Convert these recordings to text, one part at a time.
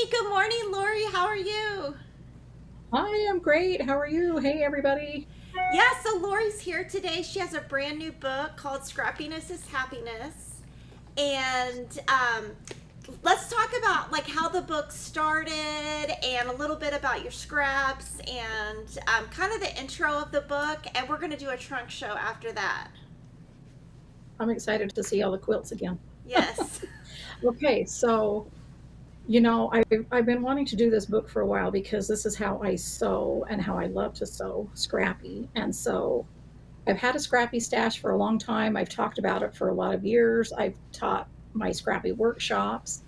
good morning, Lori. How are you? I am great. How are you? Hey, everybody. Yeah, so Lori's here today. She has a brand new book called Scrappiness is Happiness. And let's talk about like how the book started and a little bit about your scraps and kind of the intro of the book. And we're going to do a trunk show after that. I'm excited to see all the quilts again. Yes. Okay, so I've been wanting to do this book for a while because this is how I sew and how I love to sew Scrappy. And so I've had a Scrappy stash for a long time. I've talked about it for a lot of years. I've taught my Scrappy workshops.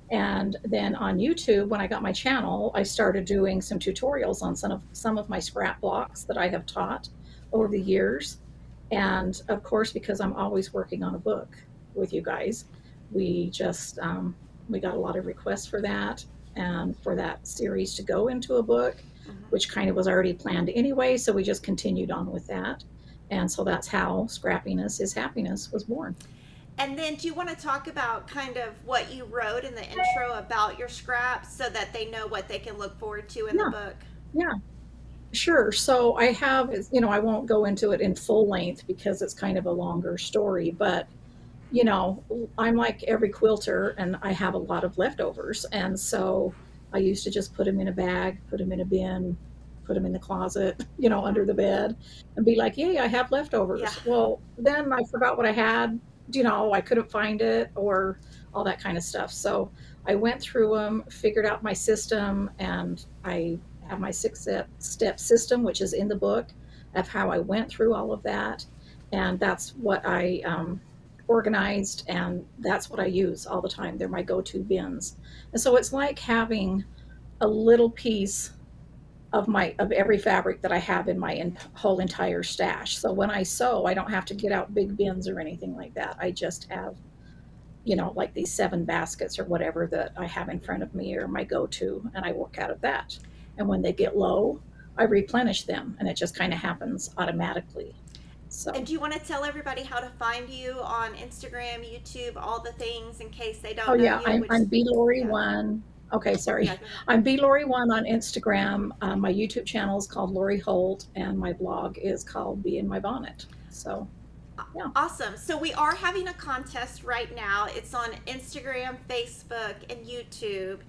And then on YouTube, when I got my channel, I started doing some tutorials on some of my scrap blocks that I have taught over the years. And of course, because I'm always working on a book with you guys, we just we got a lot of requests for that and for that series to go into a book, Mhm. which kind of was already planned anyway. So we just continued on with that. And so that's how Scrappiness is Happiness was born. And then, do you want to talk about kind of what you wrote in the intro about your scraps so that they know what they can look forward to in the Yeah, book? yeah. Sure. So I have, I won't go into it in full length because it's kind of a longer story, but I'm like every quilter and I have a lot of leftovers. And so I used to just put them in a bag, put them in a bin, put them in the closet, under the bed and be like, yay, I have Yeah. leftovers. Well, then I forgot what I had, I couldn't find it or all that kind of stuff. So I went through them, figured out my system, and I have my six step system, which is in the book of how I went through all of that. And that's what I organized, and that's what I use all the time. They're my go-to bins. And so it's like having a little piece of every fabric that I have in my whole entire stash. So when I sew, I don't have to get out big bins or anything like that. I just have, like these 7 baskets or whatever that I have in front of me or my go-to, and I work out of that. And when they get low, I replenish them, and it just kind of happens automatically. And So do you want to tell everybody how to find you on Instagram, YouTube, all the things in case they Oh don't know yeah, you? I'm Which, I'm B Lori yeah, one. Okay, yeah, sorry. go ahead. I'm B Lori one on Instagram. My YouTube channel is called Lori Holt, and my blog is called Be in My Bonnet. So yeah, Awesome. So we are having a contest right now. It's on Instagram, Facebook, and YouTube.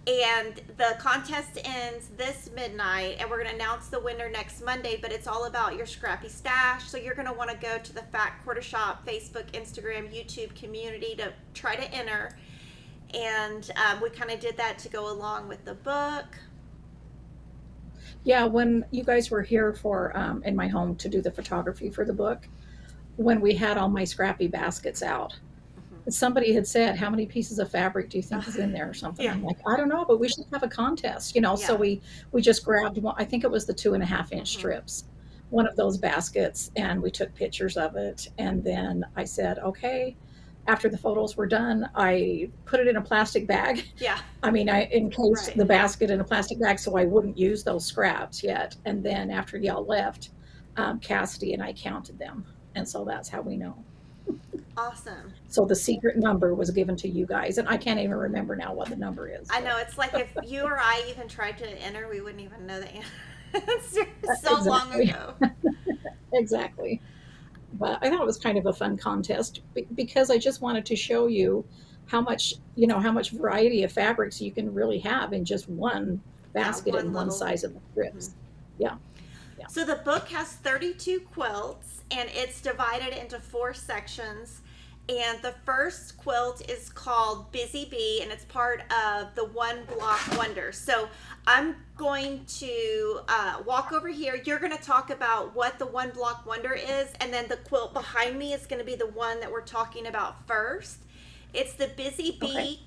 And the contest ends this midnight, and we're going to announce the winner next Monday. But it's all about your scrappy stash. So you're going to want to go to the Fat Quarter Shop Facebook, Instagram, YouTube community to try to enter. And we kind of did that to go along with the book. yeah. When you guys were here for in my home to do the photography for the book, when we had all my scrappy baskets out, somebody had said, "How many pieces of fabric do you think is in there?" or something. Yeah, I'm like, "I don't know, but we should have a contest." So yeah. we just grabbed one. I think it was the 2.5 inch Mm-hmm. strips, one of those baskets, and we took pictures of it. And then I said, "Okay." After the photos were done, I put it in a plastic bag. Yeah, I mean, I encased right. the basket in a plastic bag so I wouldn't use those scraps yet. And then after y'all left, Cassidy and I counted them, and so that's how we know. Awesome. So the secret number was given to you guys, and I can't even remember now what the number is. I But know it's like if you or I even tried to enter, we wouldn't even know the answer so long exactly, ago. exactly. But I thought it was kind of a fun contest because I just wanted to show you how much variety of fabrics you can really have in just one Yeah, basket one and one little. size of the Mhm. strips. Yeah, yeah. So the book has 32 quilts and it's divided into 4 sections. And the first quilt is called Busy Bee and it's part of the One Block Wonder. So I'm going to walk over here. You're going to talk about what the One Block Wonder is, and then the quilt behind me is going to be the one that we're talking about first. It's the Busy Okay,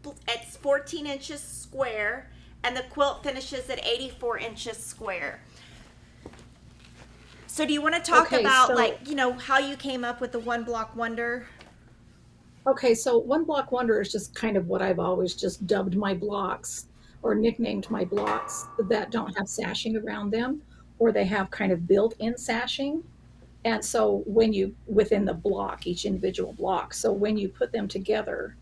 Bee. It's 14 inches square, and the quilt finishes at 84 inches square. So, do you want to talk okay. about So how you came up with the One Block Wonder? okay, so one block wonder is just kind of what I've always just dubbed my blocks or nicknamed my blocks that don't have sashing around them, or they have kind of built-in sashing. And so when you within the block, each individual block, so when you put them together,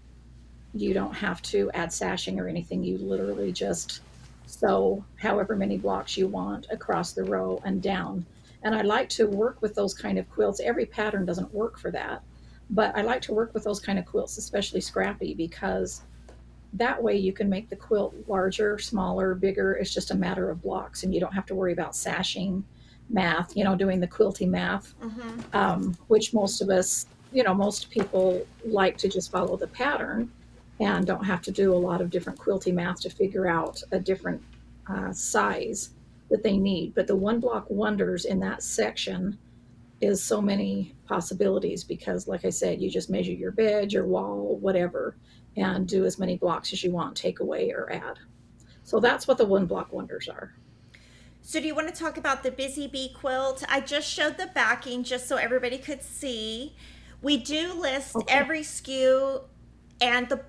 You don't have to add sashing or anything. You literally just sew however many blocks you want across the row and down. And I like to work with those kind of quilts. Every pattern doesn't work for that, but I like to work with those kind of quilts, especially Scrappy, because that way you can make the quilt larger, smaller, bigger. It's just a matter of blocks, and you don't have to worry about sashing math, doing the quilty math, which most of us, most people like to just follow the pattern and don't have to do a lot of different quilty math to figure out a different size that they need. But the one block wonders in that section is so many possibilities because, like I said, you just measure your bed, your wall, whatever, and do as many blocks as you want, take away or add. So that's what the one block wonders are. So do you want to talk about the Busy Bee quilt? I just showed the backing just so everybody could see. We do list every SKU, and the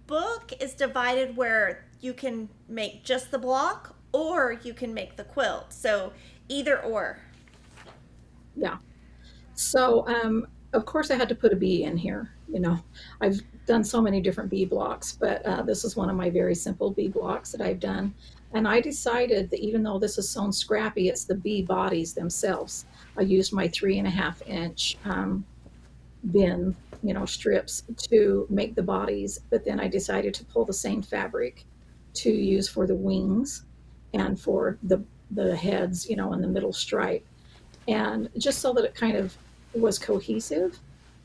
book is divided where you can make just the block or you can make the quilt. So either or. Yeah. So, of course, I had to put a bee in here. I've done so many different bee blocks, but this is one of my very simple bee blocks that I've done. And I decided that even though this is sewn Scrappy, it's the bee bodies themselves. I used my 3.5-inch bin, strips to make the bodies, but then I decided to pull the same fabric to use for the wings and for the heads, and the middle stripe. And just so that it kind of was cohesive.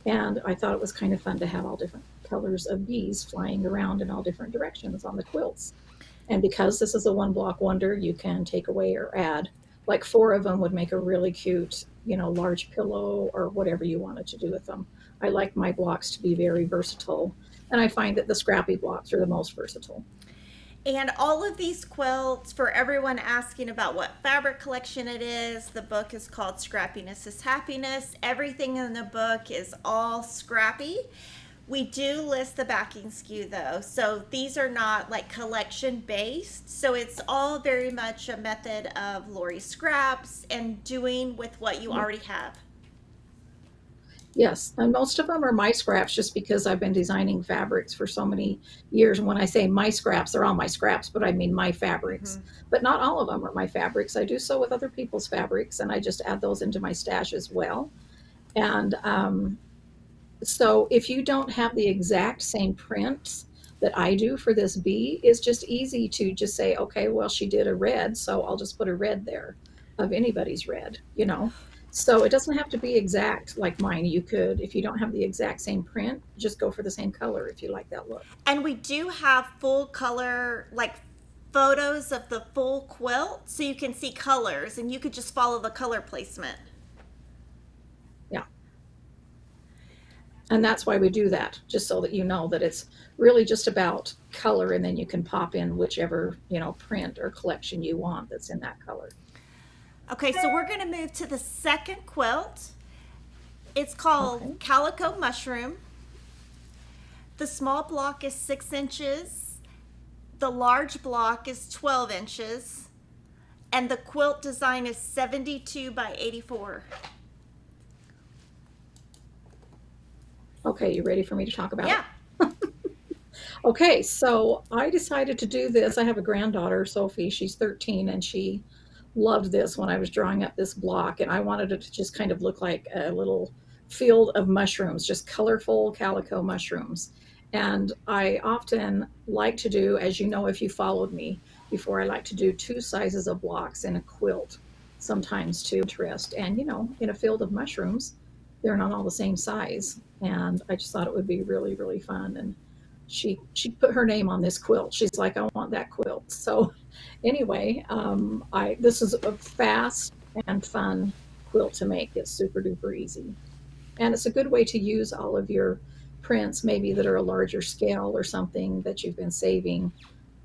And I thought it was kind of fun to have all different colors of bees flying around in all different directions on the quilts. And because this is a one block wonder, you can take away or add. Like 4 of them would make a really cute, large pillow or whatever you wanted to do with them. I like my blocks to be very versatile. And I find that the Scrappy blocks are the most versatile. And all of these quilts, for everyone asking about what fabric collection it is, the book is called Scrappiness is Happiness. Everything in the book is all Scrappy. We do list the backing SKU though, so these are not like collection based. So it's all very much a method of Lori scraps and doing with what you already have. Yes, and most of them are my scraps just because I've been designing fabrics for so many years. And when I say my scraps, they're all my scraps, but I mean my fabrics. But not all of them are my fabrics. I do so with other people's fabrics, and I just add those into my stash as well. And so if you don't have the exact same prints that I do for this bee, it's just easy to just say, okay, well, she did a red, so I'll just put a red there of anybody's red, So it doesn't have to be exact like mine. You could, if you don't have the exact same print, just go for the same color if you like that look. And we do have full color, like photos of the full quilt, so you can see colors and you could just follow the color placement. Yeah. And that's why we do that, just so that you know that it's really just about color, and then you can pop in whichever, print or collection you want that's in that color. Okay, so we're going to move to the second quilt. It's called Calico Mushroom. The small block is 6 inches. The large block is 12 inches. And the quilt design is 72 by 84. Okay, you ready for me to talk about it? Yeah. Okay, so I decided to do this. I have a granddaughter, Sophie. She's 13, and she loved this when I was drawing up this block, and I wanted it to just kind of look like a little field of mushrooms, just colorful calico mushrooms. And I often like to do, as you know, if you followed me before, I like to do 2 sizes of blocks in a quilt, sometimes to interest. And, in a field of mushrooms, they're not all the same size. And I just thought it would be really, really fun. And she put her name on this quilt. She's like, I want that quilt. So anyway, this is a fast and fun quilt to make. It's super duper easy. And it's a good way to use all of your prints, maybe that are a larger scale or something that you've been saving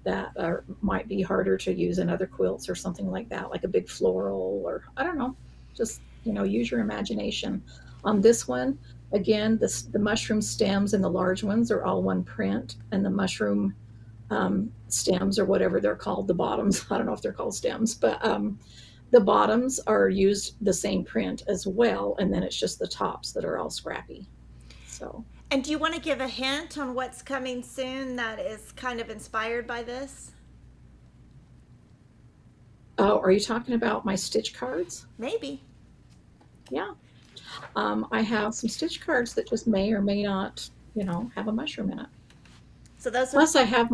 that might be harder to use in other quilts or something like that, like a big floral, or I don't know, just, use your imagination. On this one, again, the mushroom stems and the large ones are all one print, and the mushroom stems, or whatever they're called, the bottoms, I don't know if they're called stems, but the bottoms are used the same print as well, and then it's just the tops that are all Scrappy. So, And do you want to give a hint on what's coming soon that is kind of inspired by this? Oh, are you talking about my stitch cards? Maybe. Yeah. I have some stitch cards that just may or may not, have a mushroom in it. So those are Plus, I have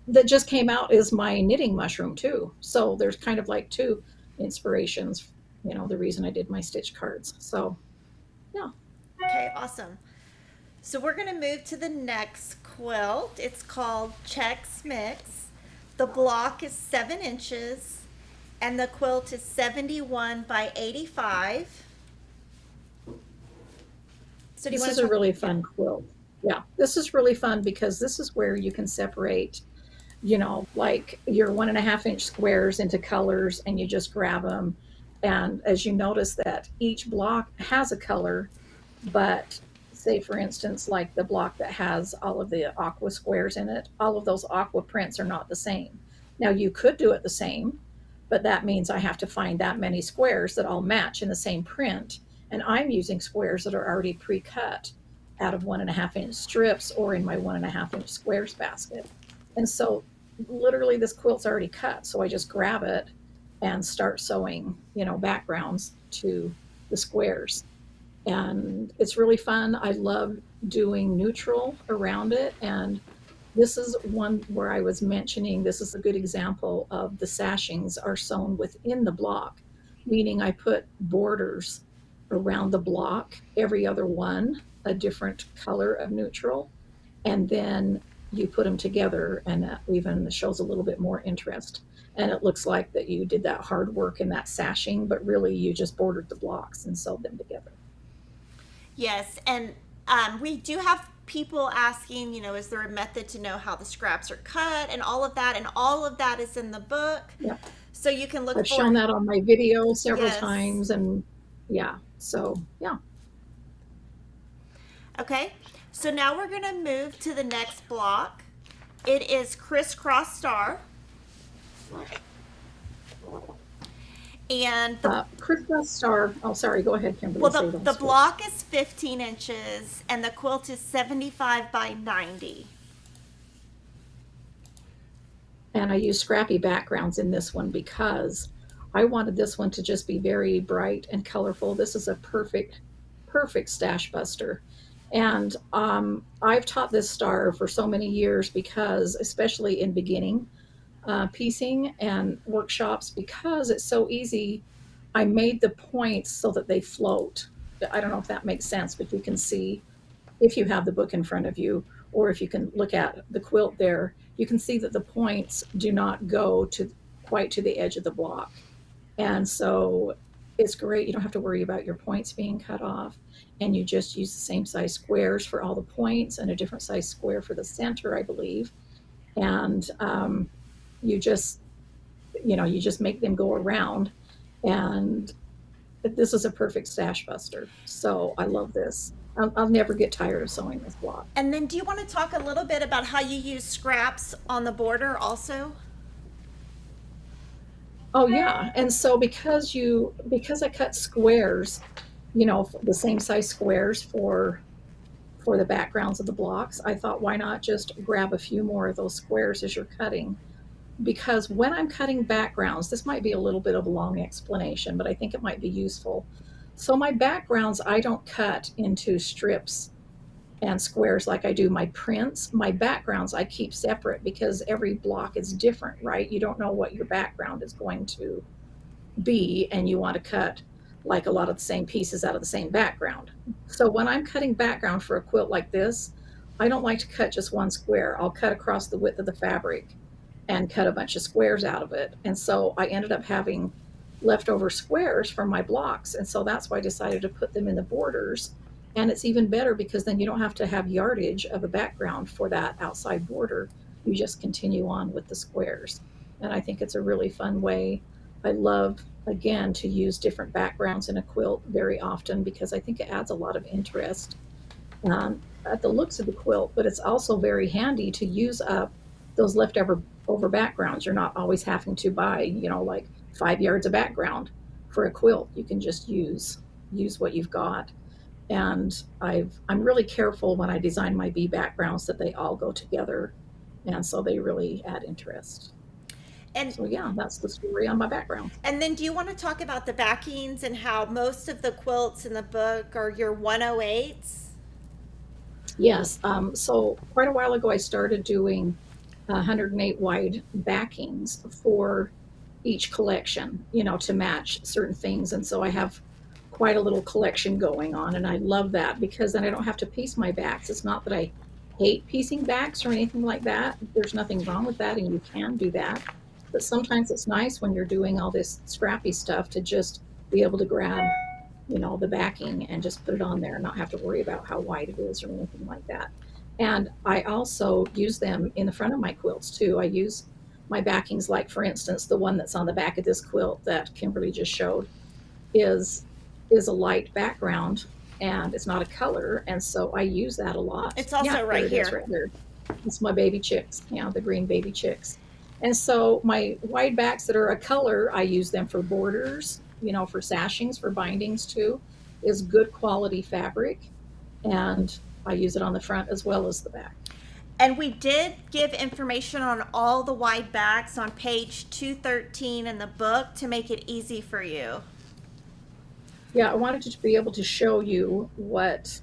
that just came out is my knitting mushroom too. So there's kind of like two inspirations, the reason I did my stitch cards. So, yeah. okay, awesome. So we're going to move to the next quilt. It's called Chex Mix. The block is 7 inches and the quilt is 71 by 85. So This is a really fun quilt. Yeah, this is really fun because this is where you can separate, like your 1.5-inch squares into colors and you just grab them. And as you notice that each block has a color, but say for instance, like the block that has all of the aqua squares in it, all of those aqua prints are not the same. Now you could do it the same, but that means I have to find that many squares that all match in the same print. And I'm using squares that are already pre-cut out of 1.5-inch strips or in my 1.5-inch squares basket. And so literally this quilt's already cut. So I just grab it and start sewing, backgrounds to the squares. And it's really fun. I love doing neutral around it. And this is one where I was mentioning, this is a good example of the sashings are sewn within the block, meaning I put borders around the block, every other one a different color of neutral, and then you put them together, and that even shows a little bit more interest. And it looks like that you did that hard work in that sashing, but really you just bordered the blocks and sewed them together. Yes, and we do have people asking, is there a method to know how the scraps are cut and all of that? And all of that is in the book. Yeah. So you can look I've shown that on my video several Yes. times, and yeah, so yeah. Okay, so now we're going to move to the next block. It is Crisscross Star. And the Crisscross Star, oh, sorry, go ahead, Kimberly. well, the block is 15 inches and the quilt is 75 by 90. And I use Scrappy backgrounds in this one because I wanted this one to just be very bright and colorful. This is a perfect stash buster. And I've taught this star for so many years because, especially in beginning piecing and workshops, because it's so easy, I made the points so that they float. I don't know if that makes sense, but you can see if you have the book in front of you, or if you can look at the quilt there, you can see that the points do not go quite to the edge of the block. And so it's great. You don't have to worry about your points being cut off. And you just use the same size squares for all the points and a different size square for the center, I believe. And you just make them go around. And this is a perfect stash buster. So I love this. I'll never get tired of sewing this block. And then do you want to talk a little bit about how you use scraps on the border also? Oh yeah. And so because I cut squares, the same size squares for the backgrounds of the blocks, I thought, why not just grab a few more of those squares as you're cutting? Because when I'm cutting backgrounds, this might be a little bit of a long explanation, but I think it might be useful. So my backgrounds, I don't cut into strips and squares like I do my prints. My backgrounds I keep separate because every block is different, right? You don't know what your background is going to be, and you want to cut like a lot of the same pieces out of the same background. So when I'm cutting background for a quilt like this, I don't like to cut just one square. I'll cut across the width of the fabric and cut a bunch of squares out of it. And so I ended up having leftover squares from my blocks. And so that's why I decided to put them in the borders. And it's even better because then you don't have to have yardage of a background for that outside border. You just continue on with the squares. And I think it's a really fun way. I love, again, to use different backgrounds in a quilt very often because I think it adds a lot of interest at the looks of the quilt, but it's also very handy to use up those leftover backgrounds. You're not always having to buy, like 5 yards of background for a quilt. You can just use what you've got. And I'm really careful when I design my bee backgrounds that they all go together, and so they really add interest. And So yeah, that's the story on my background. and then do you want to talk about the backings and how most of the quilts in the book are your 108s? Yes. So quite a while ago, I started doing 108 wide backings for each collection, to match certain things. And so I have quite a little collection going on, and I love that because then I don't have to piece my backs. It's not that I hate piecing backs or anything like that. There's nothing wrong with that, and you can do that. But sometimes it's nice when you're doing all this scrappy stuff to just be able to grab the backing and just put it on there and not have to worry about how wide it is or anything like that. And I also use them in the front of my quilts too. I use my backings, like for instance, the one that's on the back of this quilt that Kimberly just showed is a light background and it's not a color. And so I use that a lot. It's also yeah, right there it is, here. right there. It's my baby chicks, the green baby chicks. And so my wide backs that are a color, I use them for borders, for sashings, for bindings too, is good quality fabric. And I use it on the front as well as the back. And we did give information on all the wide backs on page 213 in the book to make it easy for you. Yeah, I wanted to be able to show you what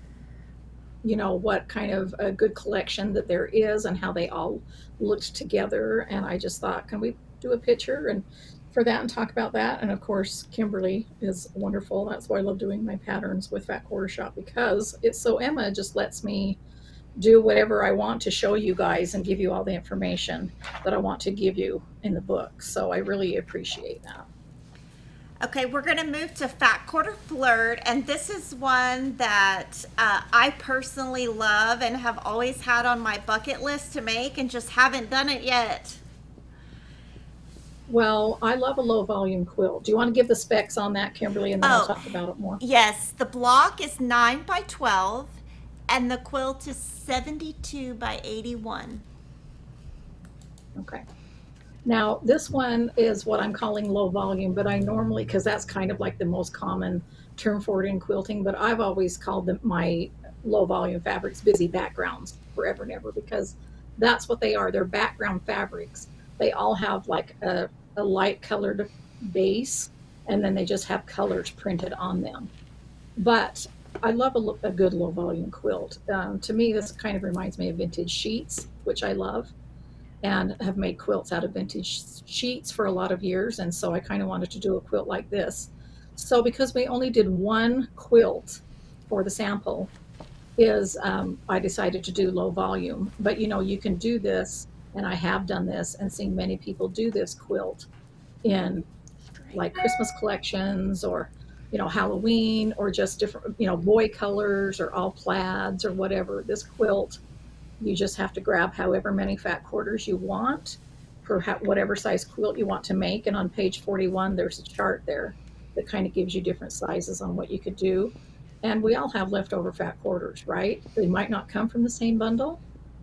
kind of a good collection that there is and how they all looked together. And I just thought, can we do a picture and for that and talk about that? And of course, Kimberly is wonderful. That's why I love doing my patterns with Fat Quarter Shop, because it's so Emma just lets me do whatever I want to show you guys and give you all the information that I want to give you in the book. So I really appreciate that. Okay, we're going to move to Fat Quarter Flirt, and this is one that I personally love and have always had on my bucket list to make and just haven't done it yet. Well, I love a low volume quilt. Do you want to give the specs on that, Kimberly, and then I'll talk about it more? Yes, the block is 9 by 12 and the quilt is 72 by 81. Okay. Now, this one is what I'm calling low volume, but I normally, because that's kind of like the most common term for it in quilting, but I've always called them my low volume fabrics busy backgrounds forever and ever, because that's what they are. They're background fabrics. They all have like a light colored base, and then they just have colors printed on them. But I love a good low volume quilt. To me, this kind of reminds me of vintage sheets, which I love, and have made quilts out of vintage sheets for a lot of years. And so I kind of wanted to do a quilt like this. So because we only did one quilt for the sample, I decided to do low volume. But you can do this, and I have done this and seen many people do this quilt in like Christmas collections or Halloween, or just different boy colors or all plaids or whatever. This quilt, you just have to grab however many fat quarters you want for whatever size quilt you want to make. And on page 41, there's a chart there that kind of gives you different sizes on what you could do. And we all have leftover fat quarters, right? They might not come from the same bundle,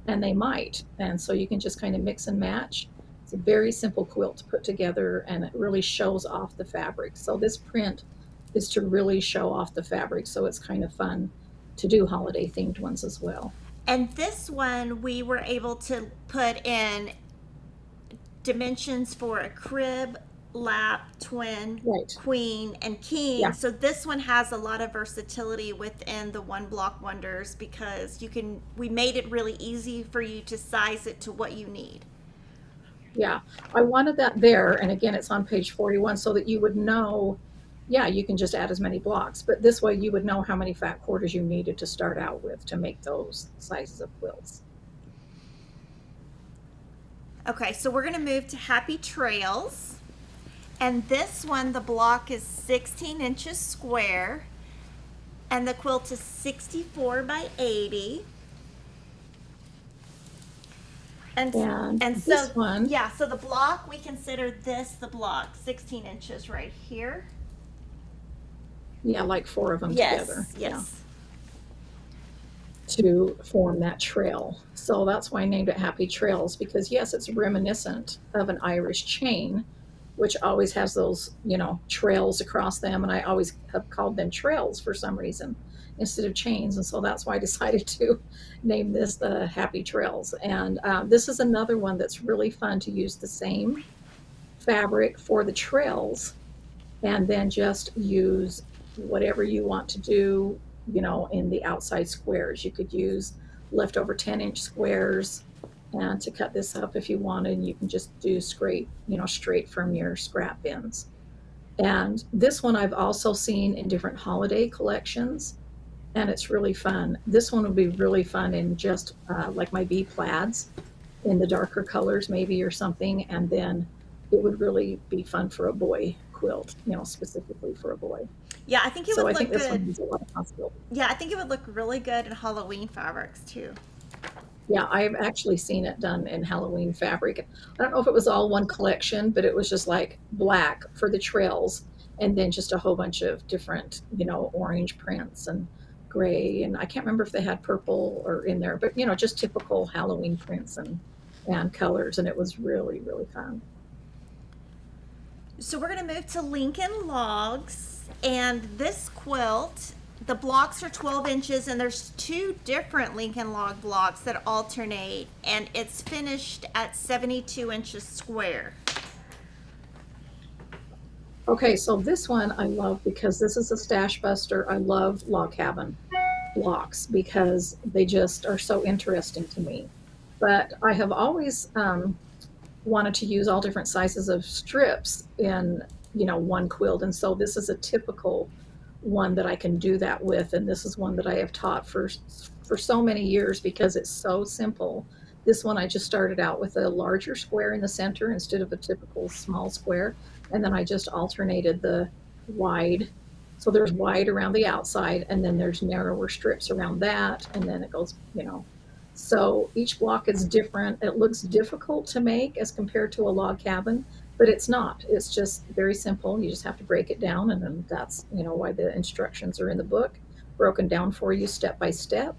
and they might. And so you can just kind of mix and match. It's a very simple quilt to put together, and it really shows off the fabric. So this print is to really show off the fabric. So it's kind of fun to do holiday themed ones as well. And this one, we were able to put in dimensions for a crib, lap, twin, right, queen, and king. Yeah. So this one has a lot of versatility within the One Block Wonders, because we made it really easy for you to size it to what you need. Yeah, I wanted that there. And again, it's on page 41 so that you would know, you can just add as many blocks, but this way you would know how many fat quarters you needed to start out with to make those sizes of quilts. Okay, so we're going to move to Happy Trails. And this one, the block is 16 inches square, and the quilt is 64 by 80. And so this one, so the block, we consider this the block, 16 inches right here. Yeah, like 4 of them together. Yes. To form that trail. So that's why I named it Happy Trails, because yes, it's reminiscent of an Irish chain, which always has those, trails across them. And I always have called them trails for some reason. instead of chains. And so that's why I decided to name this the Happy Trails. And this is another one that's really fun to use the same fabric for the trails and then just use whatever you want to do, you know, in the outside squares. You could use leftover 10-inch squares and to cut this up if you wanted, and you can just do straight, you know, straight from your scrap bins. And this one I've also seen in different holiday collections, and it's really fun. This one would be really fun in just like my bee plaids in the darker colors maybe or something, and then it would really be fun for a boy quilt, you know, specifically for a boy. Yeah, I think it So would I look think this one good. has a lot of possibility. Yeah, I think it would look really good in Halloween fabrics too. Yeah, I've actually seen it done in Halloween fabric. I don't know if it was all one collection, but it was just like black for the trails and then just a whole bunch of different, you know, orange prints and gray. And I can't remember if they had purple or in there, but, you know, just typical Halloween prints and colors. And it was really, really fun. So we're going to move to Lincoln Logs, and this quilt, the blocks are 12 inches, and there's two different Lincoln Log blocks that alternate, and it's finished at 72 inches square. Okay, so this one I love because this is a stash buster. I love log cabin blocks because they just are so interesting to me. But I have always wanted to use all different sizes of strips in, you know, one quilt. And so this is a typical one that I can do that with. And this is one that I have taught for so many years because it's so simple. This one I just started out with a larger square in the center instead of a typical small square. And then I just alternated the wide. So there's wide around the outside, and then there's narrower strips around that. And then it goes, you know, so each block is different. It looks difficult to make as compared to a log cabin, but it's not. It's just very simple. You just have to break it down, and then that's, you know, why the instructions are in the book, broken down for you step by step.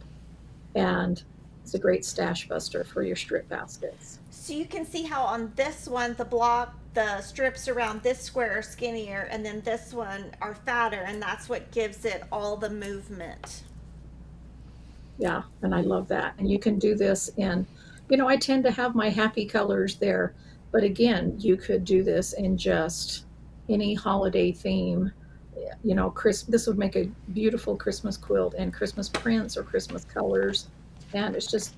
And it's a great stash buster for your strip baskets. So you can see how on this one, the strips around this square are skinnier, and then this one are fatter, and that's what gives it all the movement. Yeah, and I love that. And you can do this in, you know, I tend to have my happy colors there, but again, you could do this in just any holiday theme. You know, this would make a beautiful Christmas quilt and Christmas prints or Christmas colors. And it's just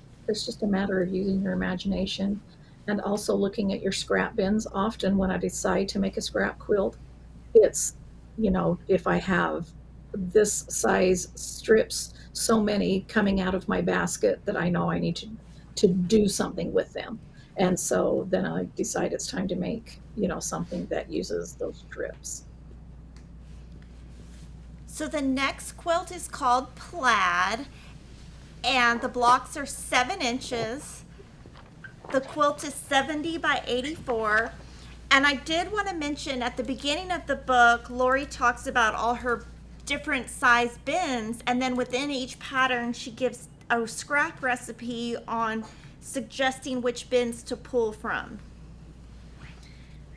a matter of using your imagination and also looking at your scrap bins. Often when I decide to make a scrap quilt, it's, you know, if I have this size strips, so many coming out of my basket that I know I need to do something with them. And so then I decide it's time to make, you know, something that uses those strips. So the next quilt is called Plaid, and the blocks are 7 inches. The quilt is 70 by 84. And I did want to mention at the beginning of the book, Lori talks about all her different size bins, and then within each pattern she gives a scrap recipe on suggesting which bins to pull from.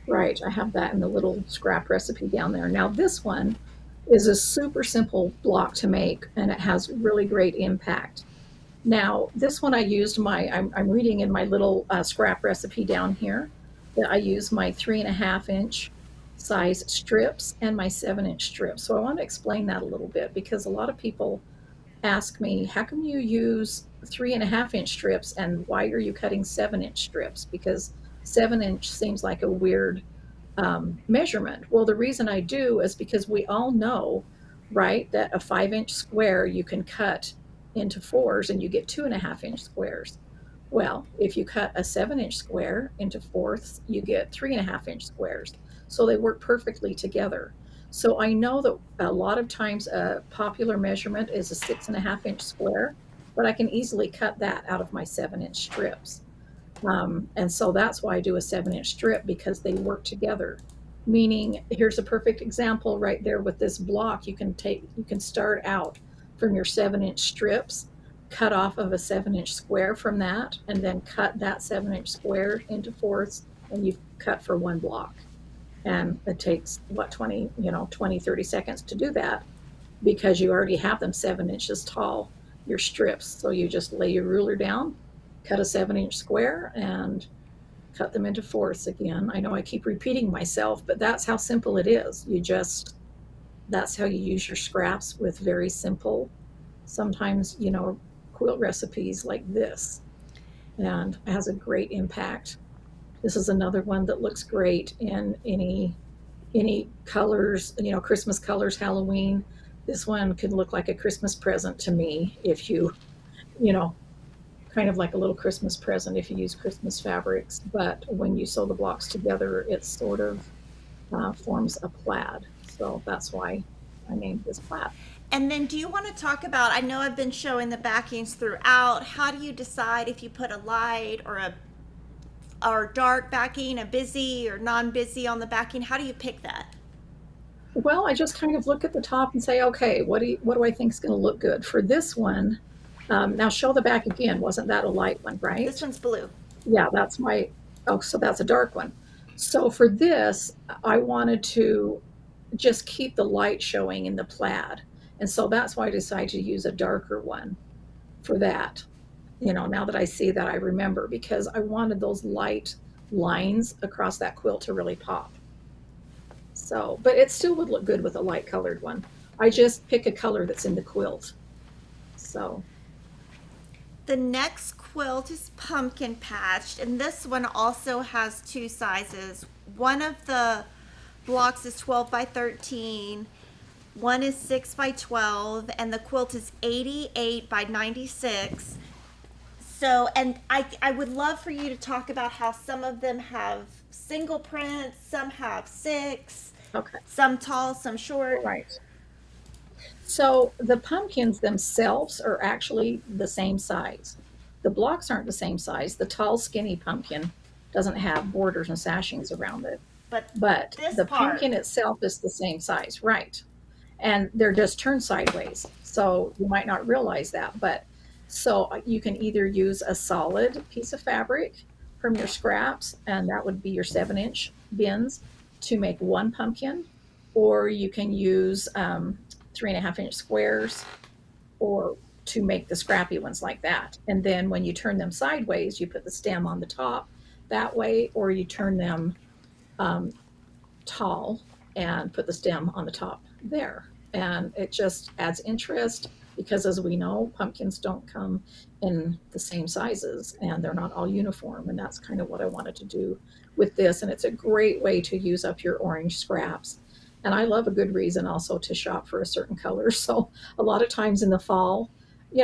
Right, I have that in the little scrap recipe down there. Now this one is a super simple block to make, and it has really great impact. Now this one I used I'm reading in my little scrap recipe down here that I use my 3.5 inch size strips and my 7-inch strips. So I want to explain that a little bit because a lot of people ask me, how come you use 3.5 inch strips and why are you cutting 7-inch strips? Because 7-inch seems like a weird measurement. Well, the reason I do is because we all know, right, that a 5-inch square you can cut into 4s and you get 2.5-inch squares. Well, if you cut a 7-inch square into 4ths, you get 3.5-inch squares. So they work perfectly together. So I know that a lot of times a popular measurement is a 6.5-inch square, but I can easily cut that out of my 7-inch strips. And so that's why I do a 7-inch strip, because they work together. Meaning, here's a perfect example right there with this block. You can start out from your 7-inch strips, cut off of a 7-inch square from that, and then cut that 7-inch square into 4ths, and you've cut for one block. And it takes, what, 20, 30 seconds to do that. because you already have them 7 inches tall, your strips. So you just lay your ruler down, cut a 7-inch square, and cut them into fourths again. I know I keep repeating myself, but that's how simple it is. That's how you use your scraps with very simple, sometimes, quilt recipes like this. And it has a great impact. This is another one that looks great in any colors, Christmas colors, Halloween. This one could look like a Christmas present to me if you know, kind of like a little Christmas present if you use Christmas fabrics. But when you sew the blocks together, it sort of forms a plaid. So that's why I named this plaid. And then do you want to talk about, I know I've been showing the backings throughout. How do you decide if you put a light or a or dark backing, a busy or non-busy on the backing? How do you pick that? Well, I just kind of look at the top and say, okay, what do I think is going to look good for this one? Now show the back again. Wasn't that a light one, right? This one's blue. Yeah, so that's a dark one. So for this, I wanted to just keep the light showing in the plaid. And so that's why I decided to use a darker one for that. Now that I see that, I remember, because I wanted those light lines across that quilt to really pop. So, but it still would look good with a light colored one. I just pick a color that's in the quilt. So. The next quilt is pumpkin patched, and this one also has two sizes. One of the blocks is 12 by 13, one is 6 by 12, and the quilt is 88 by 96. So, and I would love for you to talk about how some of them have single prints, some have 6, Okay. some tall, some short. Right. So the pumpkins themselves are actually the same size. The blocks aren't the same size. The tall, skinny pumpkin doesn't have borders and sashings around it. But the pumpkin itself is the same size, right? And they're just turned sideways. So you might not realize that. But so you can either use a solid piece of fabric from your scraps, and that would be your 7-inch bins, to make one pumpkin, or you can use 3.5-inch squares, or to make the scrappy ones like that. And then when you turn them sideways, you put the stem on the top that way, or you turn them tall and put the stem on the top there. And it just adds interest, because as we know, pumpkins don't come in the same sizes and they're not all uniform. And that's kind of what I wanted to do with this. And it's a great way to use up your orange scraps. And I love a good reason also to shop for a certain color. So a lot of times in the fall,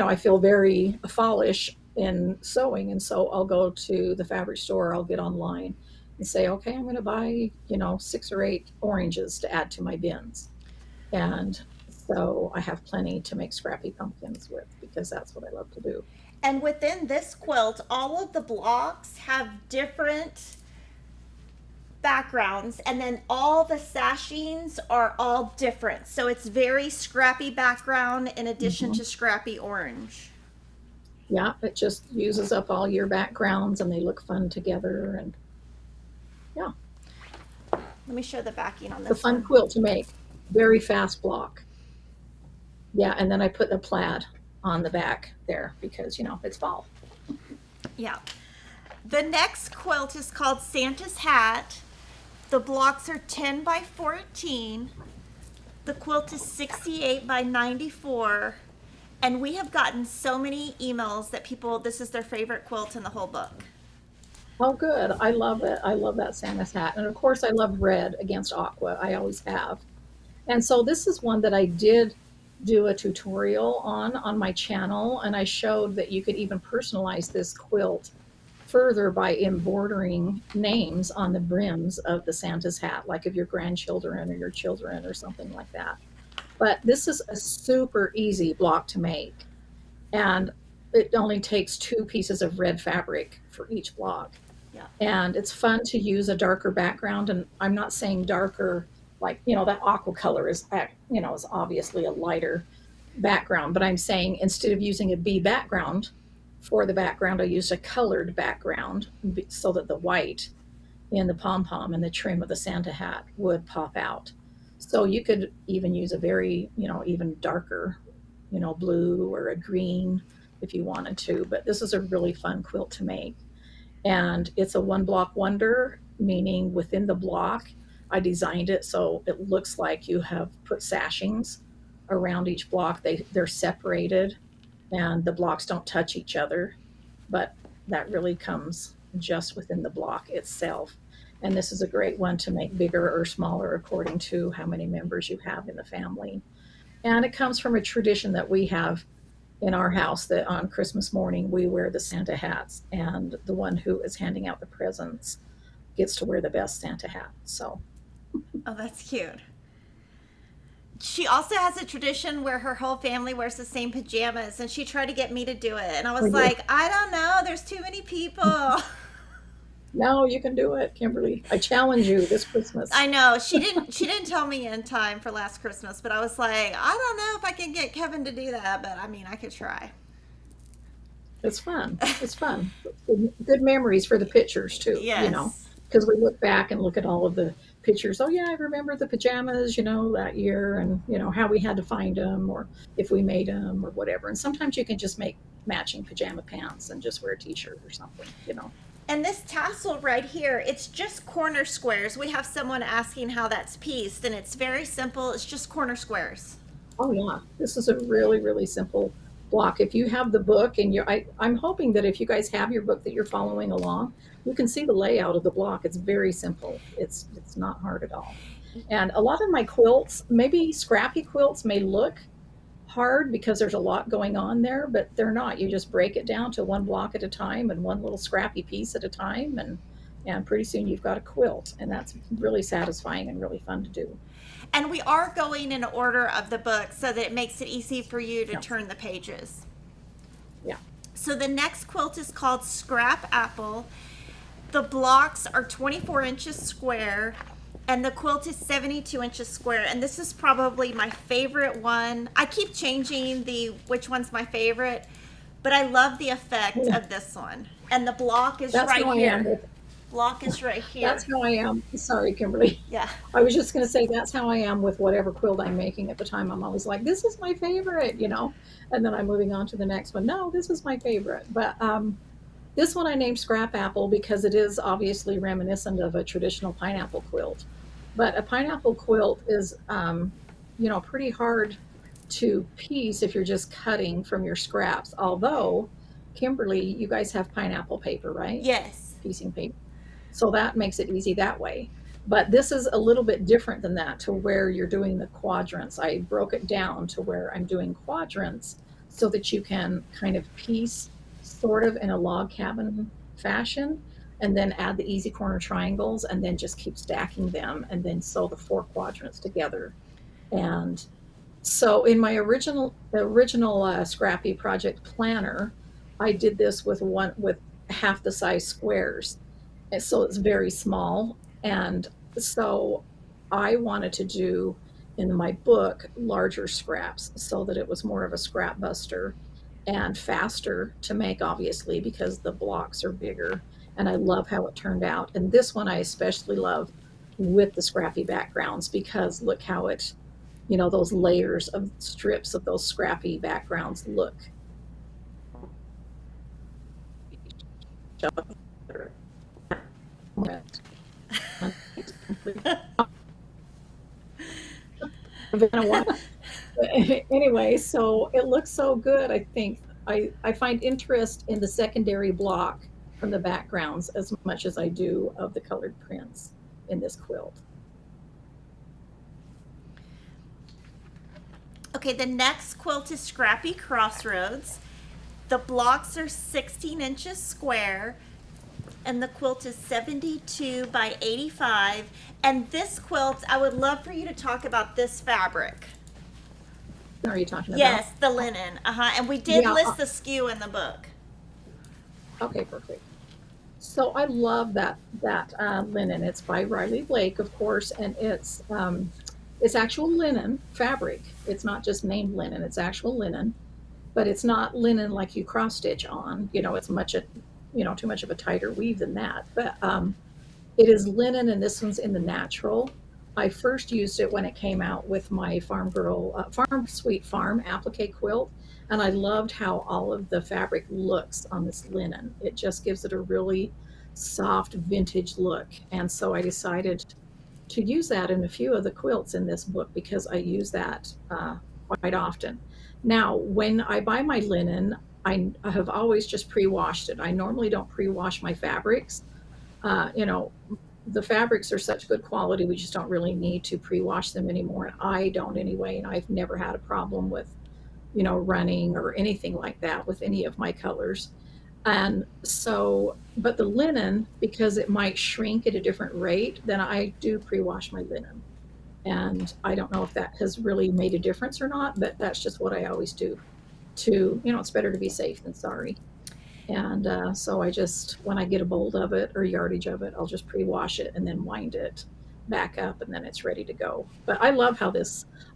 I feel very fallish in sewing. And so I'll go to the fabric store, I'll get online and say, okay, I'm going to buy, 6 or 8 oranges to add to my bins. And so I have plenty to make scrappy pumpkins with, because that's what I love to do. And within this quilt, all of the blocks have different backgrounds, and then all the sashings are all different. So it's very scrappy background in addition to scrappy orange. Yeah, it just uses up all your backgrounds and they look fun together. And yeah. Let me show the backing on this. It's a fun quilt to make. Very fast block. Yeah, and then I put the plaid on the back there because, it's fall. Yeah. The next quilt is called Santa's Hat. The blocks are 10 by 14. The quilt is 68 by 94. And we have gotten so many emails that this is their favorite quilt in the whole book. Oh, good. I love it. I love that Santa's hat. And of course, I love red against aqua. I always have. And so this is one that I did do a tutorial on my channel. And I showed that you could even personalize this quilt further by embroidering names on the brims of the Santa's hat, like of your grandchildren or your children or something like that. But this is a super easy block to make. And it only takes 2 pieces of red fabric for each block. Yeah. And it's fun to use a darker background. And I'm not saying darker, like, that aqua color is, is obviously a lighter background, but I'm saying instead of using a bee background for the background, I used a colored background so that the white in the pom-pom and the trim of the Santa hat would pop out. So you could even use a very, even darker, blue or a green if you wanted to. But this is a really fun quilt to make. And it's a one block wonder, meaning within the block, I designed it so it looks like you have put sashings around each block. They're separated and the blocks don't touch each other, but that really comes just within the block itself. And this is a great one to make bigger or smaller according to how many members you have in the family. And it comes from a tradition that we have in our house, that on Christmas morning we wear the Santa hats, and the one who is handing out the presents gets to wear the best Santa hat. So, Oh, that's cute. She also has a tradition where her whole family wears the same pajamas, and she tried to get me to do it. And I was like, I don't know, there's too many people. no, you can do it, Kimberly. I challenge you this Christmas. I know. She didn't tell me in time for last Christmas, but I was like, I don't know if I can get Kevin to do that, but I mean, I could try. It's fun. It's fun. Good memories for the pictures too. Yes. Because we look back and look at all of the pictures. Oh yeah, I remember the pajamas, that year, and how we had to find them, or if we made them, or whatever. And sometimes you can just make matching pajama pants and just wear a t-shirt or something. And this tassel right here, it's just corner squares. We have someone asking how that's pieced, and it's very simple. It's just corner squares. Oh yeah, this is a really, really simple block. If you have the book, and I'm hoping that if you guys have your book that you're following along, you can see the layout of the block. It's very simple. It's not hard at all. And a lot of my quilts, maybe Scrappy quilts, may look hard because there's a lot going on there, but they're not. You just break it down to one block at a time and one little scrappy piece at a time, and pretty soon you've got a quilt, and that's really satisfying and really fun to do. And we are going in order of the book so that it makes it easy for you to turn the pages. Yeah. So the next quilt is called Scrap Apple. The blocks are 24 inches square, and the quilt is 72 inches square. And this is probably my favorite one. I keep changing which one's my favorite, but I love the effect of this one. And the block is right here. Block is right here. That's how I am. Sorry, Kimberly. Yeah. I was just going to say that's how I am with whatever quilt I'm making at the time. I'm always like, this is my favorite, and then I'm moving on to the next one. No, this is my favorite. But this one I named Scrap Apple because it is obviously reminiscent of a traditional pineapple quilt. But a pineapple quilt is, pretty hard to piece if you're just cutting from your scraps. Although, Kimberly, you guys have pineapple paper, right? Yes. Piecing paper. So that makes it easy that way. But this is a little bit different than that, to where you're doing the quadrants. I broke it down to where I'm doing quadrants so that you can kind of piece sort of in a log cabin fashion, and then add the easy corner triangles, and then just keep stacking them, and then sew the 4 quadrants together. And so in my original Scrappy project planner, I did this with half the size squares. And so it's very small. And so I wanted to do in my book larger scraps so that it was more of a scrap buster and faster to make, obviously, because the blocks are bigger. And I love how it turned out. And this one I especially love with the scrappy backgrounds, because look how it, those layers of strips of those scrappy backgrounds look. Anyway, so it looks so good. I think I find interest in the secondary block from the backgrounds as much as I do of the colored prints in this quilt. Okay, the next quilt is Scrappy Crossroads. The blocks are 16 inches square, and the quilt is 72 by 85. And this quilt, I would love for you to talk about this fabric. Are you talking about? Yes, the linen. And we did list the SKU in the book. Okay, perfect. So I love that linen. It's by Riley Blake, of course, and it's actual linen fabric. It's not just named linen. It's actual linen, but it's not linen like you cross stitch on. It's too much of a tighter weave than that. But it is linen, and this one's in the natural. I first used it when it came out with my Farm Sweet Farm applique quilt, and I loved how all of the fabric looks on this linen. It just gives it a really soft vintage look, and so I decided to use that in a few of the quilts in this book because I use that quite often. Now, when I buy my linen, I have always just pre-washed it. I normally don't pre-wash my fabrics. You know, the fabrics are such good quality, we just don't really need to pre-wash them anymore. I don't anyway, and I've never had a problem with, you know, running or anything like that with any of my colors. And so, but the linen, because it might shrink at a different rate, then I do pre-wash my linen. And I don't know if that has really made a difference or not, but that's just what I always do. You know, it's better to be safe than sorry. And so I just, when I get a bolt of it or yardage of it, I'll just pre-wash it and then wind it back up, and then it's ready to go. But I love how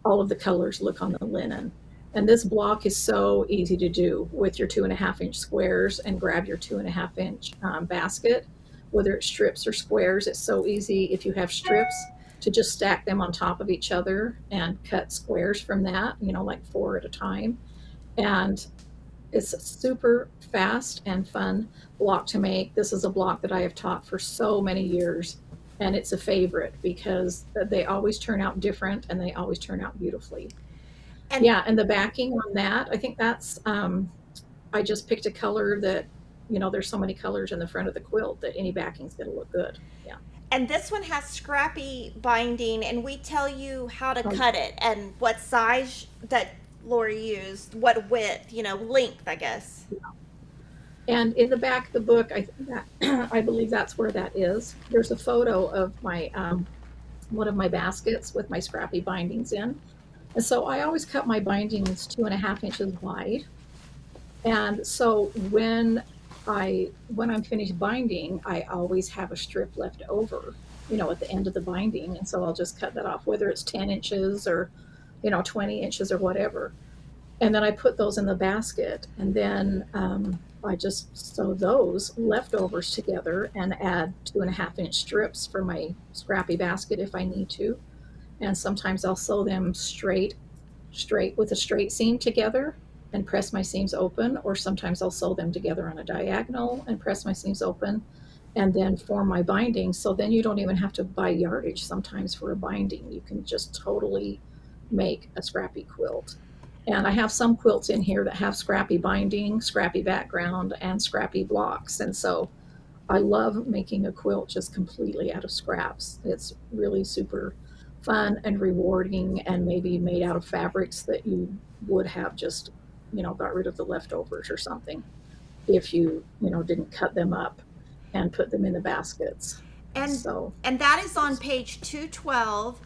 all of the colors look on the linen. And this block is so easy to do with your 2.5-inch squares, and grab your 2.5-inch basket, whether it's strips or squares. It's so easy if you have strips to just stack them on top of each other and cut squares from that, you know, like 4 at a time. And it's a super fast and fun block to make. This is a block that I have taught for so many years, and it's a favorite because they always turn out different and they always turn out beautifully. And yeah, and the backing on that, I think that's, I just picked a color that, you know, there's so many colors in the front of the quilt that any backing's gonna look good. Yeah. And this one has Scrappy binding, and we tell you how to cut it and what size that Lori used, what width, you know, length, I guess. Yeah. And in the back of the book, I believe that's where that is. There's a photo of my one of my baskets with my Scrappy bindings in. And so I always cut my bindings 2.5 inches wide. And so when I'm finished binding, I always have a strip left over, you know, at the end of the binding. And so I'll just cut that off, whether it's 10 inches or, you know, 20 inches or whatever. And then I put those in the basket, and then I just sew those leftovers together and add 2.5-inch strips for my Scrappy basket if I need to. And sometimes I'll sew them straight with a straight seam together and press my seams open, or sometimes I'll sew them together on a diagonal and press my seams open and then form my binding. So then you don't even have to buy yardage sometimes for a binding. You can just totally make a Scrappy quilt. And I have some quilts in here that have Scrappy binding, Scrappy background, and Scrappy blocks. And so I love making a quilt just completely out of scraps. It's really super fun and rewarding, and maybe made out of fabrics that you would have just, you know, got rid of the leftovers or something if you know, didn't cut them up and put them in the baskets. And that is on page 212.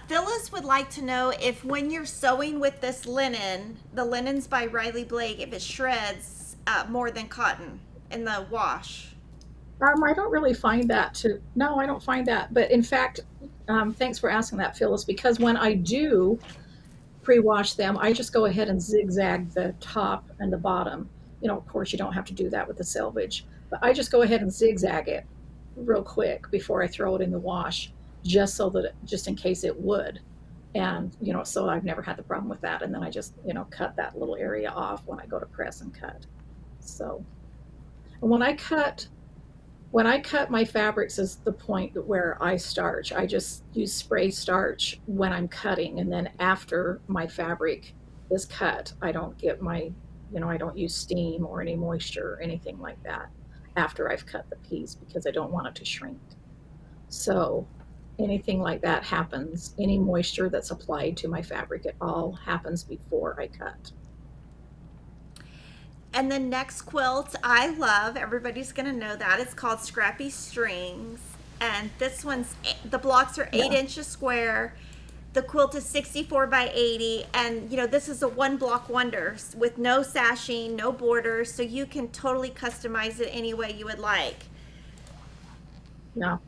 Phyllis would like to know if when you're sewing with this linen, the linen's by Riley Blake, if it shreds more than cotton in the wash. I don't really find that no, I don't find that. But in fact, thanks for asking that, Phyllis, because when I do pre-wash them, I just go ahead and zigzag the top and the bottom. You know, of course, you don't have to do that with the selvage, but I just go ahead and zigzag it real quick before I throw it in the wash, just in case it would. And, you know, so I've never had the problem with that. And then I just, you know, cut that little area off when I go to press and cut. So, and when I cut my fabrics is the point where I starch. I just use spray starch when I'm cutting, and then after my fabric is cut, I don't get I don't use steam or any moisture or anything like that after I've cut the piece, because I don't want it to shrink. So anything like that happens, any moisture that's applied to my fabric, it all happens before I cut. And the next quilt I love, everybody's going to know that. It's called Scrappy Strings. And this one's, the blocks are 8 inches square. The quilt is 64 by 80. And, you know, this is a one block wonder with no sashing, no borders. So you can totally customize it any way you would like. Yeah.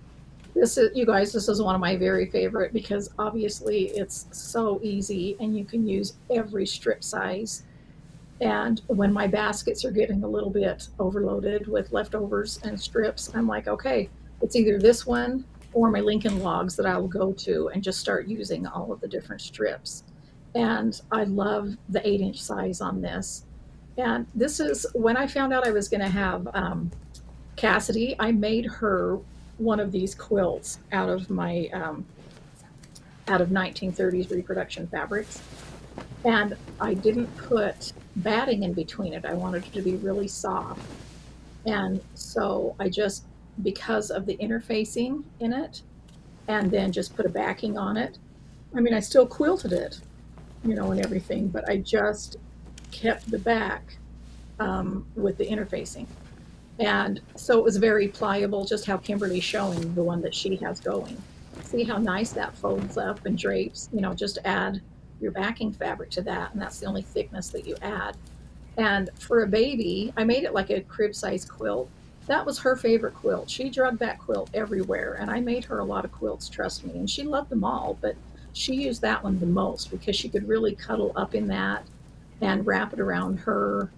This is one of my very favorite, because obviously it's so easy and you can use every strip size. And when my baskets are getting a little bit overloaded with leftovers and strips, I'm like, okay, it's either this one or my Lincoln Logs that I will go to and just start using all of the different strips. And I love the 8-inch size on this. And this is when I found out I was going to have Cassidy, I made her one of these quilts out of my out of 1930s reproduction fabrics. And I didn't put batting in between it. I wanted it to be really soft. And so I just, because of the interfacing in it, and then just put a backing on it. I mean, I still quilted it, you know, and everything, but I just kept the back with the interfacing. And so it was very pliable, just how Kimberly's showing the one that she has going. See how nice that folds up and drapes, you know, just add your backing fabric to that, and that's the only thickness that you add. And for a baby, I made it like a crib size quilt. That was her favorite quilt. She drug that quilt everywhere, and I made her a lot of quilts, trust me, and she loved them all, but she used that one the most because she could really cuddle up in that and wrap it around her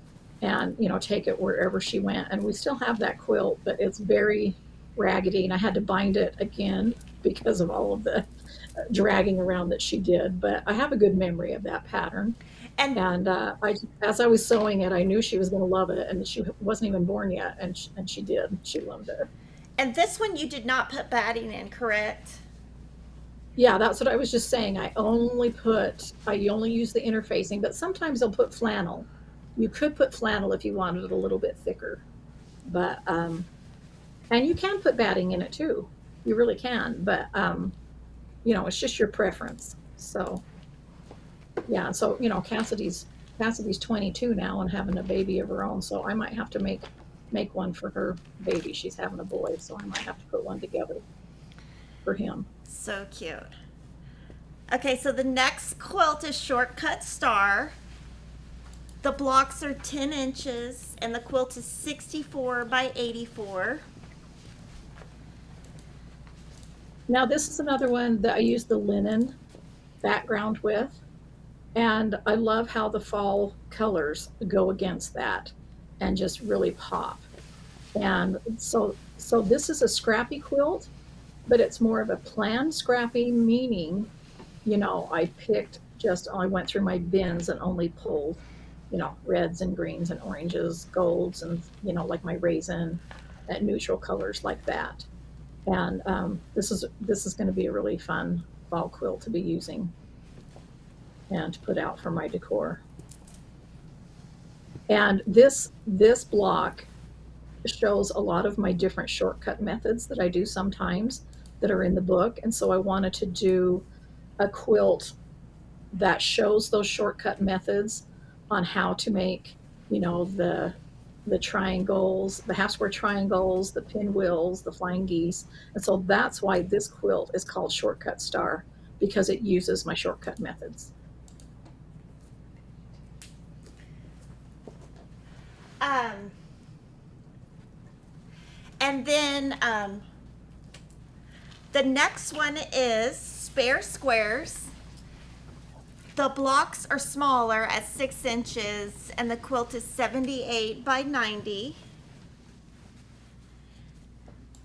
and, you know, take it wherever she went. And we still have that quilt, but it's very raggedy, and I had to bind it again because of all of the dragging around that she did. But I have a good memory of that pattern. And as I was sewing it, I knew she was going to love it, and she wasn't even born yet, and she did. She loved it. And this one you did not put batting in, correct? Yeah, that's what I was just saying. I only use the interfacing, but sometimes I'll put flannel. You could put flannel if you wanted it a little bit thicker, but and you can put batting in it too. You really can, but you know, it's just your preference. So yeah, so you know, Cassidy's 22 now and having a baby of her own, so I might have to make one for her baby. She's having a boy, so I might have to put one together for him. So cute. Okay, so the next quilt is Shortcut Star. The blocks are 10 inches and the quilt is 64 by 84. Now this is another one that I use the linen background with, and I love how the fall colors go against that and just really pop. And so this is a scrappy quilt, but it's more of a planned scrappy, meaning, you know, I went through my bins and only pulled, you know, reds and greens and oranges, golds, and, you know, like my raisin and neutral colors like that. And this is going to be a really fun fall quilt to be using and to put out for my decor. And this block shows a lot of my different shortcut methods that I do sometimes that are in the book. And so I wanted to do a quilt that shows those shortcut methods on how to make, you know, the triangles, the half square triangles, the pinwheels, the flying geese. And so that's why this quilt is called Shortcut Star, because it uses my shortcut methods. And then the next one is Spare Squares. The blocks are smaller at 6 inches and the quilt is 78 by 90.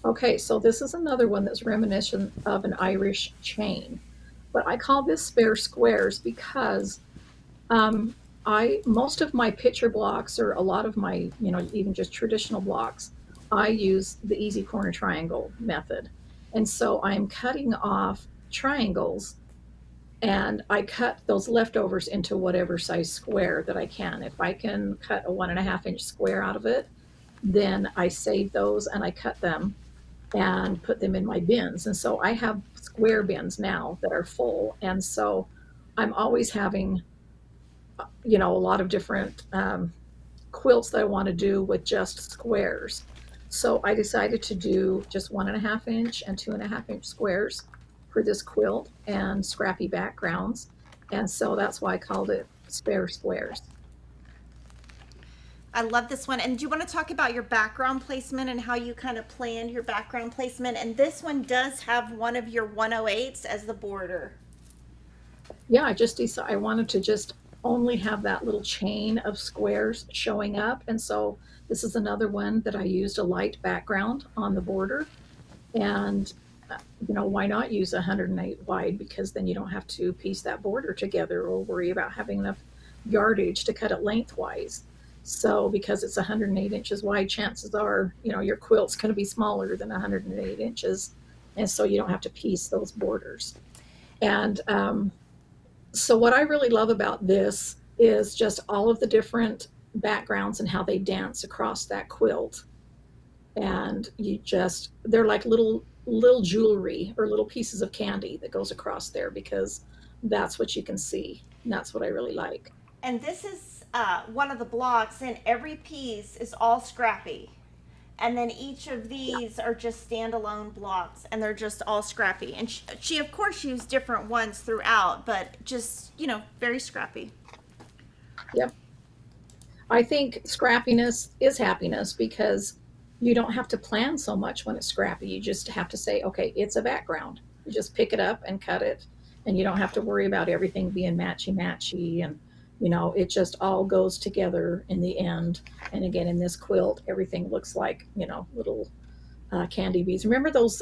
Okay, so this is another one that's reminiscent of an Irish chain, but I call this Spare Squares because most of my picture blocks, or a lot of my, you know, even just traditional blocks, I use the easy corner triangle method. And so I'm cutting off triangles, and I cut those leftovers into whatever size square that I can. If I can cut a 1.5 inch square out of it, then I save those and I cut them and put them in my bins. And so I have square bins now that are full. And so I'm always having, you know, a lot of different quilts that I want to do with just squares. So I decided to do just 1.5 inch and 2.5 inch squares for this quilt and scrappy backgrounds. And so that's why I called it Spare Squares. I love this one. And do you want to talk about your background placement and how you kind of planned your background placement? And this one does have one of your 108s as the border. Yeah, I just decided I wanted to just only have that little chain of squares showing up. And so this is another one that I used a light background on the border. And why not use 108 wide? Because then you don't have to piece that border together or worry about having enough yardage to cut it lengthwise. So because it's 108 inches wide, chances are, your quilt's going to be smaller than 108 inches. And so you don't have to piece those borders. And so what I really love about this is just all of the different backgrounds and how they dance across that quilt. And they're like little jewelry or little pieces of candy that goes across there, because that's what you can see. And that's what I really like. And this is one of the blocks, and every piece is all Scrappy. And then each of these are just standalone blocks, and they're just all Scrappy. And she of course used different ones throughout, but just, very Scrappy. Yep. I think scrappiness is happiness, because you don't have to plan so much when it's scrappy. You just have to say, okay, it's a background. You just pick it up and cut it, and you don't have to worry about everything being matchy-matchy. And, it just all goes together in the end. And again, in this quilt, everything looks like, little candy beads. Remember those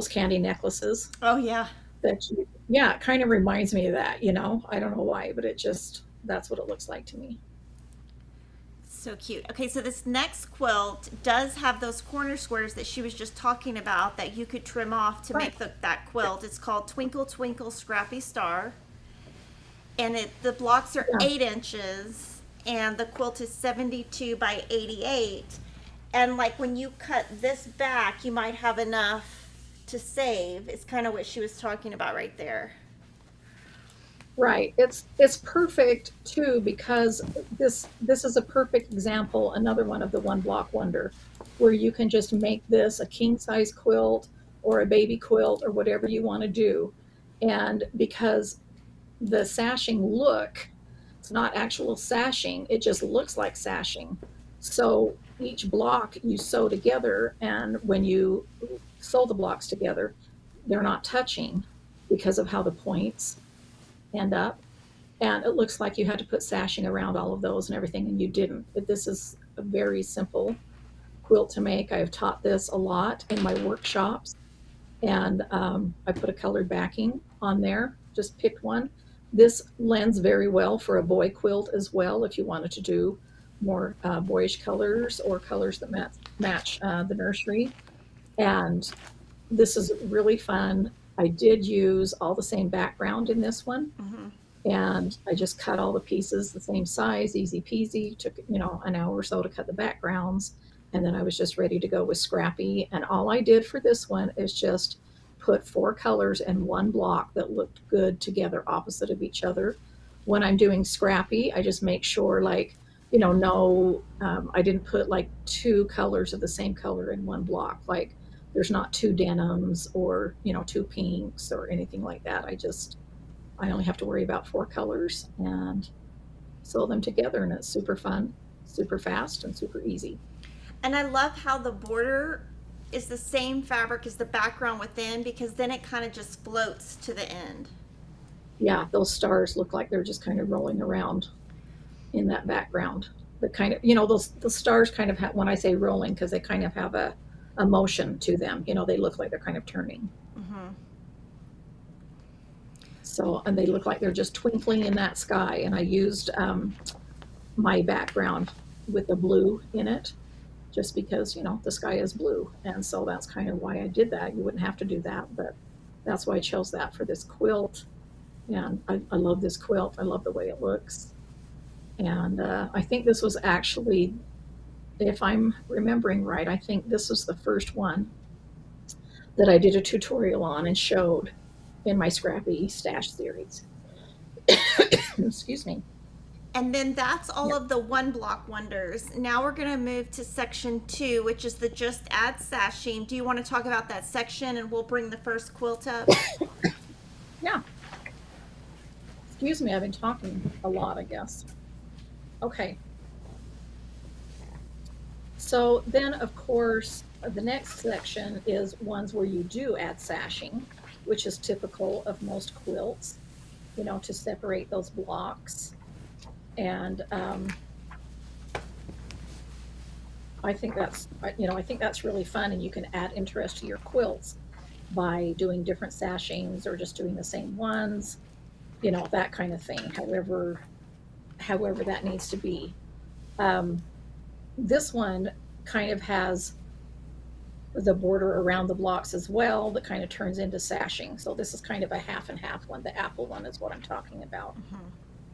candy necklaces? Oh, yeah. Yeah, it kind of reminds me of that, I don't know why, but that's what it looks like to me. So cute. Okay, so this next quilt does have those corner squares that she was just talking about that you could trim off to make that quilt. It's called Twinkle Twinkle Scrappy Star. And the blocks are 8 inches, and the quilt is 72 by 88. And like when you cut this back, you might have enough to save. It's kind of what she was talking about right there. Right. It's perfect too, because this is a perfect example, another one of the one block wonder, where you can just make this a king size quilt or a baby quilt or whatever you want to do. And because the sashing look, it's not actual sashing, it just looks like sashing. So each block you sew together, and when you sew the blocks together, they're not touching because of how the points end up. And it looks like you had to put sashing around all of those and everything, and you didn't. This is a very simple quilt to make. I have taught this a lot in my workshops, and I put a colored backing on there, just picked one. This lends very well for a boy quilt as well, if you wanted to do more boyish colors or colors that match the nursery. And this is really fun. I did use all the same background in this one. Mm-hmm. And I just cut all the pieces the same size, easy peasy. Took, an hour or so to cut the backgrounds. And then I was just ready to go with Scrappy. And all I did for this one is just put 4 colors in one block that looked good together opposite of each other. When I'm doing Scrappy, I just make sure I didn't put like 2 colors of the same color in one block. Like there's not 2 denims or, 2 pinks or anything like that. I only have to worry about 4 colors and sew them together, and it's super fun, super fast, and super easy. And I love how the border is the same fabric as the background within, because then it kind of just floats to the end. Yeah, those stars look like they're just kind of rolling around in that background. The kind of, the stars kind of have, when I say rolling, because they kind of have a motion to them. They look like they're kind of turning. Mm-hmm. So, and they look like they're just twinkling in that sky. And I used my background with the blue in it, just because, the sky is blue. And so that's kind of why I did that. You wouldn't have to do that, but that's why I chose that for this quilt. And I love this quilt. I love the way it looks. And I think this was actually, if I'm remembering right, I think this was the first one that I did a tutorial on and showed in my Scrappy Stash series. Excuse me. And then that's all of the one block wonders. Now we're going to move to section 2, which is the just add sashing. Do you want to talk about that section, and we'll bring the first quilt up? Yeah. Excuse me, I've been talking a lot, I guess. Okay. So then, of course, the next section is ones where you do add sashing, which is typical of most quilts, to separate those blocks. And I think that's really fun, and you can add interest to your quilts. by doing different sashings or just doing the same ones, you know, that kind of thing, however that needs to be. Um, this one kind of has the border around the blocks as well that kind of turns into sashing. So this is kind of a half and half one. The apple one is what I'm talking about,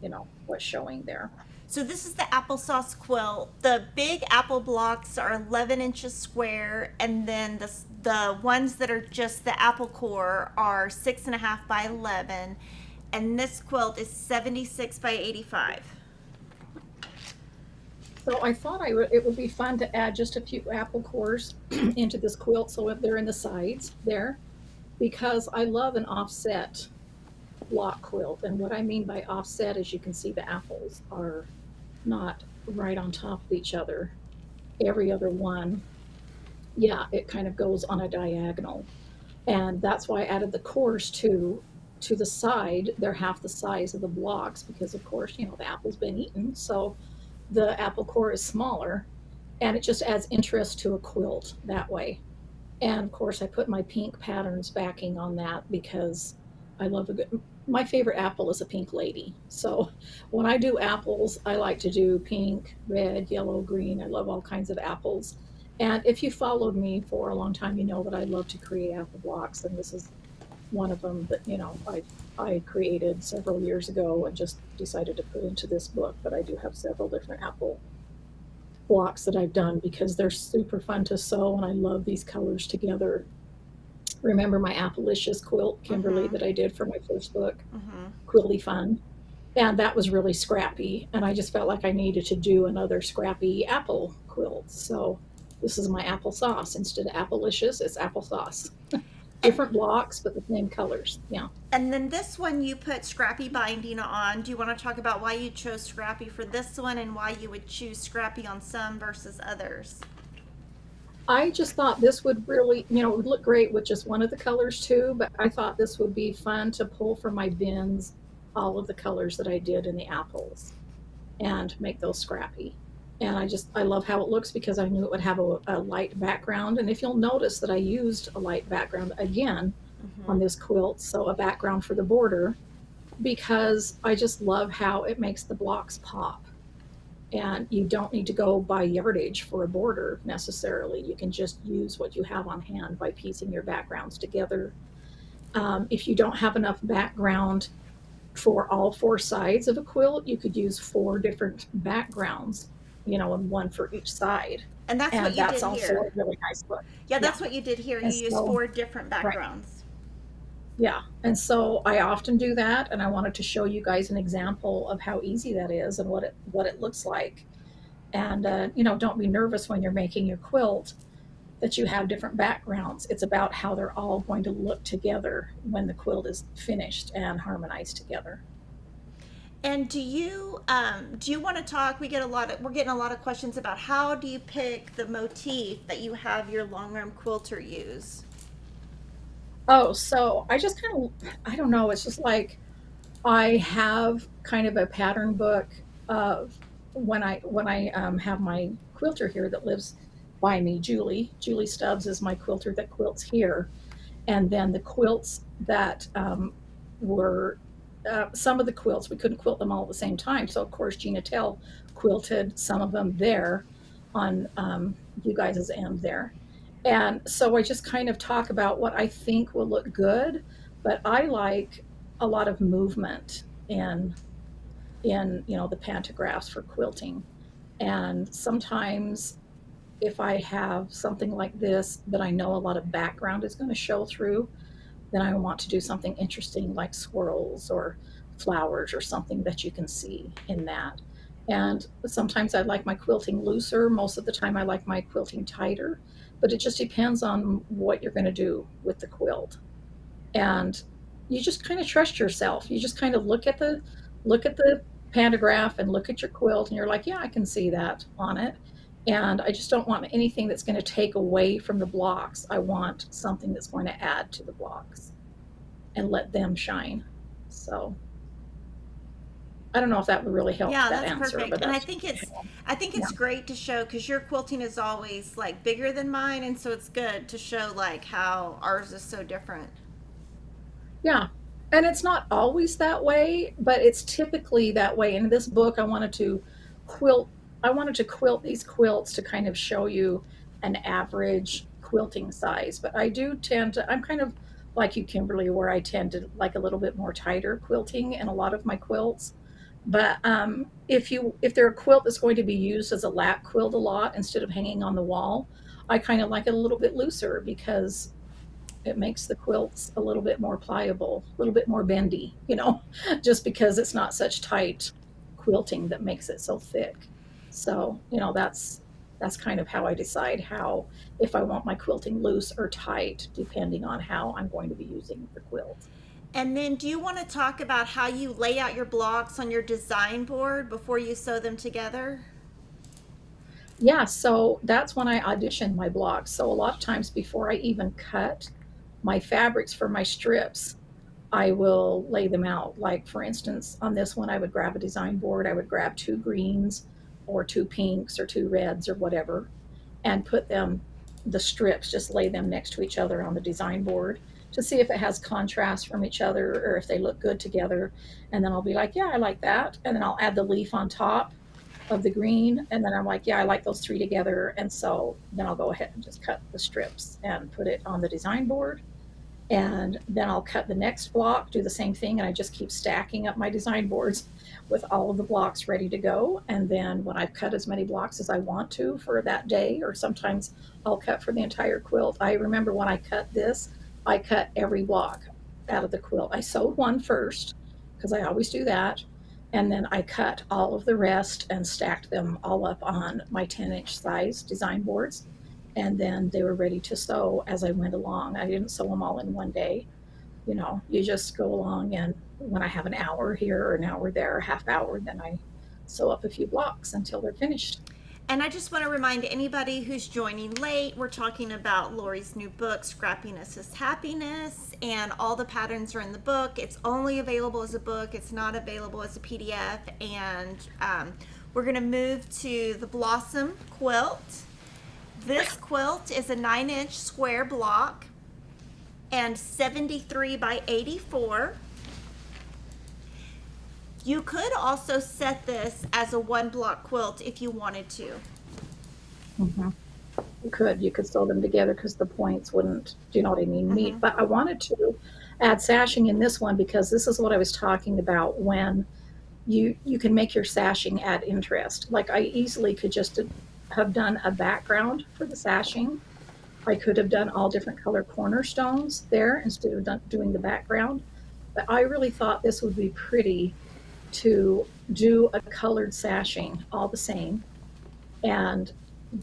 you know, what's showing there. So this is the applesauce quilt. The big apple blocks are 11 inches square, and then the ones that are just the apple core are 6.5 by 11, and this quilt is 76 by 85. So I thought it would be fun to add just a few apple cores into this quilt, so if they're in the sides there, because I love an offset block quilt. And what I mean by offset is you can see the apples are not right on top of each other. Every other one, yeah, it kind of goes on a diagonal. And that's why I added the cores to the side. They're half the size of the blocks because, of course, you know, the apple's been eaten. So the apple core is smaller, and it just adds interest to a quilt that way. And of course, I put my pink patterns backing on that because I love a good. My favorite apple is a pink lady. So when I do apples, I like to do pink, red, yellow, green. I love all kinds of apples. And if you followed me for a long time, you know that I love to create apple blocks, and this is one of them that, you know, I created several years ago and just decided to put into this book. But I do have several different apple blocks that I've done because they're super fun to sew, and I love these colors together. Remember my Appalicious quilt, Kimberly, that I did for my first book, Quilty Fun? And that was really scrappy, and I just felt like I needed to do another scrappy apple quilt. So this is my applesauce. Instead of Appalicious, it's applesauce. Different blocks, but the same colors. Yeah. And then this one you put Scrappy binding on. Do you want to talk about why you chose Scrappy for this one and why you would choose Scrappy on some versus others? I just thought this would really, you know, it would look great with just one of the colors too, but I thought this would be fun to pull from my bins all of the colors that I did in the apples and make those scrappy. And I love how it looks because I knew it would have a light background. And if you'll notice that I used a light background again on this quilt, so a background for the border, because I just love how it makes the blocks pop. And you don't need to go by yardage for a border necessarily. You can just use what you have on hand by piecing your backgrounds together. If you don't have enough background for all four sides of a quilt, you could use 4 different backgrounds, you know, and one for each side. And that's what you that's did also here. a really nice look. Yeah, that's what you did here. You used 4 different backgrounds. Right. Yeah, and so I often do that, and I wanted to show you guys an example of how easy that is and what it looks like. And you know, don't be nervous when you're making your quilt that you have different backgrounds. It's about how they're all going to look together when the quilt is finished and harmonized together. And do you want to talk? We're getting a lot of questions about how do you pick the motif that you have your long arm quilter use? Oh, so I just kind of, I don't know, it's just like I have kind of a pattern book of when I have my quilter here that lives by me, Julie. Julie Stubbs is my quilter that quilts here. And then the quilts that were, some of the quilts, we couldn't quilt them all at the same time. So, of course, Gina Tell quilted some of them there on you guys' end there. And so I just kind of talk about what I think will look good, but I like a lot of movement in you know, the pantographs for quilting. And sometimes if I have something like this that I know a lot of background is going to show through, then I want to do something interesting like swirls or flowers or something that you can see in that. And sometimes I like my quilting looser. Most of the time I like my quilting tighter, but it just depends on what you're going to do with the quilt. And you just kind of trust yourself. You just kind of look at the pantograph and look at your quilt, and you're like, yeah, I can see that on it. And I just don't want anything that's going to take away from the blocks. I want something that's going to add to the blocks and let them shine. So I don't know if that would really help Yeah, that that's answer, perfect. but And that's I think yeah. it's great to show because your quilting is always like bigger than mine, and so it's good to show like how ours is so different. Yeah. And it's not always that way, but it's typically that way. In this book, quilt, I wanted to quilt these quilts to kind of show you an average quilting size. But I do tend to, I'm kind of like you, Kimberly, where I tend to like a little bit more tighter quilting in a lot of my quilts. But if they're a quilt that's going to be used as a lap quilt a lot instead of hanging on the wall, I kind of like it a little bit looser because it makes the quilts a little bit more pliable, a little bit more bendy, just because it's not such tight quilting that makes it so thick. So, that's kind of how I decide how if I want my quilting loose or tight, depending on how I'm going to be using the quilt. And then do you want to talk about how you lay out your blocks on your design board before you sew them together? Yeah, so that's when I audition my blocks. So a lot of times before I even cut my fabrics for my strips, I will lay them out. Like, for instance, on this one, I would grab a design board, I would grab two greens or two pinks or two reds or whatever, and put the strips, just lay them next to each other on the design board to see if it has contrast from each other or if they look good together. And then I'll be like, yeah, I like that. And then I'll add the leaf on top of the green. And then I'm like, yeah, I like those three together. And so then I'll go ahead and just cut the strips and put it on the design board, and then I'll cut the next block, do the same thing, and I just keep stacking up my design boards with all of the blocks ready to go. And then when I've cut as many blocks as I want to for that day, or sometimes I'll cut for the entire quilt. I remember when I cut this, I cut every block out of the quilt. I sewed one first because I always do that. And then I cut all of the rest and stacked them all up on my 10-inch size design boards, and then they were ready to sew as I went along. I didn't sew them all in one day. You just go along, and when I have an hour here or an hour there, a half hour, then I sew up a few blocks until they're finished. And I just want to remind anybody who's joining late, we're talking about Lori's new book, Scrappiness is Happiness, and all the patterns are in the book. It's only available as a book. It's not available as a PDF. And we're going to move to the Blossom quilt. This quilt is a 9-inch square block and 73 by 84. You could also set this as a 1-block quilt if you wanted to. Mm-hmm. You could sew them together because the points wouldn't, do you know what I mean, meet. But I wanted to add sashing in this one because this is what I was talking about when you can make your sashing add interest. Like, I easily could just have done a background for the sashing. I could have done all different color cornerstones there instead of doing the background. But I really thought this would be pretty to do a colored sashing all the same, and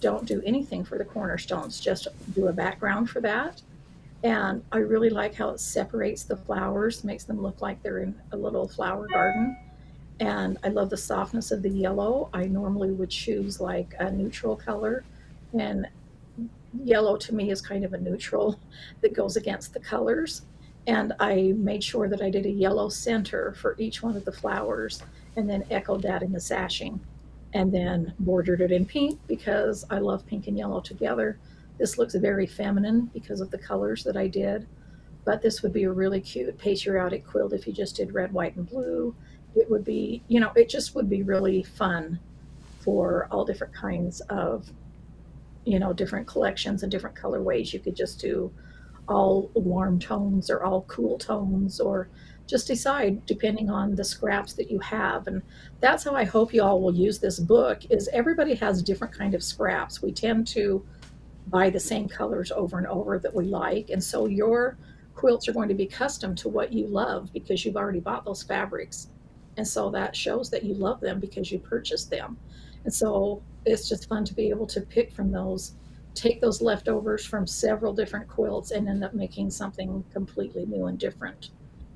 don't do anything for the cornerstones, just do a background for that. And I really like how it separates the flowers, makes them look like they're in a little flower garden. And I love the softness of the yellow. I normally would choose like a neutral color, and yellow to me is kind of a neutral that goes against the colors. And I made sure that I did a yellow center for each one of the flowers, and then echoed that in the sashing, and then bordered it in pink because I love pink and yellow together. This looks very feminine because of the colors that I did, but this would be a really cute patriotic quilt if you just did red, white, and blue. It would be, it just would be really fun for all different kinds of, different collections and different colorways. You could just do all warm tones or all cool tones, or just decide depending on the scraps that you have. And that's how I hope you all will use this book, is everybody has different kind of scraps. We tend to buy the same colors over and over that we like, and so your quilts are going to be custom to what you love because you've already bought those fabrics, and so that shows that you love them because you purchased them. And so it's just fun to be able to pick from those, take those leftovers from several different quilts, and end up making something completely new and different.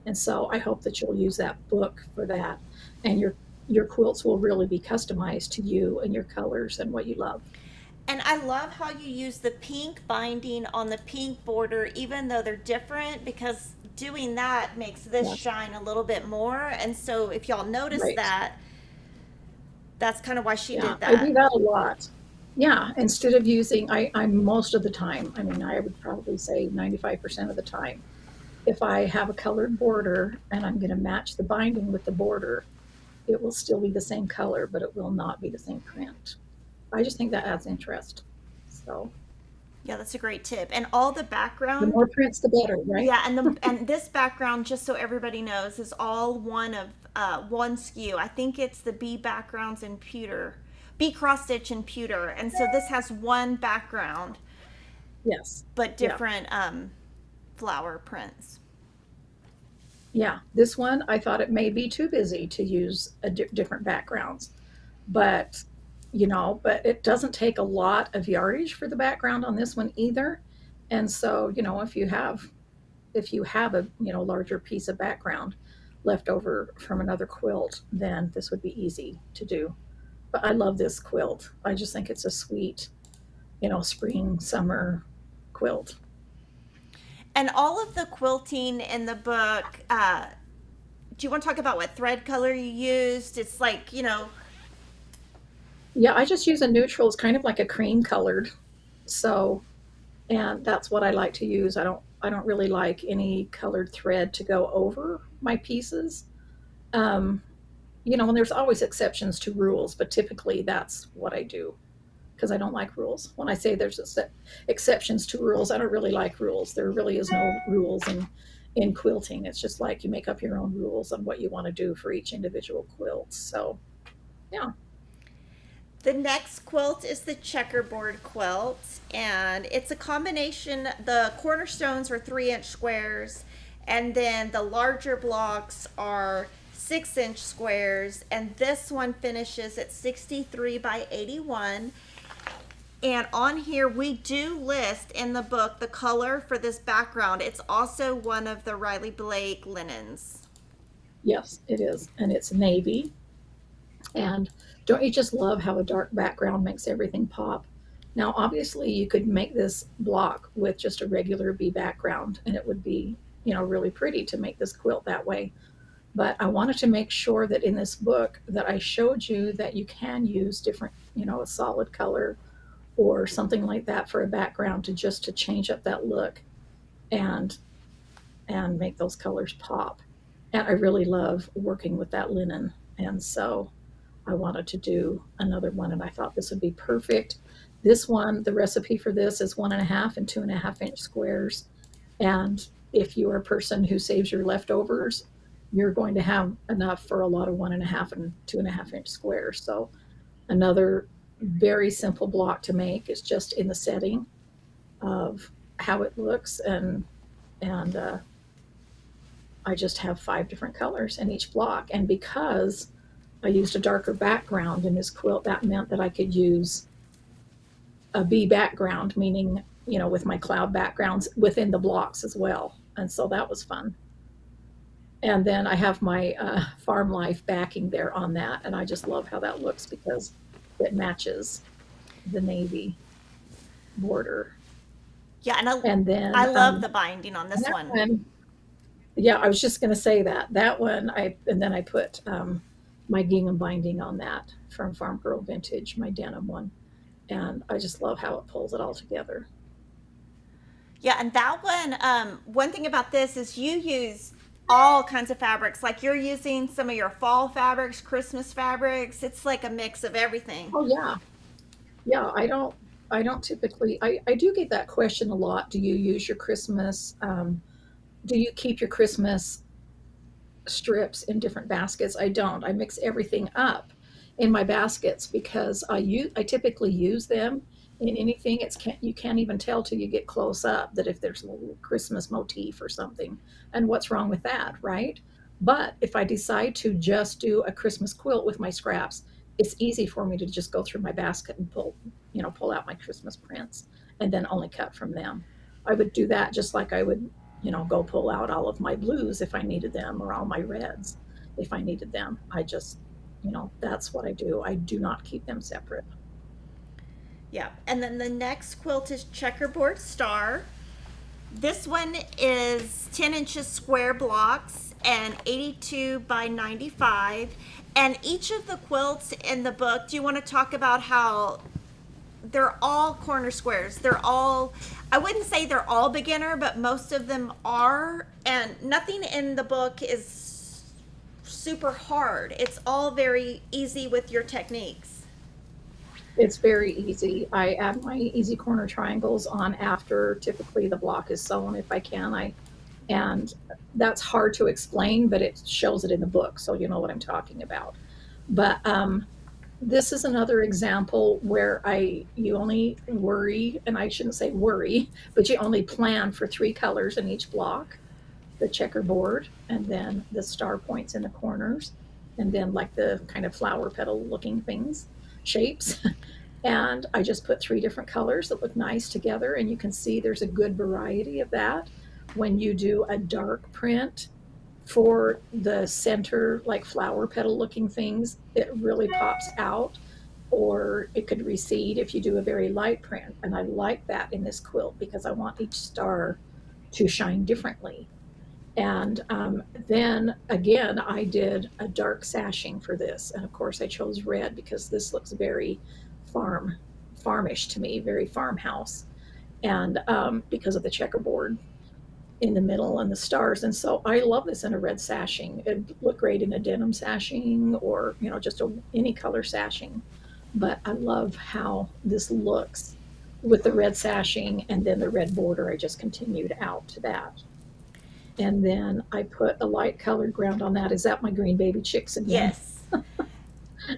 And so I hope that you'll use that book for that, and your quilts will really be customized to you and your colors and what you love. And I love how you use the pink binding on the pink border, even though they're different, because doing that makes this Yes. shine a little bit more. And so if y'all notice Right. that, that's kind of why she Yeah, did I that. do that a lot. Yeah, instead of using, I'm most of the time, I mean, I would probably say 95% of the time, if I have a colored border and I'm going to match the binding with the border, it will still be the same color, but it will not be the same print. I just think that adds interest. So Yeah, that's a great tip. And all the the background, more prints, the better, right? yeah, and this background, just so everybody knows, is all one SKU. I think it's the B backgrounds in pewter, B cross stitch and pewter, and so this has one background Yes. but Yeah. different flower prints. Yeah. This one, I thought it may be too busy to use different backgrounds, but but it doesn't take a lot of yardage for the background on this one either. And so, if you have a larger piece of background left over from another quilt, then this would be easy to do. But I love this quilt. I just think it's a sweet, spring summer quilt. And all of the quilting in the book, do you want to talk about what thread color you used? It's like, Yeah, I just use a neutral. It's kind of like a cream colored. So, and that's what I like to use. I don't really like any colored thread to go over my pieces. Um, and there's always exceptions to rules, but typically that's what I do because I don't like rules. When I say there's exceptions to rules, I don't really like rules. There really is no rules in quilting. It's just like you make up your own rules on what you want to do for each individual quilt. So, yeah. the next quilt is the checkerboard quilt, and it's a combination. The cornerstones are 3-inch squares, and then the larger blocks are 6-inch squares, and this one finishes at 63 by 81. And on here, we do list in the book the color for this background. It's also one of the Riley Blake linens. Yes, it is. And it's navy. And don't you just love how a dark background makes everything pop? Now, obviously, you could make this block with just a regular B background, and it would be, really pretty to make this quilt that way. But I wanted to make sure that in this book that I showed you that you can use different, a solid color or something like that for a background to change up that look and make those colors pop. And I really love working with that linen. And so I wanted to do another one, and I thought this would be perfect. This one, the recipe for this is 1.5 and 2.5-inch squares. And if you're a person who saves your leftovers, you're going to have enough for a lot of 1.5 and 2.5-inch squares. So another very simple block to make is just in the setting of how it looks, and I just have 5 different colors in each block. And because I used a darker background in this quilt, that meant that I could use a B background, meaning, with my cloud backgrounds within the blocks as well. And so that was fun. And then I have my farm life backing there on that. And I just love how that looks because it matches the navy border. Yeah, And then I love the binding on this one. Yeah, I was just going to say that one. And then I put my gingham binding on that from Farm Girl Vintage, my denim one, and I just love how it pulls it all together. Yeah, and that one thing about this is you use all kinds of fabrics. Like you're using some of your fall fabrics, Christmas fabrics. It's like a mix of everything. Oh yeah, yeah. I don't typically. I do get that question a lot. Do you use your Christmas? Do you keep your Christmas strips in different baskets? I don't. I mix everything up in my baskets because I typically use them in anything. You can't even tell till you get close up that if there's a little Christmas motif or something, and what's wrong with that, right? But if I decide to just do a Christmas quilt with my scraps, it's easy for me to just go through my basket and pull out my Christmas prints and then only cut from them. I would do that just like I would, go pull out all of my blues if I needed them, or all my reds if I needed them. I just, that's what I do. I do not keep them separate. Yeah. And then the next quilt is Checkerboard Star. This one is 10 inches square blocks and 82 by 95. And each of the quilts in the book, do you want to talk about how they're all corner squares? They're all, I wouldn't say they're all beginner, but most of them are. And nothing in the book is super hard. It's all very easy with your techniques. It's very easy. I add my easy corner triangles on after typically the block is sewn if I can. And that's hard to explain, but it shows it in the book, so you know what I'm talking about. But this is another example where you only worry, and I shouldn't say worry, but you only plan for 3 colors in each block: the checkerboard, and then the star points in the corners, and then like the kind of flower petal looking things, shapes. And I just put 3 different colors that look nice together, and you can see there's a good variety of that. When you do a dark print for the center, like flower petal looking things, it really pops out, or it could recede if you do a very light print. And I like that in this quilt because I want each star to shine differently. And then again, I did a dark sashing for this. And of course I chose red because this looks very farmish to me, very farmhouse. And because of the checkerboard in the middle and the stars. And so I love this in a red sashing. It'd look great in a denim sashing, or, you know, just any color sashing. But I love how this looks with the red sashing, and then the red border, I just continued out to that. And then I put a light colored ground on that. Is that my green baby chicks again? Yes.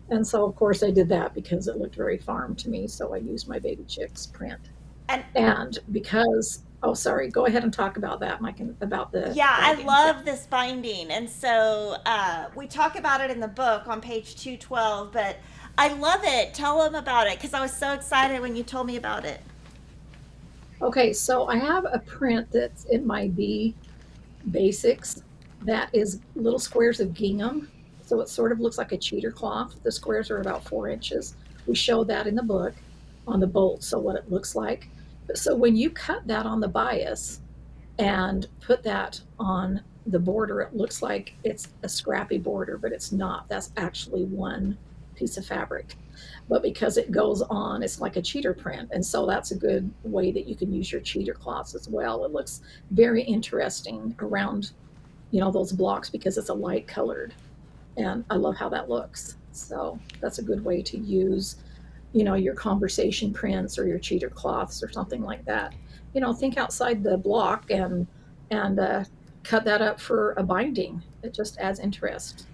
And so of course I did that because it looked very farm to me. So I used my baby chicks print. And because, oh, sorry, go ahead and talk about that, Mike, about the Yeah, binding. I love this binding. And so we talk about it in the book on page 212, but I love it. Tell them about it, because I was so excited when you told me about it. Okay, so I have a print that's in my B Basics that is little squares of gingham. So it sort of looks like a cheater cloth. The squares are about 4 inches. We show that in the book on the bolt, so what it looks like. So when you cut that on the bias and put that on the border, it looks like it's a scrappy border, but it's not. That's actually one piece of fabric. But because it goes on, it's like a cheater print. And so that's a good way that you can use your cheater cloths as well. It looks very interesting around, you know, those blocks because it's a light colored. And I love how that looks. So that's a good way to use, you know, your conversation prints or your cheater cloths or something like that. You know, think outside the block and cut that up for a binding. It just adds interest.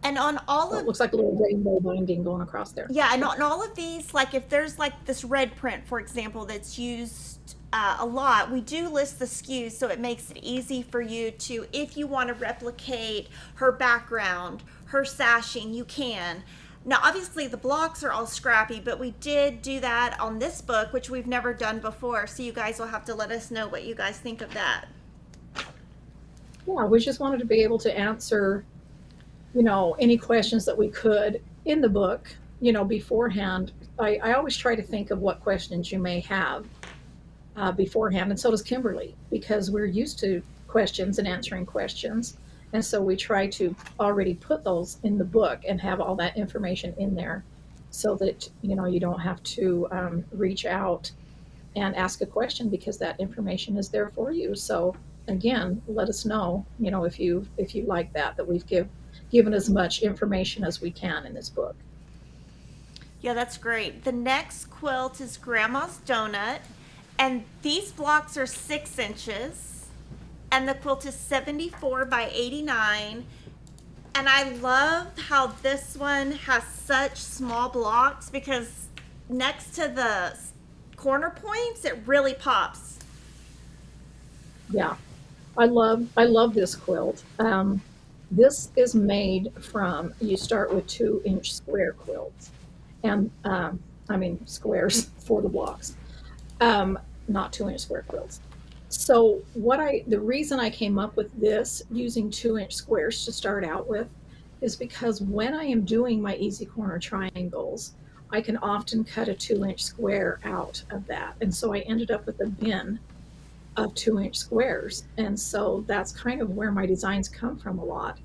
And on all So of it looks like a little rainbow binding going across there. Yeah, and on all of these, like if there's like this red print, for example, that's used a lot, we do list the SKUs, so it makes it easy for you to, if you want to replicate her background, her sashing, you can. Now, obviously, the blocks are all scrappy, but we did do that on this book, which we've never done before. So you guys will have to let us know what you guys think of that. Yeah, we just wanted to be able to answer, you know, any questions that we could in the book, you know, beforehand. I always try to think of what questions you may have beforehand, and so does Kimberly, because we're used to questions and answering questions. And so we try to already put those in the book and have all that information in there so that, you know, you don't have to reach out and ask a question because that information is there for you. So again, let us know, you know, if you like that we've given as much information as we can in this book. Yeah, that's great. The next quilt is Grandma's Donut, and these blocks are 6 inches. And the quilt is 74 by 89. And I love how this one has such small blocks because next to the corner points, it really pops. Yeah, I love this quilt. This is made from, you start with 2-inch square quilts, and I mean squares for the blocks, not 2-inch square quilts. So the reason I came up with this using 2-inch squares to start out with is because when I am doing my easy corner triangles, I can often cut a 2-inch square out of that. And so I ended up with a bin of 2-inch squares. And so that's kind of where my designs come from a lot.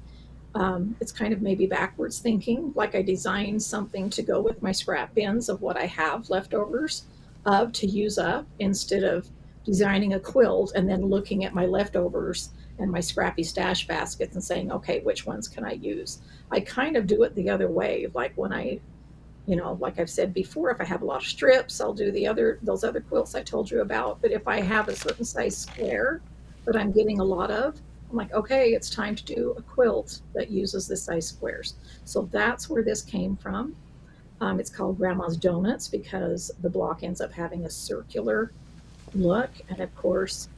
It's kind of maybe backwards thinking, like I designed something to go with my scrap bins of what I have leftovers of to use up, instead of designing a quilt and then looking at my leftovers and my scrappy stash baskets and saying, okay, which ones can I use? I kind of do it the other way. Like when I, like I've said before, if I have a lot of strips, I'll do those other quilts I told you about. But if I have a certain size square that I'm getting a lot of, I'm like, okay, it's time to do a quilt that uses this size squares. So that's where this came from. It's called Grandma's Donuts because the block ends up having a circular look. And of course,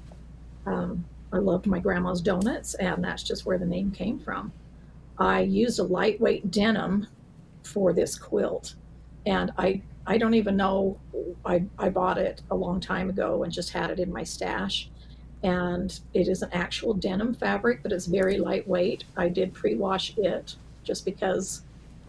I loved my grandma's donuts, and that's just where the name came from. I used a lightweight denim for this quilt, and I don't even know, I bought it a long time ago and just had it in my stash. And it is an actual denim fabric, but it's very lightweight. I did pre-wash it just because,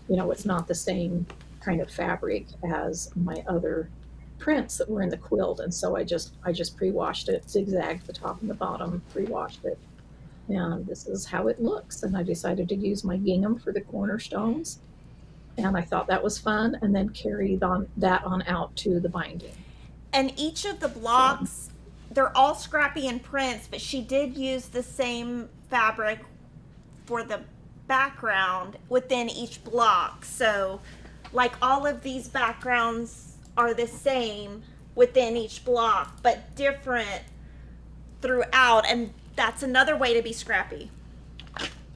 it's not the same kind of fabric as my other prints that were in the quilt. And so I just pre-washed it, zigzagged the top and the bottom, pre-washed it. And this is how it looks. And I decided to use my gingham for the cornerstones. And I thought that was fun, and then carried that on out to the binding. And each of the blocks, they're all scrappy in prints, but she did use the same fabric for the background within each block. So like all of these backgrounds are the same within each block, but different throughout. And that's another way to be scrappy.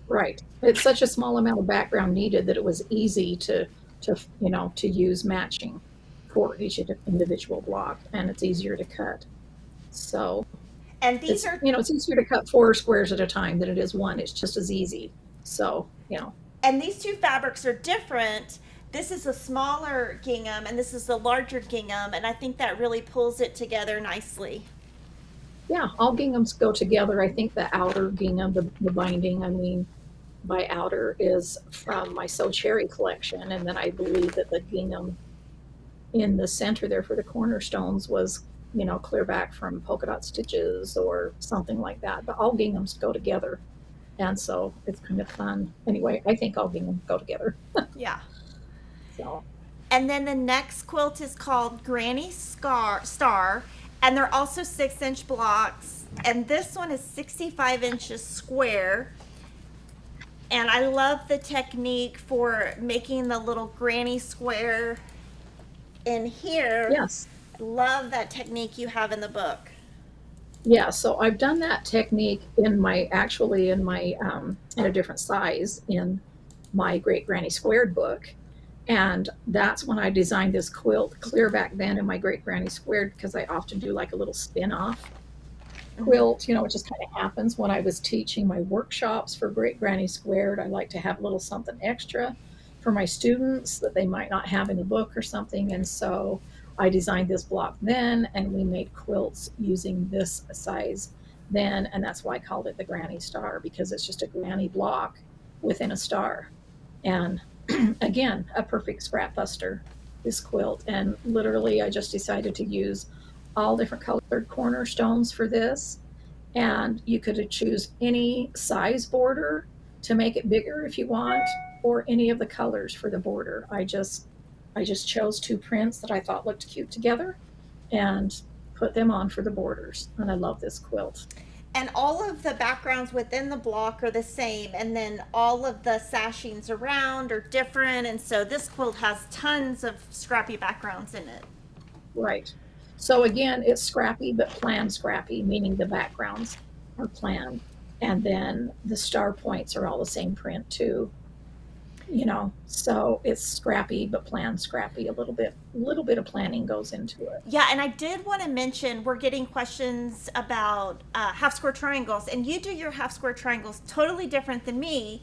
Right. It's such a small amount of background needed that it was easy to use matching for each individual block, and it's easier to cut. So, and these are, it's easier to cut 4 squares at a time than it is one. It's just as easy. So, And these two fabrics are different. This is a smaller gingham, and this is the larger gingham, and I think that really pulls it together nicely. Yeah, all ginghams go together. I think the outer gingham, the binding, by outer is from my So Cherry collection, and then I believe that the gingham in the center there for the cornerstones was, clear back from polka dot stitches or something like that. But all ginghams go together, and so it's kind of fun. Anyway, I think all ginghams go together. Yeah. So. And then the next quilt is called Granny Star, and they're also 6-inch blocks, and this one is 65 inches square. And I love the technique for making the little granny square in here. Yes. I love that technique you have in the book. Yeah, so I've done that technique in a different size in my Great Granny Squared book. And that's when I designed this quilt clear back then in my Great Granny Squared, because I often do like a little spin-off quilt, it just kind of happens when I was teaching my workshops for Great Granny Squared. I like to have a little something extra for my students that they might not have in the book or something. And so I designed this block then, and we made quilts using this size then. And that's why I called it the Granny Star, because it's just a granny block within a star. And again, a perfect scrap buster, this quilt. And literally I just decided to use all different colored cornerstones for this, and you could choose any size border to make it bigger if you want, or any of the colors for the border. I just chose 2 prints that I thought looked cute together and put them on for the borders, and I love this quilt. And all of the backgrounds within the block are the same, and then all of the sashings around are different, and so this quilt has tons of scrappy backgrounds in it. Right. So again, it's scrappy, but planned scrappy, meaning the backgrounds are planned. And then the star points are all the same print too. So it's scrappy, but planned scrappy. A little bit of planning goes into it. Yeah, and I did want to mention, we're getting questions about half square triangles, and you do your half square triangles totally different than me.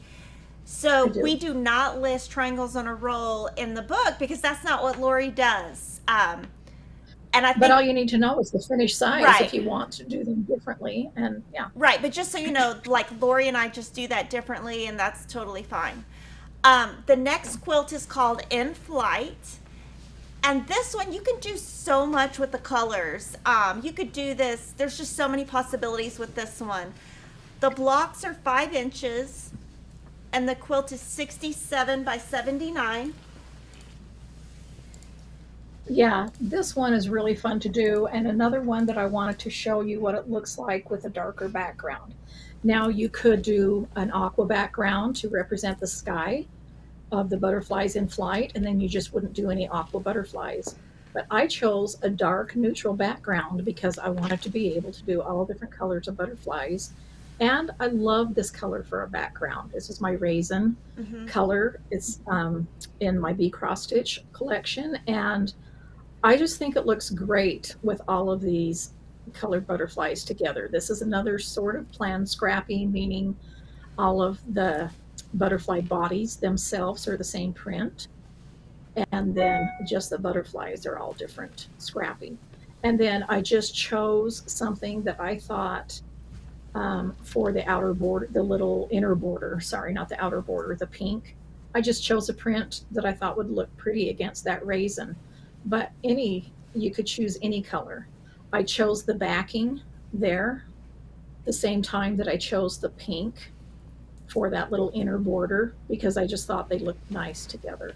So we do not list triangles on a roll in the book because that's not what Lori does. And I think, but all you need to know is the finished size, right, if you want to do them differently. And yeah. Right, but just so you know, like Lori and I just do that differently, and that's totally fine. The next quilt is called In Flight. And this one, you can do so much with the colors. You could do this. There's just so many possibilities with this one. The blocks are 5 inches, and the quilt is 67 by 79. Yeah, this one is really fun to do. And another one that I wanted to show you what it looks like with a darker background. Now you could do an aqua background to represent the sky of the butterflies in flight, and then you just wouldn't do any aqua butterflies. But I chose a dark neutral background because I wanted to be able to do all different colors of butterflies. And I love this color for a background. This is my raisin color. It's in my bee cross stitch collection. And I just think it looks great with all of these colored butterflies together. This is another sort of plan Scrappy, meaning all of the butterfly bodies themselves are the same print. And then just the butterflies are all different Scrappy. And then I just chose something that I thought for the outer border, the little inner border, sorry, not the outer border, the pink. I just chose a print that I thought would look pretty against that raisin. But you could choose any color. I chose the backing there the same time that I chose the pink for that little inner border because I just thought they looked nice together.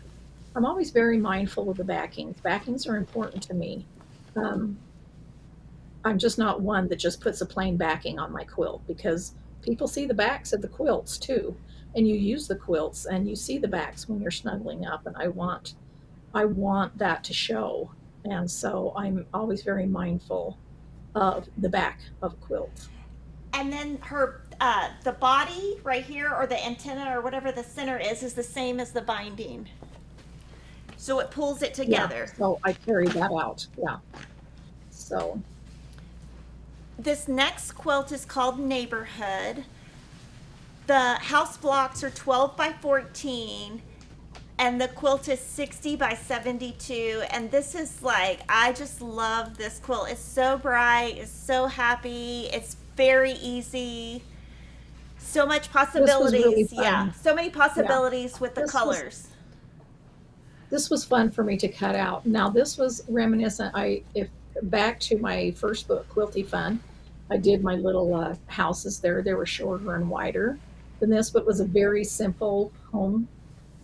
I'm always very mindful of the backings. Backings are important to me. I'm just not one that just puts a plain backing on my quilt because people see the backs of the quilts too. And you use the quilts and you see the backs when you're snuggling up, and I want that to show. And so I'm always very mindful of the back of a quilt. And then the body right here, or the antenna, or whatever the center is the same as the binding. So it pulls it together. Yeah, so I carry that out. Yeah. So this next quilt is called Neighborhood. The house blocks are 12 by 14. And the quilt is 60 by 72. And this is like, I just love this quilt. It's so bright. It's so happy. It's very easy. So much possibilities. Really fun. Yeah. So many possibilities with the colors. This was fun for me to cut out. Now this was reminiscent. If back to my first book, Quilty Fun, I did my little houses there. They were shorter and wider than this, but it was a very simple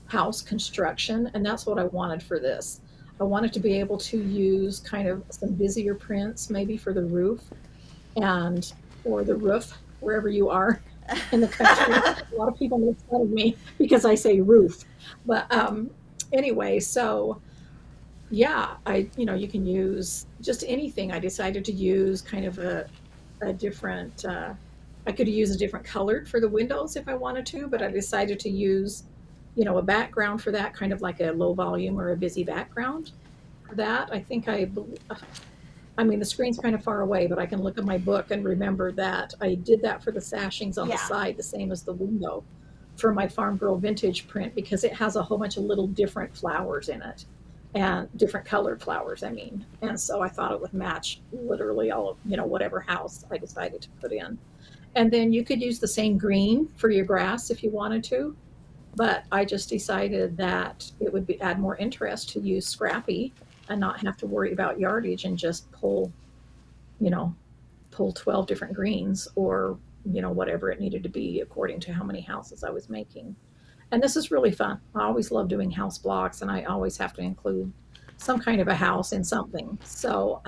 house construction, and that's what I wanted for this. I wanted to be able to use kind of some busier prints maybe for the roof or the roof wherever you are in the country. A lot of people make fun of me because I say roof, but anyway, so yeah, you can use just anything. I decided to use kind of a different I could use a different color for the windows if I wanted to, but I decided to use a background for that, kind of like a low volume or a busy background for that. I think the screen's kind of far away, but I can look at my book and remember that I did that for the sashings on the side, the same as the window for my Farm Girl Vintage print, because it has a whole bunch of little different flowers in it, and different colored flowers, And so I thought it would match literally all of, whatever house I decided to put in. And then you could use the same green for your grass if you wanted to. But I just decided that it would add more interest to use Scrappy and not have to worry about yardage and just pull 12 different greens or, whatever it needed to be according to how many houses I was making. And this is really fun. I always love doing house blocks, and I always have to include some kind of a house in something. So,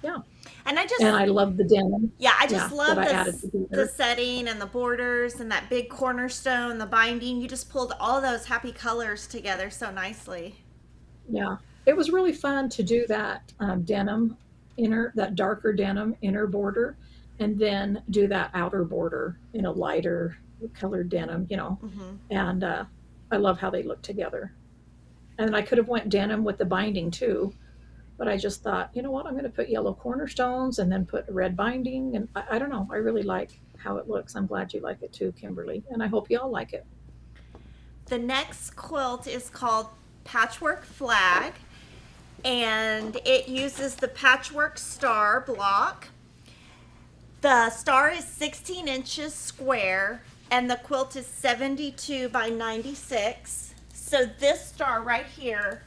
yeah. And I love the denim. Yeah, I just love the setting and the borders and that big cornerstone, the binding. You just pulled all those happy colors together so nicely. Yeah, it was really fun to do that denim that darker denim inner border, and then do that outer border in a lighter colored denim, And I love how they look together. And I could have went denim with the binding too. But I just thought, you know what, I'm going to put yellow cornerstones and then put red binding. And I don't know, I really like how it looks. I'm glad you like it too, Kimberly. And I hope you all like it. The next quilt is called Patchwork Flag. And it uses the Patchwork Star block. The star is 16 inches square. And the quilt is 72 by 96. So this star right here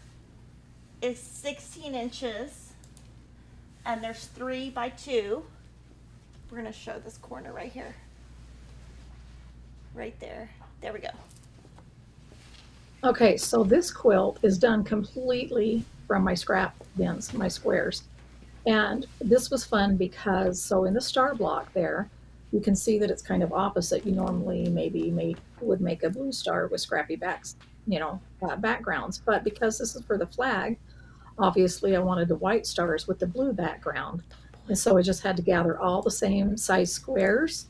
is 16 inches, and there's 3 by 2. We're gonna show this corner right here. Right there. There we go. Okay, so this quilt is done completely from my scrap bins, my squares. And this was fun because, so in the star block there, you can see that it's kind of opposite. You normally would make a blue star with scrappy backs, backgrounds. But because this is for the flag, obviously I wanted the white stars with the blue background. And so I just had to gather all the same size squares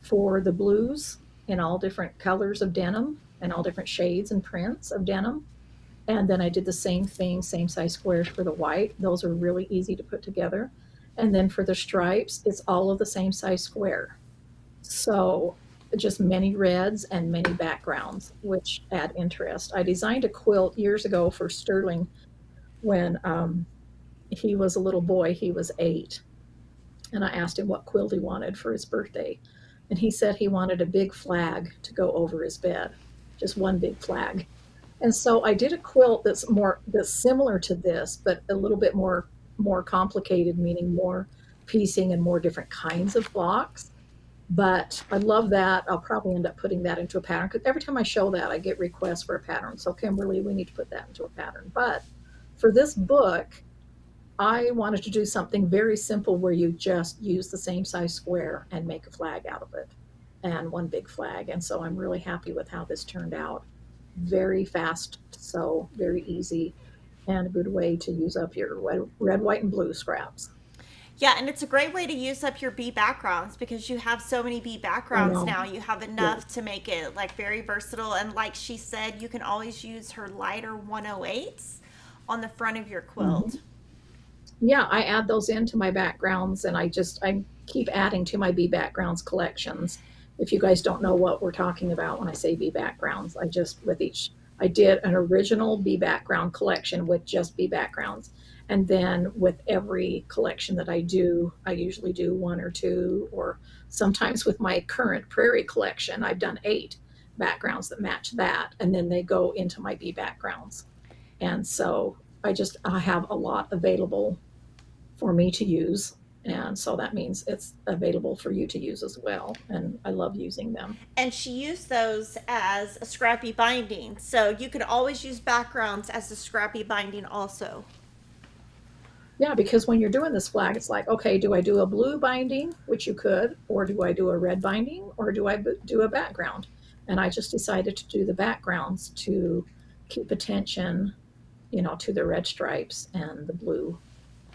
for the blues in all different colors of denim and all different shades and prints of denim. And then I did the same thing, same size squares for the white. Those are really easy to put together. And then for the stripes, it's all of the same size square. So just many reds and many backgrounds, which add interest. I designed a quilt years ago for Sterling when he was a little boy. He was 8. And I asked him what quilt he wanted for his birthday. And he said he wanted a big flag to go over his bed, just one big flag. And so I did a quilt that's similar to this, but a little bit more complicated, meaning more piecing and more different kinds of blocks. But I love that. I'll probably end up putting that into a pattern, because every time I show that, I get requests for a pattern. So Kimberly, we need to put that into a pattern. But for this book, I wanted to do something very simple where you just use the same size square and make a flag out of it, and one big flag. And so I'm really happy with how this turned out. Very fast to sew, very easy, and a good way to use up your red, white, and blue scraps. Yeah, and it's a great way to use up your bee backgrounds because you have so many bee backgrounds now. You have enough to make it like very versatile. And like she said, you can always use her lighter 108s on the front of your quilt. Mm-hmm. Yeah, I add those into my backgrounds, and I keep adding to my bee backgrounds collections. If you guys don't know what we're talking about when I say bee backgrounds, I did an original bee background collection with just bee backgrounds. And then with every collection that I do, I usually do 1 or 2, or sometimes with my current prairie collection, I've done 8 backgrounds that match that. And then they go into my bee backgrounds. And so I have a lot available for me to use. And so that means it's available for you to use as well. And I love using them. And she used those as a scrappy binding. So you could always use backgrounds as a scrappy binding also. Yeah, because when you're doing this flag, it's like, okay, do I do a blue binding, which you could, or do I do a red binding, or do I do a background? And I just decided to do the backgrounds to keep attention, to the red stripes and the blue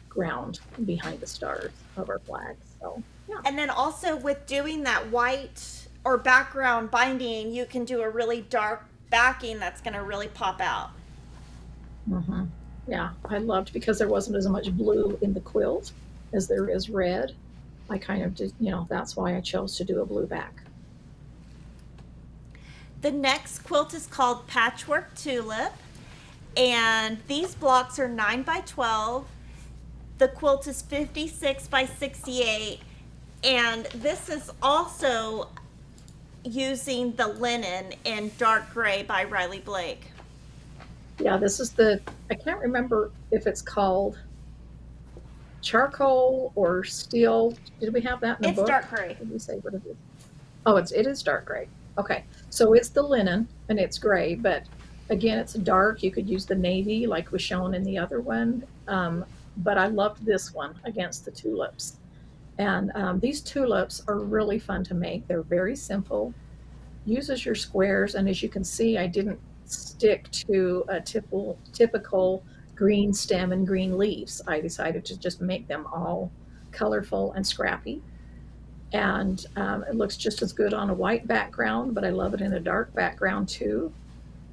ground behind the stars of our flag. So yeah. And then also with doing that white or background binding, you can do a really dark backing that's going to really pop out. Mm-hmm. Yeah, I loved, because there wasn't as much blue in the quilt as there is red. I kind of did, that's why I chose to do a blue back. The next quilt is called Patchwork Tulip, and these blocks are 9 by 12. The quilt is 56 by 68, and this is also using the linen in dark gray by Riley Blake. Yeah, this is I can't remember if it's called charcoal or steel. Did we have that in the book? It's dark gray. Did we say what it is? Oh, it is dark gray. Okay, so it's the linen and it's gray, but again, it's dark. You could use the navy like was shown in the other one. But I loved this one against the tulips. And these tulips are really fun to make. They're very simple. Uses your squares, and as you can see, I didn't stick to a typical green stem and green leaves. I decided to just make them all colorful and scrappy. And it looks just as good on a white background, but I love it in a dark background too.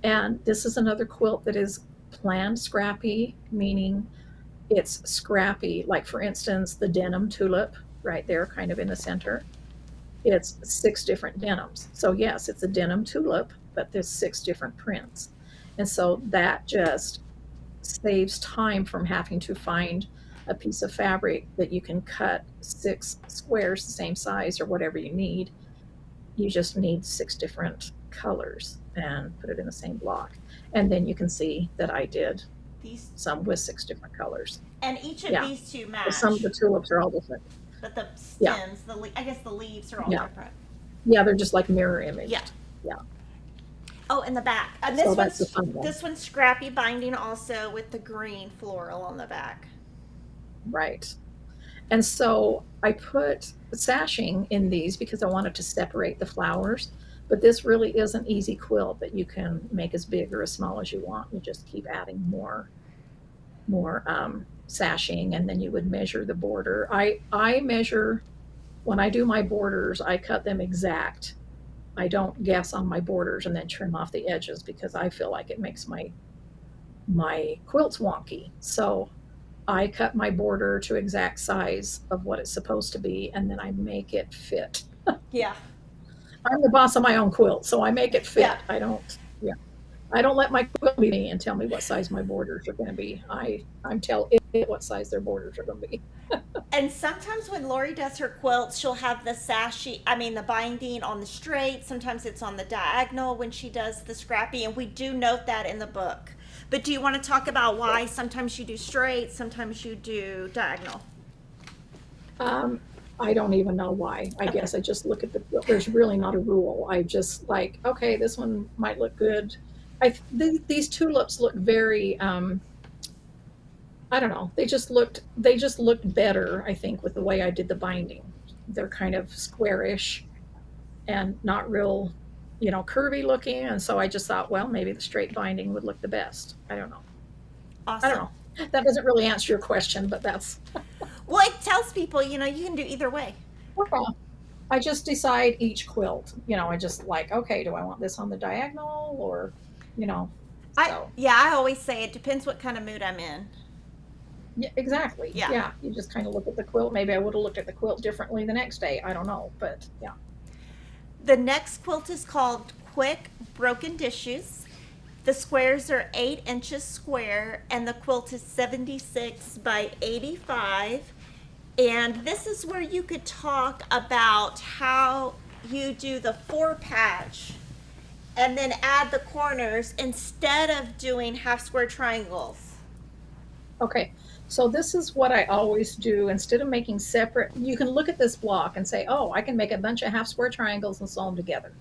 And this is another quilt that is planned scrappy, meaning it's scrappy. Like for instance, the denim tulip right there, kind of in the center. It's 6 different denims. So yes, it's a denim tulip, but there's 6 different prints. And so that just saves time from having to find a piece of fabric that you can cut 6 squares the same size or whatever you need. You just need 6 different colors and put it in the same block. And then you can see that I did These, some with 6 different colors. and each of Yeah. these two So match. some of the tulips are all different. But the Yeah. stems, I guess the leaves are all Yeah. different. Yeah, they're just like mirror image. Yeah. Yeah. Oh, in the back. And So that's the fun one. this one's Scrappy binding also with the green floral on the back. Right. And so I put sashing in these because I wanted to separate the flowers. But this really is an easy quilt that you can make as big or as small as you want. You just keep adding more sashing, and then you would measure the border. I measure, when I do my borders, I cut them exact. I don't guess on my borders and then trim off the edges because I feel like it makes my quilts wonky. So I cut my border to exact size of what it's supposed to be, and then I make it fit. Yeah. I'm the boss of my own quilt, so I make it fit. Yeah. I don't let my quilt be me and tell me what size my borders are going to be. I'm tell it what size their borders are going to be. And sometimes when Lori does her quilts, she'll have the binding on the straight. Sometimes it's on the diagonal when she does the Scrappy, and we do note that in the book. But do you want to talk about why sometimes you do straight, sometimes you do diagonal? I don't even know why. I guess I just look at the quilt. There's really not a rule. I just like, okay, this one might look good. These tulips look very, I don't know. They just looked better, I think, with the way I did the binding. They're kind of squarish and not real, curvy looking. And so I just thought, well, maybe the straight binding would look the best. I don't know. Awesome. I don't know. That doesn't really answer your question, but that's. Well, it tells people, you can do either way. Well, I just decide each quilt. I just like, okay, do I want this on the diagonal or, so. I always say it depends what kind of mood I'm in. Yeah, exactly. Yeah. You just kind of look at the quilt. Maybe I would have looked at the quilt differently the next day. I don't know, but yeah. The next quilt is called Quick Broken Dishes. The squares are 8 inches square, and the quilt is 76 by 85. And this is where you could talk about how you do the 4-patch and then add the corners instead of doing half square triangles. Okay, so this is what I always do. Instead of making separate, you can look at this block and say, oh, I can make a bunch of half square triangles and sew them together.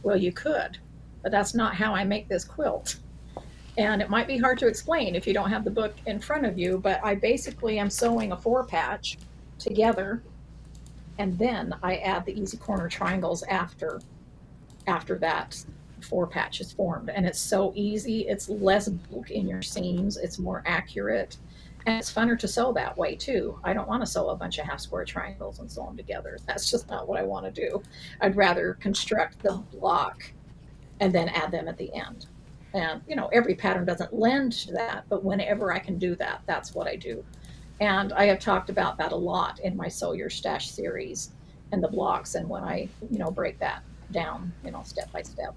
Well, you could, but that's not how I make this quilt. And it might be hard to explain if you don't have the book in front of you, but I basically am sewing a 4-patch together, and then I add the easy corner triangles after that 4-patch is formed. And it's so easy. It's less bulk in your seams. It's more accurate. And it's funner to sew that way too. I don't want to sew a bunch of half square triangles and sew them together. That's just not what I want to do. I'd rather construct the block and then add them at the end. And, every pattern doesn't lend to that, but whenever I can do that, that's what I do. And I have talked about that a lot in my Sew Your Stash series and the blocks, and when I, break that down, step by step.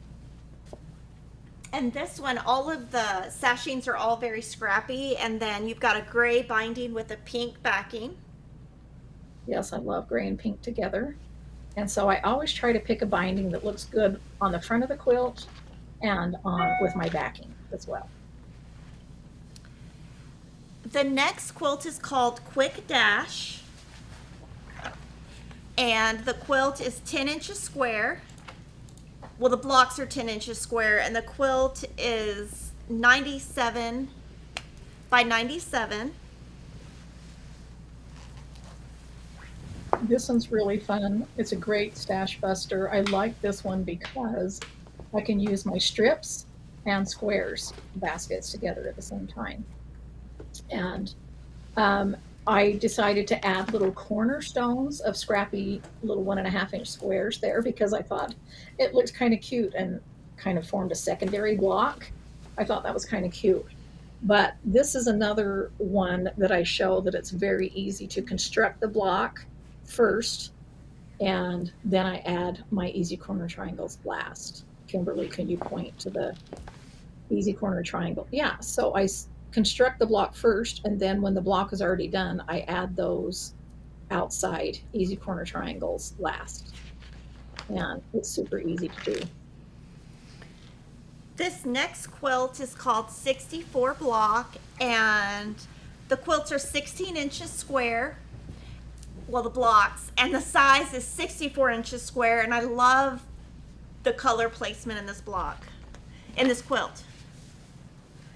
And this one, all of the sashings are all very scrappy, and then you've got a gray binding with a pink backing. Yes, I love gray and pink together. And so I always try to pick a binding that looks good on the front of the quilt and with my backing as well. The next quilt is called Quick Dash, and the quilt is 10 inches square. Well, the blocks are 10 inches square, and the quilt is 97 by 97. This one's really fun. It's a great stash buster. I like this one because I can use my strips and squares baskets together at the same time. And I decided to add little cornerstones of scrappy little 1.5-inch squares there because I thought it looked kind of cute and kind of formed a secondary block. I thought that was kind of cute. But this is another one that I show that it's very easy to construct the block first, and then I add my easy corner triangles last. Kimberly, can you point to the easy corner triangle? Yeah, so I construct the block first, and then when the block is already done, I add those outside easy corner triangles last. And it's super easy to do. This next quilt is called 64 block, and the quilts are 16 inches square. Well, the blocks, and the size is 64 inches square, and I love the color placement in this block, in this quilt.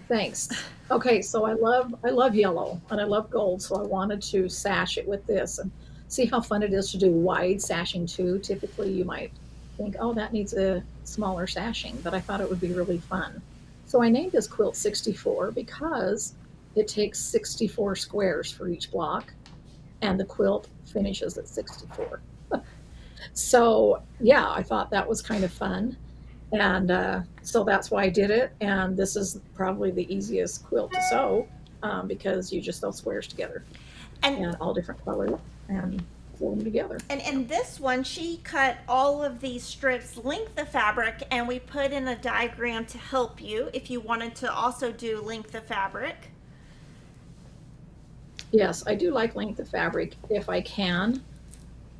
Thanks. Okay, so I love yellow and I love gold, so I wanted to sash it with this and see how fun it is to do wide sashing too. Typically you might think, oh, that needs a smaller sashing, but I thought it would be really fun. So I named this quilt 64 because it takes 64 squares for each block, and the quilt finishes at 64. So yeah, I thought that was kind of fun. And so that's why I did it. And this is probably the easiest quilt to sew because you just sew squares together and all different colors and sew them together. And in this one, she cut all of these strips length of fabric, and we put in a diagram to help you if you wanted to also do length of fabric. Yes, I do like length of fabric if I can,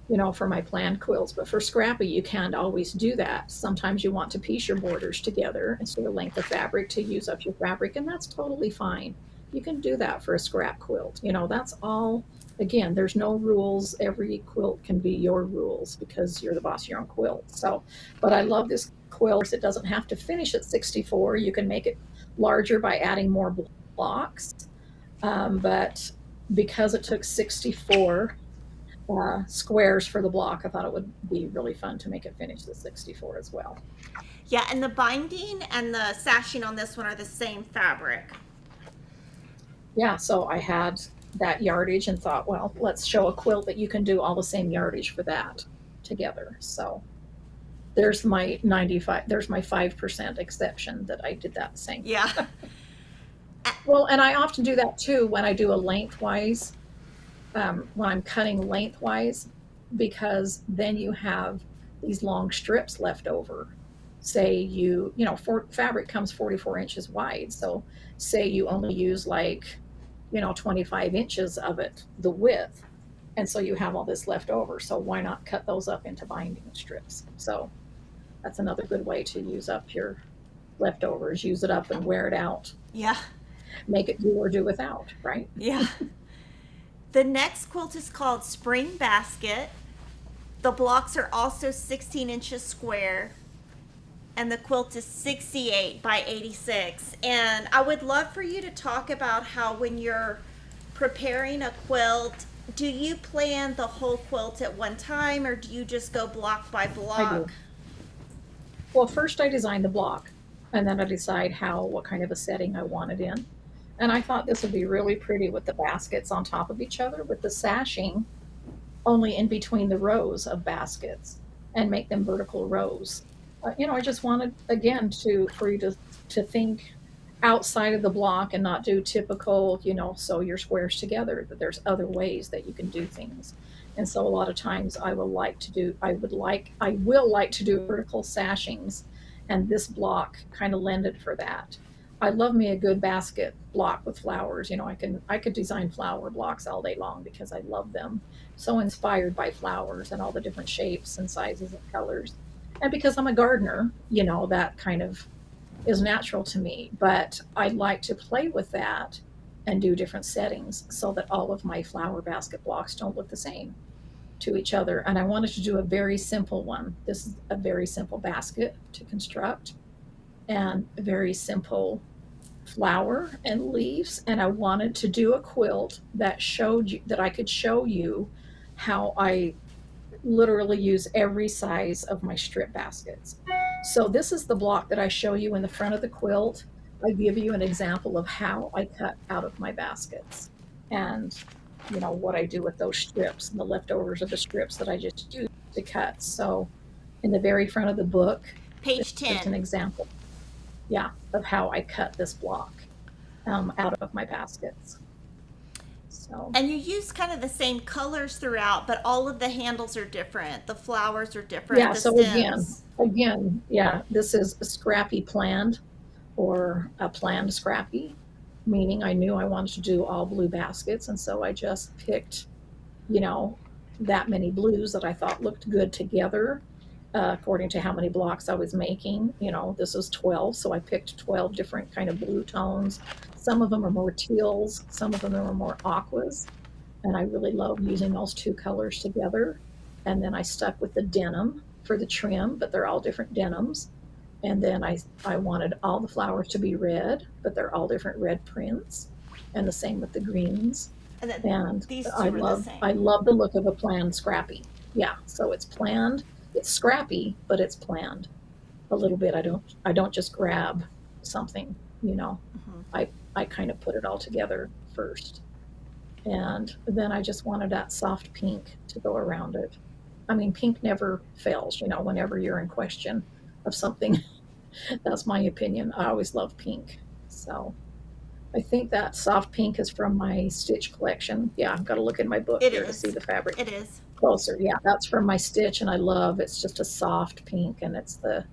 you know, for my planned quilts, but for Scrappy, you can't always do that. Sometimes you want to piece your borders together instead of length of fabric to use up your fabric, and that's totally fine. You can do that for a scrap quilt. You know, that's all, again, there's no rules. Every quilt can be your rules because you're the boss of your own quilt. So, but I love this quilt. It doesn't have to finish at 64. You can make it larger by adding more blocks, but because it took 64 squares for the block, I thought it would be really fun to make it finish the 64 as well. Yeah, and the binding and the sashing on this one are the same fabric. Yeah, so I had that yardage and thought, well, let's show a quilt that you can do all the same yardage for that together. So there's my 95, there's my 5% exception that I did that same. Yeah. Well, and I often do that too when I do a lengthwise, when I'm cutting lengthwise, because then you have these long strips left over. Say you know, fabric comes 44 inches wide. So say you only use like, you know, 25 inches of it, the width. And so you have all this left over. So why not cut those up into binding strips? So that's another good way to use up your leftovers. Use it up and wear it out. Yeah. Make it do or do without, right? Yeah. The next quilt is called Spring Basket. The blocks are also 16 inches square, and the quilt is 68 by 86. And I would love for you to talk about how when you're preparing a quilt, do you plan the whole quilt at one time, or do you just go block by block? I do. Well, first I design the block, and then I decide what kind of a setting I want it in. And I thought this would be really pretty with the baskets on top of each other, with the sashing only in between the rows of baskets, and make them vertical rows. You know, I just wanted, again, for you to think outside of the block and not do typical, you know, sew your squares together, that there's other ways that you can do things. And so a lot of times I will like to do vertical sashings, and this block kind of lended for that. I love me a good basket block with flowers. You know, I could design flower blocks all day long because I love them. So inspired by flowers and all the different shapes and sizes and colors. And because I'm a gardener, you know, that kind of is natural to me. But I like to play with that and do different settings so that all of my flower basket blocks don't look the same to each other. And I wanted to do a very simple one. This is a very simple basket to construct, and a very simple flower and leaves. And I wanted to do a quilt that showed you, that I could show you how I literally use every size of my strip baskets. So this is the block that I show you in the front of the quilt. I give you an example of how I cut out of my baskets, and you know what I do with those strips and the leftovers of the strips that I just used to cut. So in the very front of the book, page 10, just an example, yeah, of how I cut this block out of my baskets. So. And you use kind of the same colors throughout, but all of the handles are different. The flowers are different. Yeah, the so stems. again, yeah, this is a Scrappy planned, or a planned Scrappy, meaning I knew I wanted to do all blue baskets, and so I just picked, you know, that many blues that I thought looked good together, according to how many blocks I was making. You know, this was 12, so I picked 12 different kind of blue tones. Some of them are more teals, some of them are more aquas, and I really love using those two colors together. And then I stuck with the denim for the trim, but they're all different denims. And then I wanted all the flowers to be red, but they're all different red prints, and the same with the greens. And then And these two are the same. I love the look of a planned Scrappy. Yeah, so it's planned. It's scrappy, but it's planned a little bit. I don't just grab something, you know. I kind of put it all together first. And then I just wanted that soft pink to go around it. I mean, pink never fails, you know, whenever you're in question of something. That's my opinion. I always love pink. So I think that soft pink is from my Stitch collection. Yeah, I've got to look in my book here to see the fabric It is. closer. Yeah, that's from my Stitch, and I love it's just a soft pink, and it's the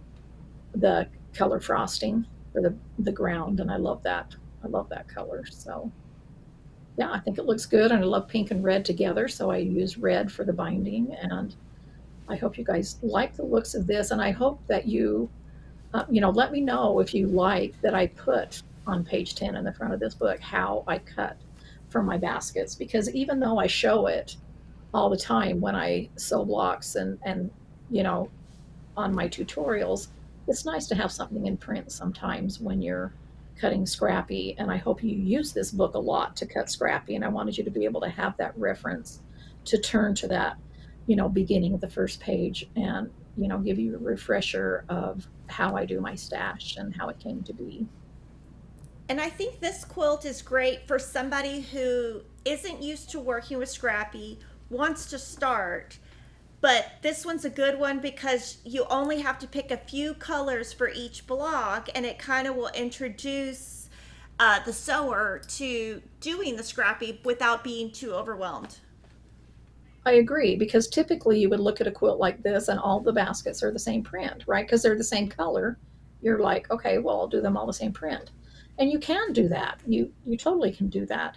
color frosting for the ground, and I love that. I love that color. So yeah, I think it looks good, and I love pink and red together, so I use red for the binding, and I hope you guys like the looks of this, and I hope that you, you know, let me know if you like that I put on page 10 in the front of this book how I cut for my baskets, because even though I show it all the time when I sew blocks and you know, on my tutorials, it's nice to have something in print sometimes when you're cutting Scrappy, and I hope you use this book a lot to cut Scrappy, and I wanted you to be able to have that reference to turn to that, you know, beginning of the first page, and, you know, give you a refresher of how I do my stash and how it came to be. And I think this quilt is great for somebody who isn't used to working with Scrappy, wants to start. But this one's a good one because you only have to pick a few colors for each block, and it kind of will introduce the sewer to doing the Scrappy without being too overwhelmed. I agree, because typically you would look at a quilt like this and all the baskets are the same print, right? Because they're the same color. You're like, okay, well, I'll do them all the same print. And you can do that. You totally can do that.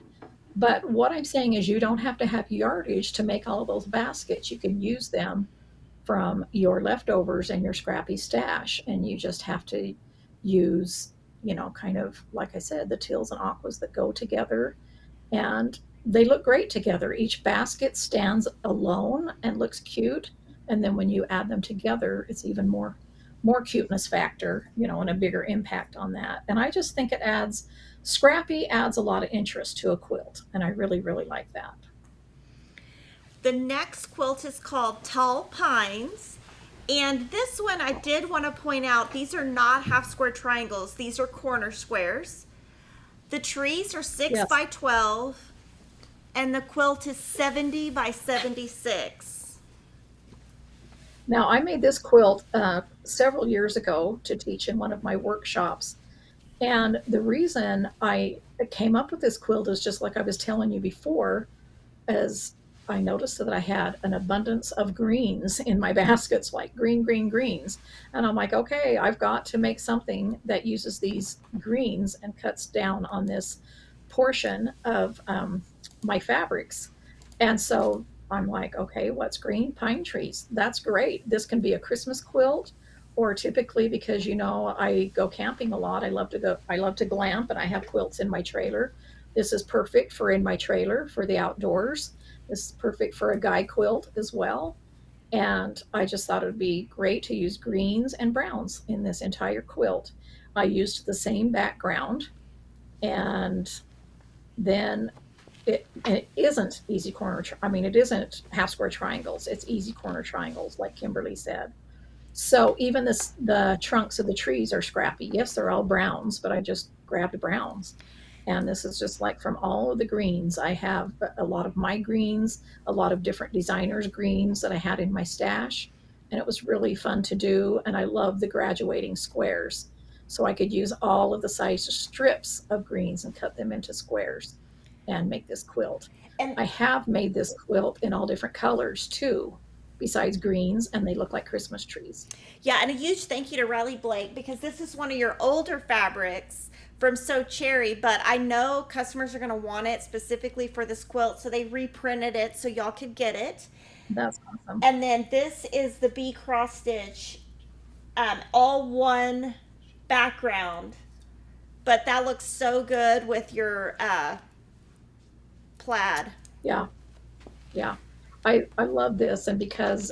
But what I'm saying is you don't have to have yardage to make all of those baskets. You can use them from your leftovers and your Scrappy stash, and you just have to use, you know, kind of like I said, the teals and aquas that go together, and they look great together. Each basket stands alone and looks cute, and then when you add them together, it's even more cuteness factor, you know, and a bigger impact on that. And I just think it adds, Scrappy adds a lot of interest to a quilt, and I really, really like that. The next quilt is called Tall Pines. And this one I did want to point out, these are not half square triangles. These are corner squares. The trees are 6 by 12, and the quilt is 70 by 76. Now, I made this quilt several years ago to teach in one of my workshops. And the reason I came up with this quilt is just like I was telling you before, as I noticed that I had an abundance of greens in my baskets, like greens. And I'm like, okay, I've got to make something that uses these greens and cuts down on this portion of my fabrics. And so I'm like, okay, what's green? Pine trees. That's great. This can be a Christmas quilt, or typically, because, you know, I go camping a lot. I love to glamp, and I have quilts in my trailer. This is perfect for in my trailer for the outdoors. This is perfect for a guy quilt as well. And I just thought it would be great to use greens and browns in this entire quilt. I used the same background, and then it isn't easy corner. It isn't half square triangles. It's easy corner triangles, like Kimberly said. So even the trunks of the trees are Scrappy. Yes, they're all browns, but I just grabbed browns. And this is just like from all of the greens. I have a lot of my greens, a lot of different designers' greens that I had in my stash. And it was really fun to do. And I love the graduating squares. So I could use all of the size strips of greens and cut them into squares and make this quilt. And I have made this quilt in all different colors too, besides greens, and they look like Christmas trees. Yeah, and a huge thank you to Riley Blake, because this is one of your older fabrics from So Cherry, but I know customers are going to want it specifically for this quilt, so they reprinted it so y'all could get it. That's awesome. And then this is the bee cross stitch, all one background, but that looks so good with your plaid. Yeah, yeah. I love this, and because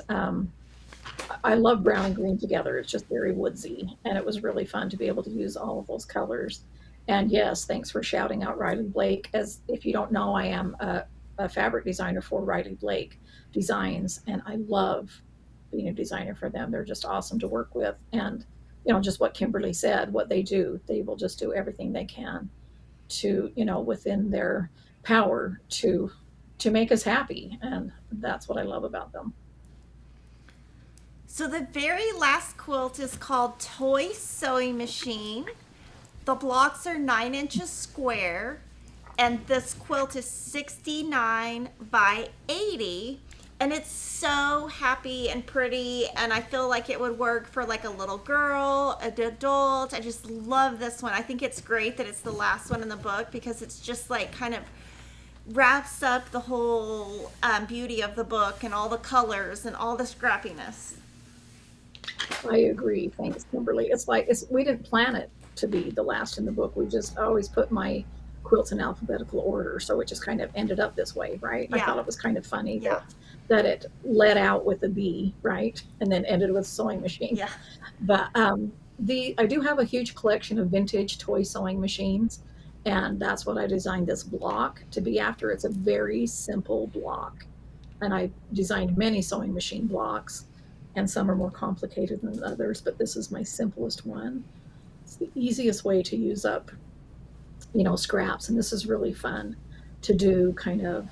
I love brown and green together. It's just very woodsy, and it was really fun to be able to use all of those colors. And yes, thanks for shouting out Riley Blake. As if you don't know, I am a fabric designer for Riley Blake Designs, and I love being a designer for them. They're just awesome to work with, and just what Kimberly said, what they do, they will just do everything they can to within their power to make us happy, and that's what I love about them. So the very last quilt is called Toy Sewing Machine. The blocks are 9 inches square, and this quilt is 69 by 80. And it's so happy and pretty, and I feel like it would work for like a little girl, an adult. I just love this one. I think it's great that it's the last one in the book because it's just like kind of wraps up the whole beauty of the book and all the colors and all the scrappiness. I agree. Thanks, Kimberly. We didn't plan it to be the last in the book. We just always put my quilts in alphabetical order, so it just kind of ended up this way, right? Yeah. I thought it was kind of funny Yeah. that it led out with a B, right, and then ended with sewing machine. Yeah. But I do have a huge collection of vintage toy sewing machines, and that's what I designed this block to be after. It's a very simple block, and I designed many sewing machine blocks, and some are more complicated than others, but this is my simplest one. It's the easiest way to use up, scraps, and this is really fun to do. Kind of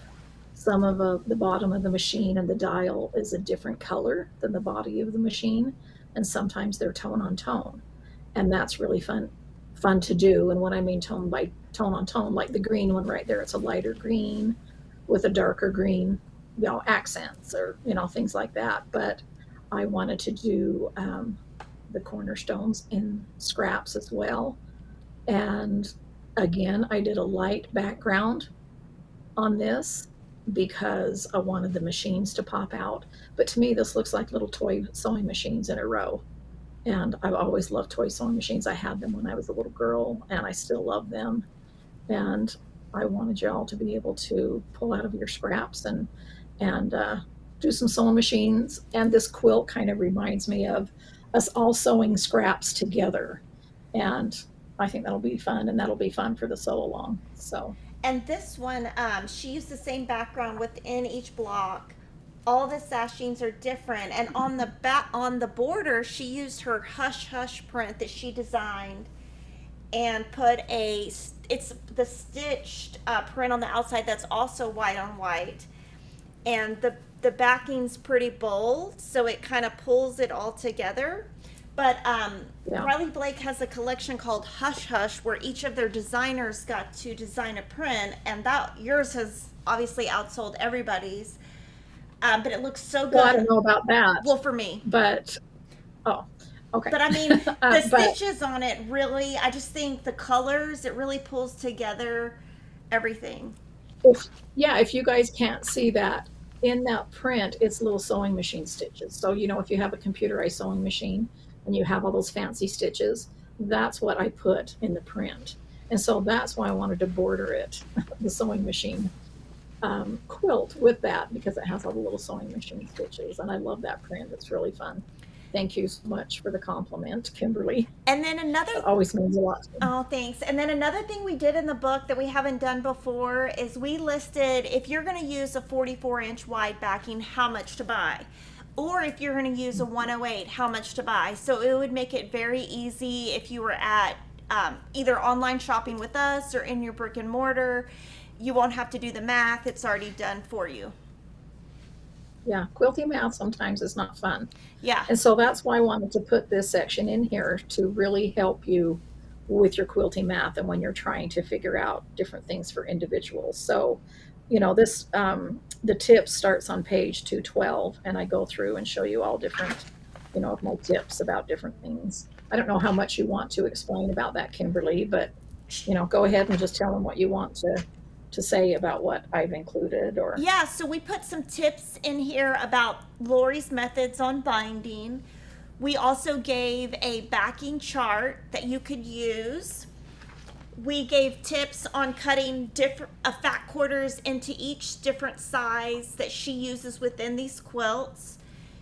some of the bottom of the machine and the dial is a different color than the body of the machine, and sometimes they're tone on tone, and that's really fun to do. And what I mean tone on tone, like the green one right there, it's a lighter green with a darker green, accents or things like that. But I wanted to do the cornerstones in scraps as well. And again, I did a light background on this because I wanted the machines to pop out. But to me, this looks like little toy sewing machines in a row. And I've always loved toy sewing machines. I had them when I was a little girl, and I still love them. And I wanted y'all to be able to pull out of your scraps and do some sewing machines. And this quilt kind of reminds me of us all sewing scraps together. And I think that'll be fun, and that'll be fun for the sew along. So. And this one, she used the same background within each block. All the sashings are different, and on the border, she used her hush hush print that she designed, and put it's the stitched print on the outside that's also white on white, and the backing's pretty bold, so it kind of pulls it all together. But Riley Blake has a collection called Hush Hush, where each of their designers got to design a print, and that yours has obviously outsold everybody's. But it looks so good. Well, I don't know about that. Well, for me. But, okay. But I mean, the stitches on it really, I just think the colors, it really pulls together everything. If you guys can't see that, in that print, it's little sewing machine stitches. So, if you have a computerized sewing machine and you have all those fancy stitches, that's what I put in the print. And so that's why I wanted to border it, the sewing machine quilt with that, because it has all the little sewing machine stitches, and I love that print. It's really fun. Thank you so much for the compliment, Kimberly. And then It always means a lot to me. Oh, thanks. And then another thing we did in the book that we haven't done before is we listed, if you're going to use a 44-inch wide backing, how much to buy. Or if you're going to use a 108, how much to buy. So it would make it very easy if you were at either online shopping with us or in your brick and mortar. You won't have to do the math. It's already done for you. Yeah, quilty math sometimes is not fun. Yeah. And so that's why I wanted to put this section in here to really help you with your quilting math and when you're trying to figure out different things for individuals. So, this, the tip starts on page 212, and I go through and show you all different, of my tips about different things. I don't know how much you want to explain about that, Kimberly, but, go ahead and just tell them what you want to say about what I've included? Or Yeah, so we put some tips in here about Lori's methods on binding. We also gave a backing chart that you could use. We gave tips on cutting different fat quarters into each different size that she uses within these quilts.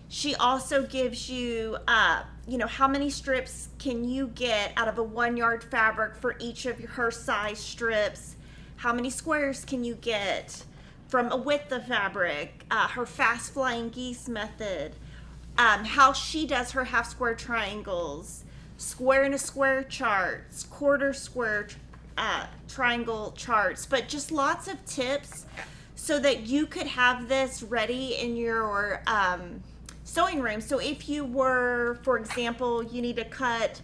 She also gives you, how many strips can you get out of a 1 yard fabric for each of her size strips? How many squares can you get from a width of fabric? Her fast flying geese method. How she does her half square triangles, square and a square charts, quarter square triangle charts, but just lots of tips so that you could have this ready in your sewing room. So if you were, for example, you need to cut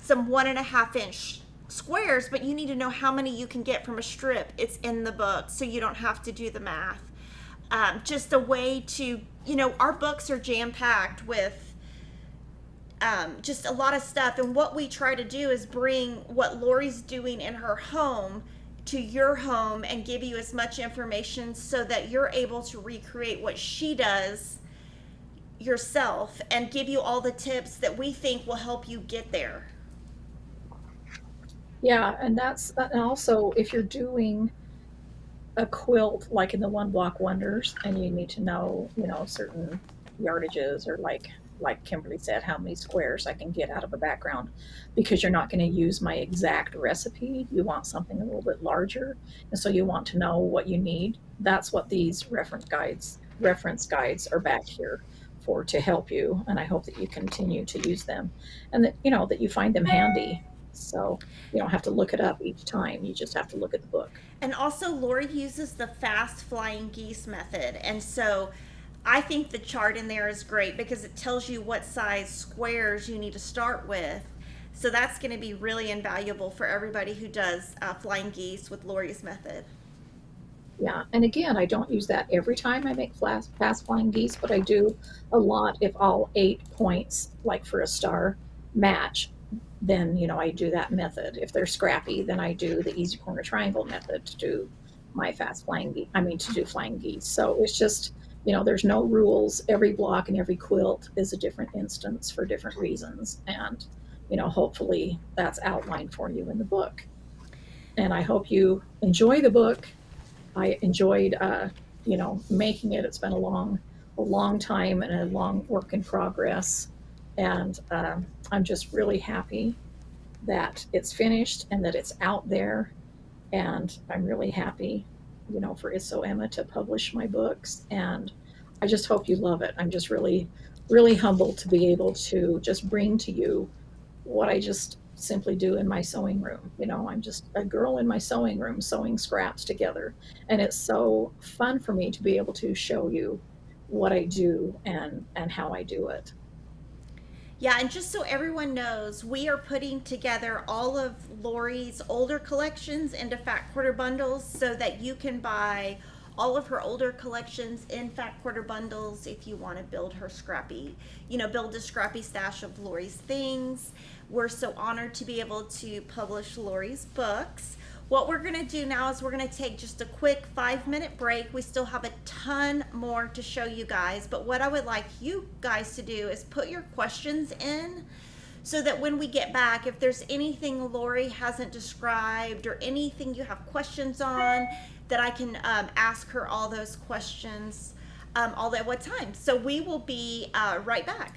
some 1.5 inch squares, but you need to know how many you can get from a strip, it's in the book, so you don't have to do the math. Just a way to, our books are jam-packed with just a lot of stuff, and what we try to do is bring what Lori's doing in her home to your home and give you as much information so that you're able to recreate what she does yourself and give you all the tips that we think will help you get there. yeah, and and also if you're doing a quilt like in the One Block Wonders, and you need to know, certain yardages, or like Kimberly said, how many squares I can get out of a background, because you're not going to use my exact recipe. You want something a little bit larger, and so you want to know what you need. That's what these reference guides are back here for, to help you, and I hope that you continue to use them, and that that you find them handy, so you don't have to look it up each time. You just have to look at the book. And also, Lori uses the fast flying geese method, and so I think the chart in there is great because it tells you what size squares you need to start with. So that's going to be really invaluable for everybody who does flying geese with Lori's method. Yeah, and again, I don't use that every time I make fast flying geese, but I do a lot if all 8 points, like for a star, match. Then I do that method. If they're scrappy, then I do the easy corner triangle method to do my fast flying geese. To do flying geese. So it's just, there's no rules. Every block and every quilt is a different instance for different reasons, and hopefully that's outlined for you in the book. And I hope you enjoy the book. I enjoyed, making it. It's been a long time and a long work in progress. And I'm just really happy that it's finished and that it's out there. And I'm really happy, for Isso Emma to publish my books. And I just hope you love it. I'm just really, really humbled to be able to just bring to you what I just simply do in my sewing room. I'm just a girl in my sewing room sewing scraps together. And it's so fun for me to be able to show you what I do and how I do it. Yeah, and just so everyone knows, we are putting together all of Lori's older collections into fat quarter bundles so that you can buy all of her older collections in fat quarter bundles if you want to build her scrappy, build a scrappy stash of Lori's things. We're so honored to be able to publish Lori's books. What we're going to do now is we're going to take just a quick 5-minute break. We still have a ton more to show you guys, but what I would like you guys to do is put your questions in so that when we get back, if there's anything Lori hasn't described or anything you have questions on, that I can ask her all those questions all at one time. So we will be right back.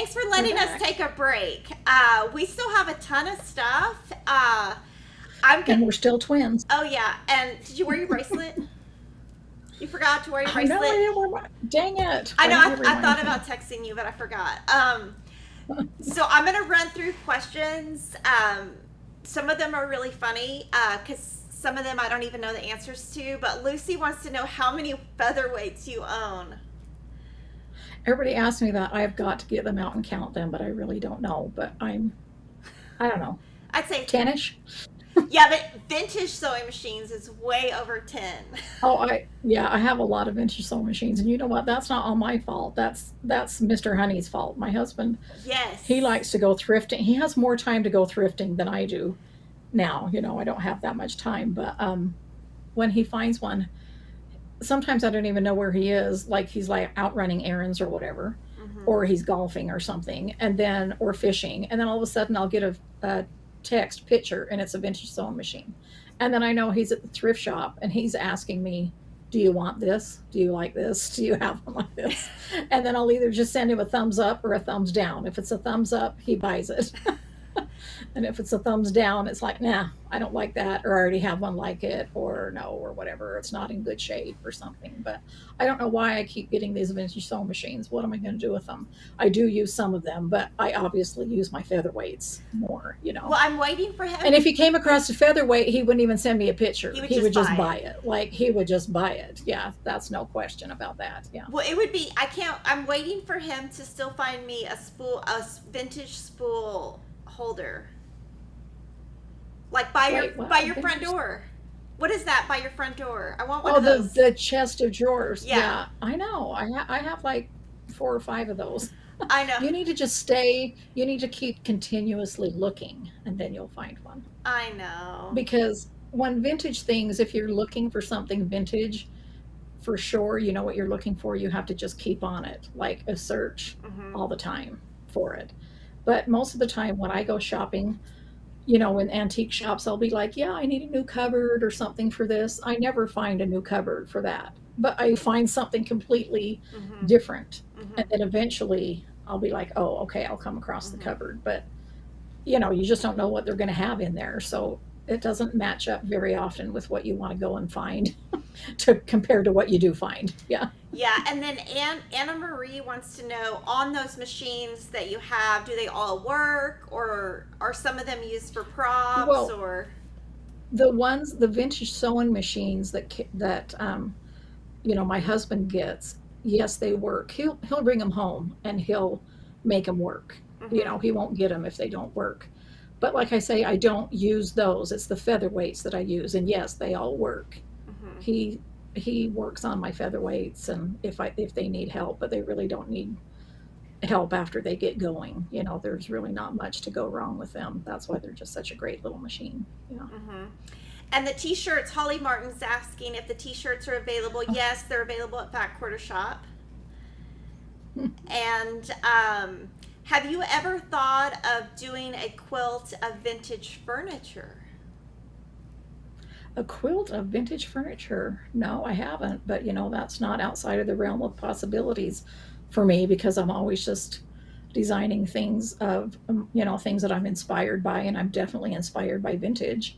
thanks for letting us take a break. We still have a ton of stuff. And we're still twins. Oh yeah, and did you wear your bracelet? You forgot to wear your bracelet? No, I didn't wear my... Dang it. I know, I thought about texting you, but I forgot. So I'm going to run through questions. Some of them are really funny, because some of them I don't even know the answers to, but Lucy wants to know how many featherweights you own. Everybody asks me that. I've got to get them out and count them, but I really don't know. But I don't know. I'd say 10-ish. Yeah, but vintage sewing machines is way over 10. Oh, I have a lot of vintage sewing machines, and you know what? That's not all my fault. That's Mr. Honey's fault. My husband. Yes. He likes to go thrifting. He has more time to go thrifting than I do now. You know, I don't have that much time, but when he finds one, sometimes I don't even know where he is. Like he's like out running errands or whatever, or he's golfing or something, or fishing, and then all of a sudden I'll get a text picture and it's a vintage sewing machine, and then I know he's at the thrift shop and he's asking me, do you want this? Do you like this? Do you have one like this? And then I'll either just send him a thumbs up or a thumbs down. If it's a thumbs up, he buys it. And if it's a thumbs down, it's like, nah, I don't like that, or I already have one like it, or no, or whatever. It's not in good shape or something. But I don't know why I keep getting these vintage sewing machines. What am I going to do with them? I do use some of them, but I obviously use my featherweights more, you know. Well, I'm waiting for him. And if he came across a featherweight, he wouldn't even send me a picture. He would just buy it. Like, he would just buy it. Yeah, that's no question about that. Yeah. Well, it would be, I'm waiting for him to still find me a vintage spool holder. Like by your front door. What is that by your front door? I want one of those. The chest of drawers. Yeah, I know. I have like 4 or 5 of those. I know. You need to just stay. You need to keep continuously looking, and then you'll find one. I know. Because when vintage things, if you're looking for something vintage, for sure, you know what you're looking for. You have to just keep on it, like a search all the time for it. But most of the time when I go shopping, you know, in antique shops, I'll be like, yeah, I need a new cupboard or something for this. I never find a new cupboard for that, but I find something completely different. And then eventually I'll be like, oh, okay, I'll come across the cupboard. But, you know, you just don't know what they're going to have in there. So it doesn't match up very often with what you want to go and find compared to what you do find. Yeah. Yeah. And then Anna Marie wants to know, on those machines that you have, do they all work, or are some of them used for props? Or the vintage sewing machines that you know, my husband gets, yes, they work. He'll bring them home and he'll make them work. You know, he won't get them if they don't work. But like I say, I don't use those. It's the featherweights that I use, and yes, they all work. He works on my featherweights, and if they need help, but they really don't need help after they get going. You know, there's really not much to go wrong with them. That's why they're just such a great little machine. Yeah. And the t-shirts, Holly Martin's asking if the t-shirts are available. Yes, they're available at Fat Quarter Shop. And have you ever thought of doing a quilt of vintage furniture? A quilt of vintage furniture? No, I haven't. But, you know, that's not outside of the realm of possibilities for me, because I'm always just designing things of, you know, things that I'm inspired by, and I'm definitely inspired by vintage.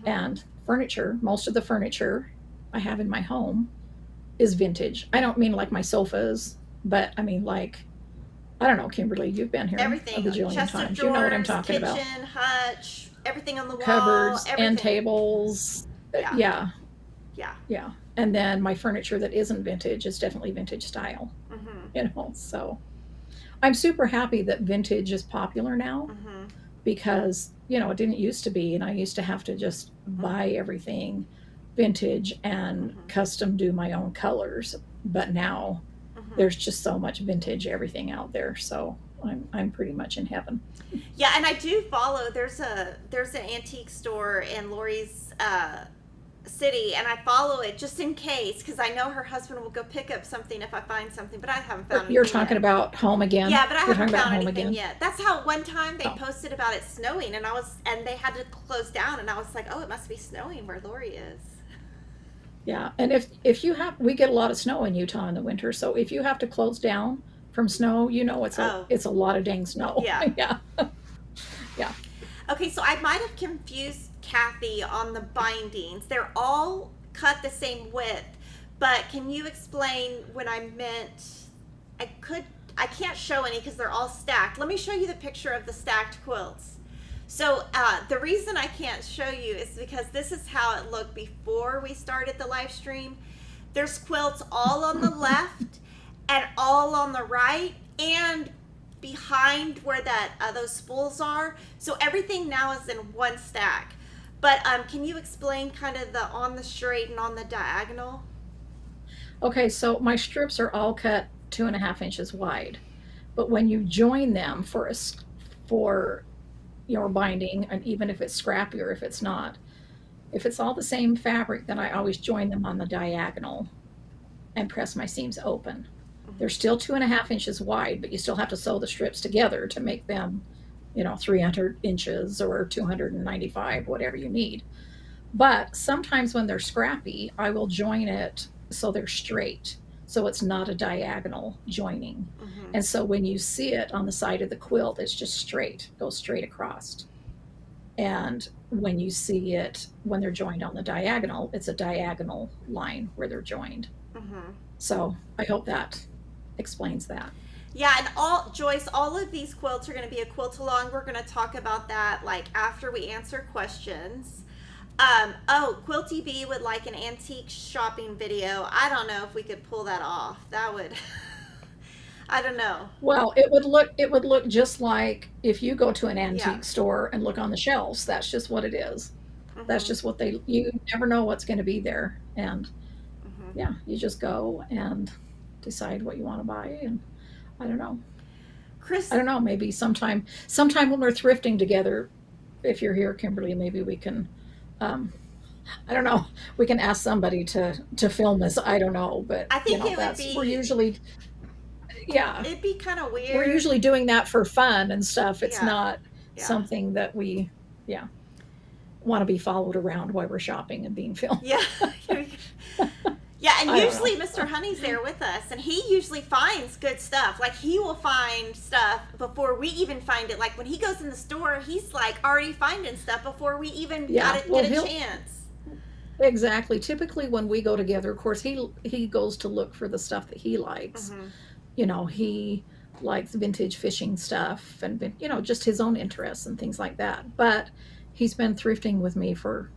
And furniture, most of the furniture I have in my home is vintage. I don't mean like my sofas, but I mean like, I don't know, Kimberly, you've been here everything. A bajillion Chest times. Of drawers, you know what I'm talking kitchen, about. hutch, everything on the wall. Cupboards, everything. end tables. Yeah. And then my furniture that isn't vintage is definitely vintage style. You know, so I'm super happy that vintage is popular now, because, you know, it didn't used to be, and I used to have to just buy everything vintage and custom do my own colors. But now there's just so much vintage everything out there, so I'm pretty much in heaven. Yeah, and I do follow. There's an antique store in Lori's city, and I follow it just in case, because I know her husband will go pick up something if I find something, but I haven't found anything. You're talking about Home Again? Yeah, but I haven't found anything yet. That's how one time they posted about it snowing, and they had to close down, and I was like, oh, it must be snowing where Lori is. Yeah, and if you have, we get a lot of snow in Utah in the winter, so if you have to close down, from snow, you know, Oh, it's a lot of dang snow. yeah. Yeah. Yeah. Okay, so I might have confused Kathy on the bindings. They're all cut the same width, but can you explain when I meant I could I can't show any because they're all stacked. Let me show you the picture of the stacked quilts. So the reason I can't show you is because this is how it looked before we started the live stream. There's quilts all on the left and all on the right and behind where that those spools are. So everything now is in one stack. But can you explain kind of the on the straight and on the diagonal? Okay, so my strips are all cut 2.5 inches wide, but when you join them for your binding, and even if it's scrappy or if it's not, if it's all the same fabric, then I always join them on the diagonal and press my seams open. They're still 2.5 inches wide, but you still have to sew the strips together to make them, 300 inches or 295, whatever you need. But sometimes when they're scrappy, I will join it so they're straight. So it's not a diagonal joining. Mm-hmm. And so when you see it on the side of the quilt, it's just straight, goes straight across. And when you see it when they're joined on the diagonal, it's a diagonal line where they're joined. Mm-hmm. So I hope that explains that. Yeah, and Joyce, all of these quilts are going to be a quilt along. We're going to talk about that like after we answer questions. Quilty B would like an antique shopping video. I don't know if we could pull that off. That would, I don't know. Well, it would look just like if you go to an antique store and look on the shelves. That's just what it is. Mm-hmm. That's just you never know what's going to be there. And Mm-hmm. yeah, you just go and decide what you want to buy. And I don't know. Chris, I don't know. Maybe sometime when we're thrifting together, if you're here, Kimberly, maybe we can, I don't know, we can ask somebody to film this. I don't know, but I think it would be. we're usually, yeah, It'd be kind of weird. we're usually doing that for fun and stuff. It's Yeah. not Yeah. something that we, want to be followed around while we're shopping and being filmed. Yeah. Yeah, and I don't usually know. Mr. Honey's there with us, and he usually finds good stuff. Like, he will find stuff before we even find it. Like, when he goes in the store, he's, like, already finding stuff before we even Yeah, get well, a chance. Exactly. Typically, when we go together, of course, he goes to look for the stuff that he likes. Mm-hmm. He likes vintage fishing stuff and just his own interests and things like that. But he's been thrifting with me for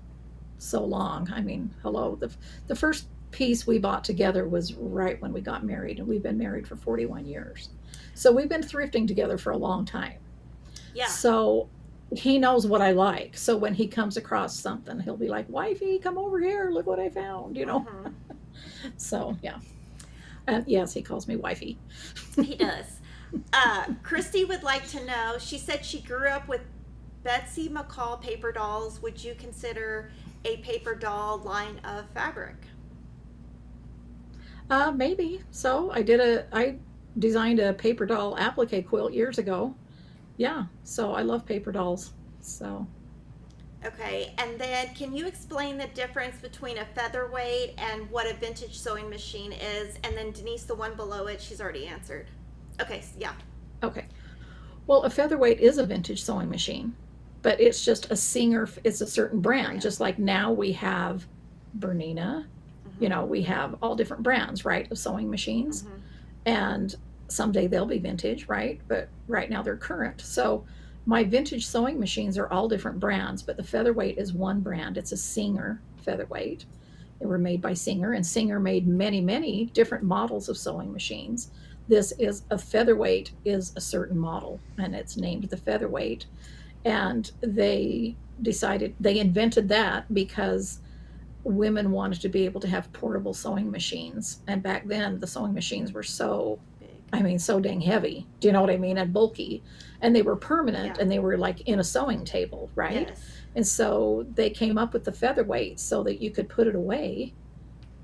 so long. I mean, hello, the first piece we bought together was right when we got married, and we've been married for 41 years. So we've been thrifting together for a long time. Yeah. So he knows what I like. So when he comes across something, he'll be like, "Wifey, come over here. Look what I found," Mm-hmm. So, yeah. And yes, he calls me wifey. He does. Christy would like to know, she said she grew up with Betsy McCall paper dolls. Would you consider a paper doll line of fabric? Maybe. So I designed a paper doll applique quilt years ago. Yeah. So I love paper dolls. So Okay, and then can you explain the difference between a featherweight and what a vintage sewing machine is? And then Denise, the one below it, she's already answered. Okay, yeah. okay. Well, a featherweight is a vintage sewing machine, but it's just a Singer. It's a certain brand. Just like now we have Bernina. Mm-hmm. We have all different brands, right, of sewing machines. Mm-hmm. And someday they'll be vintage, right? But right now they're current. So my vintage sewing machines are all different brands, but the featherweight is one brand. It's a Singer featherweight. They were made by Singer, and Singer made many, many different models of sewing machines. This is a featherweight is a certain model, and it's named the featherweight. And they invented that because women wanted to be able to have portable sewing machines. And back then the sewing machines were so dang heavy. Do you know what I mean? And bulky. And they were permanent, Yeah. and they were like in a sewing table, right? Yes. And so they came up with the featherweight so that you could put it away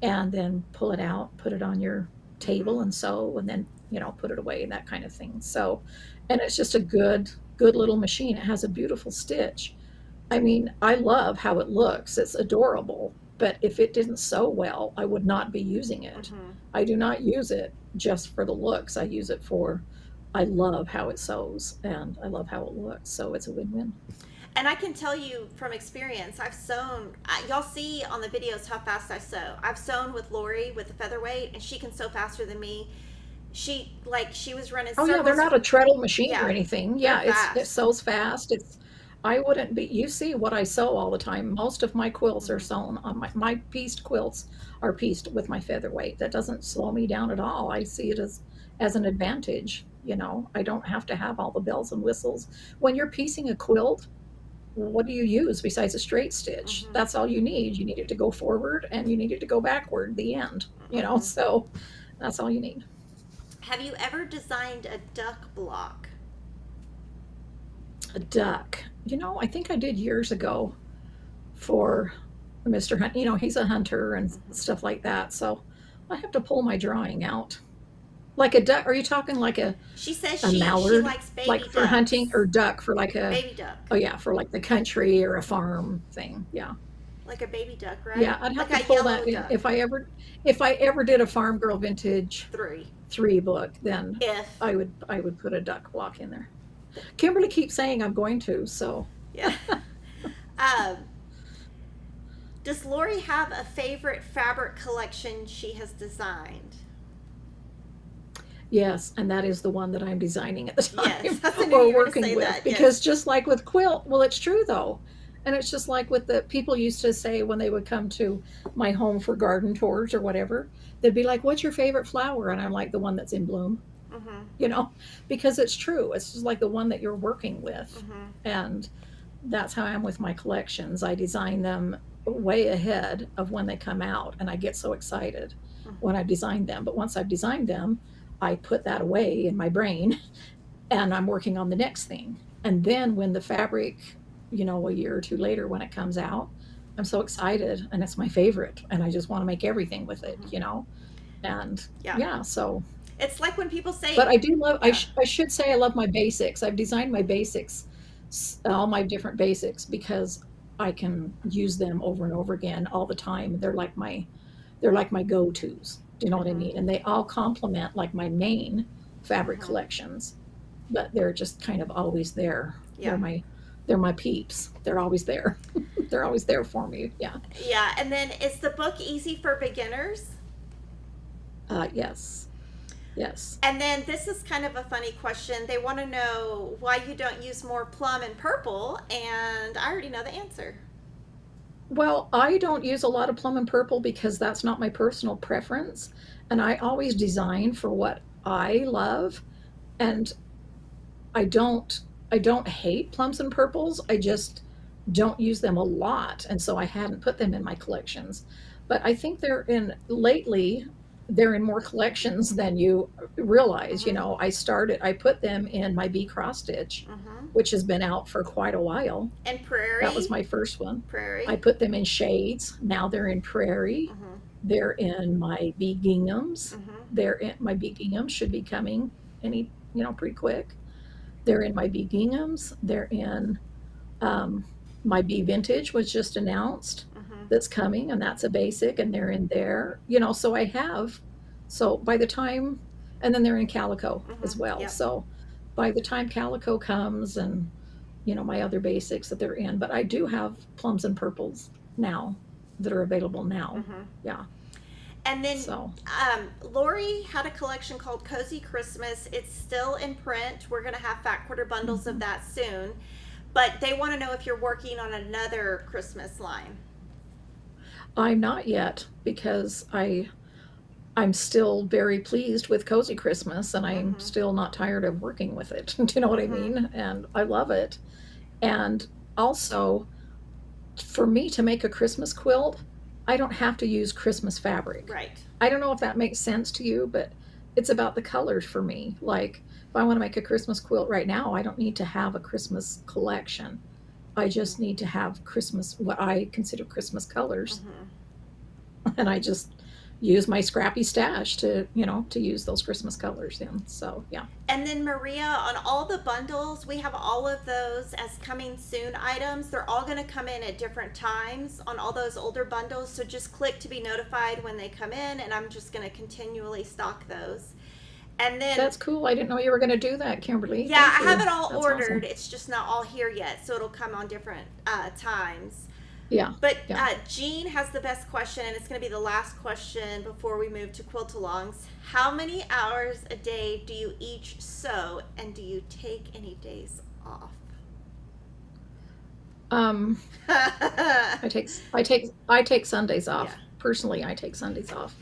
and then pull it out, put it on your table and sew, and then, put it away and that kind of thing. So, and it's just a good little machine. It has a beautiful stitch. I mean, I love how it looks. It's adorable. But if it didn't sew well, I would not be using it. Mm-hmm. I do not use it just for the looks. I use it for, I love how it sews and I love how it looks. So it's a win-win. And I can tell you from experience, I've sewn. Y'all see on the videos how fast I sew. I've sewn with Lori with the featherweight, and she can sew faster than me. She was running. Oh circles. yeah, they're not a treadle machine Yeah, or anything. Yeah, it fast. sews fast. I wouldn't be. You see what I sew all the time. Most of my quilts are Mm-hmm. sewn on my pieced quilts are pieced with my featherweight. That doesn't slow me down at all. I see it as an advantage. You know, I don't have to have all the bells and whistles. When you're piecing a quilt, what do you use besides a straight stitch? Mm-hmm. That's all you need. You need it to go forward and you need it to go backward, the end, Mm-hmm. so that's all you need. Have you ever designed a duck block? A duck. I think I did years ago for Mr. Hunt. He's a hunter and Mm-hmm. stuff like that. So I have to pull my drawing out. Like a duck. Are you talking like She says a she mallard? likes baby Like for ducks. hunting, or duck for like baby duck. oh yeah, for like the country or a farm thing. Yeah. Like a baby duck, right? Yeah, I'd have like to a pull yellow that duck. if I ever did a Farm Girl Vintage 3 book, then If I would put a duck block in there. Kimberly keeps saying I'm going to, so yeah. Does Lori have a favorite fabric collection she has designed? yes, and that is the one that I'm designing at the time Yes, I knew or you were gonna working say with. that, Because yes. just like with quilt, well, it's true though. And it's just like with the people used to say when they would come to my home for garden tours or whatever, they'd be like, "What's your favorite flower?" And I'm like, "The one that's in bloom," Mm-hmm. because it's true. It's just like the one that you're working with. Mm-hmm. And that's how I am with my collections. I design them way ahead of when they come out, and I get so excited when I've designed them. But once I've designed them, I put that away in my brain and I'm working on the next thing. And then when the fabric, a year or two later when it comes out, I'm so excited and it's my favorite and I just want to make everything with it, And yeah, so It's like when people say, but I do love, yeah. I should say I love my basics. I've designed my basics, all my different basics, because I can use them over and over again all the time. They're like my go-tos. Do you know what I mean? And they all complement like my main fabric collections, but they're just kind of always there. Yeah. They're my peeps. They're always there. They're always there for me. Yeah. Yeah. And then is the book easy for beginners? Yes. Yes. And then this is kind of a funny question. They want to know why you don't use more plum and purple, and I already know the answer. Well, I don't use a lot of plum and purple because that's not my personal preference. And I always design for what I love. And I don't hate plums and purples. I just don't use them a lot. And so I hadn't put them in my collections. But I think they're in more collections than you realize. I put them in my bee cross stitch, which has been out for quite a while. And prairie. That was my first one. Prairie. I put them in shades. Now they're in prairie. They're in my bee ginghams. My bee ginghams should be coming pretty quick. They're in my bee ginghams. They're in my bee vintage was just announced. That's coming, and that's a basic, and they're in there. So by the time, and then they're in calico as well. Yep. So by the time calico comes and my other basics that they're in, but I do have plums and purples now that are available now. Yeah. And then Lori had a collection called Cozy Christmas. It's still in print. We're going to have fat quarter bundles of that soon. But they want to know if you're working on another Christmas line. I'm not yet, because I'm still very pleased with Cozy Christmas, and I'm still not tired of working with it. Do you know what I mean? And I love it. And also, for me to make a Christmas quilt, I don't have to use Christmas fabric. Right. I don't know if that makes sense to you, but it's about the colors for me. Like, if I want to make a Christmas quilt right now, I don't need to have a Christmas collection. I just need to have what I consider Christmas colors. And I just use my Scrappy stash to, to use those Christmas colors in. So, yeah. And then Maria, on all the bundles, we have all of those as coming soon items. They're all going to come in at different times on all those older bundles. So just click to be notified when they come in, and I'm just going to continually stock those. And then That's cool. I didn't know you were going to do that, Kimberly. yeah, Thank I have you. it all That's ordered. awesome. It's just not all here yet, so it'll come on different times. Yeah. But Yeah. Jean has the best question, and it's going to be the last question before we move to quilt-alongs. How many hours a day do you each sew, and do you take any days off? I take Sundays off. Yeah. Personally, I take Sundays off.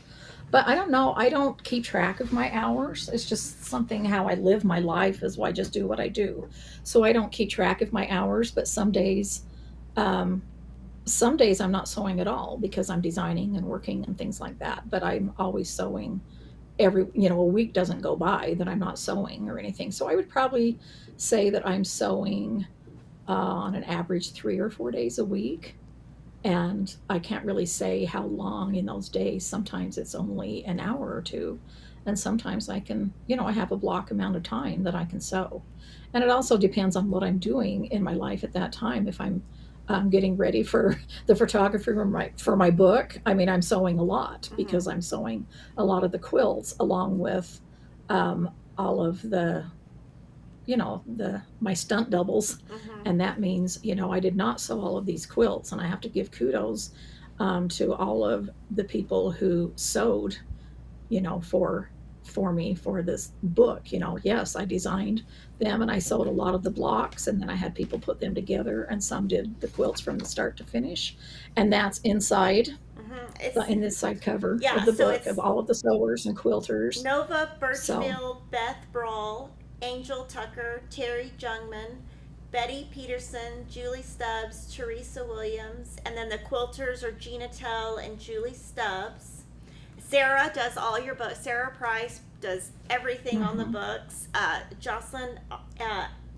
But I don't know. I don't keep track of my hours. It's just something how I live my life is why I just do what I do. So I don't keep track of my hours, but um, some days I'm not sewing at all because I'm designing and working and things like that. But I'm always sewing a week doesn't go by that I'm not sewing or anything. So I would probably say that I'm sewing on an average 3 or 4 days a week. And I can't really say how long in those days. Sometimes it's only an hour or two. And sometimes I can, I have a block amount of time that I can sew. And it also depends on what I'm doing in my life at that time. If I'm getting ready for the photography for my book, I mean, I'm sewing a lot because I'm sewing a lot of the quilts along with all of my stunt doubles. And that means, I did not sew all of these quilts, and I have to give kudos to all of the people who sewed, for me for this book. Yes, I designed them and I sewed a lot of the blocks, and then I had people put them together, and some did the quilts from the start to finish. And that's inside in this side cover of the book of all of the sewers and quilters. Nova Birchmill, Beth Brawl, Angel Tucker, Terry Jungman, Betty Peterson, Julie Stubbs, Teresa Williams, and then the quilters are Gina Tell and Julie Stubbs. Sarah does all your books. Sarah Price does everything on the books. Jocelyn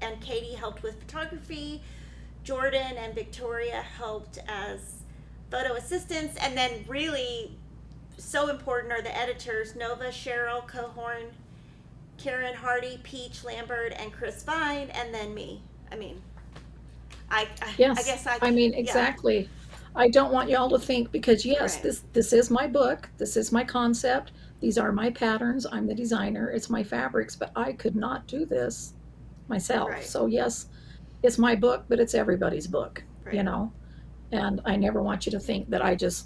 and Katie helped with photography. Jordan and Victoria helped as photo assistants. And then really so important are the editors, Nova, Cheryl, Cohorn, Karen Hardy, Peach Lambert, and Chris Vine, and then me. I mean, I guess exactly. Yeah. I don't want y'all to think, because yes, right. this is my book, this is my concept, these are my patterns, I'm the designer, it's my fabrics, but I could not do this myself. Right. So yes, it's my book, but it's everybody's book, right. And I never want you to think that I just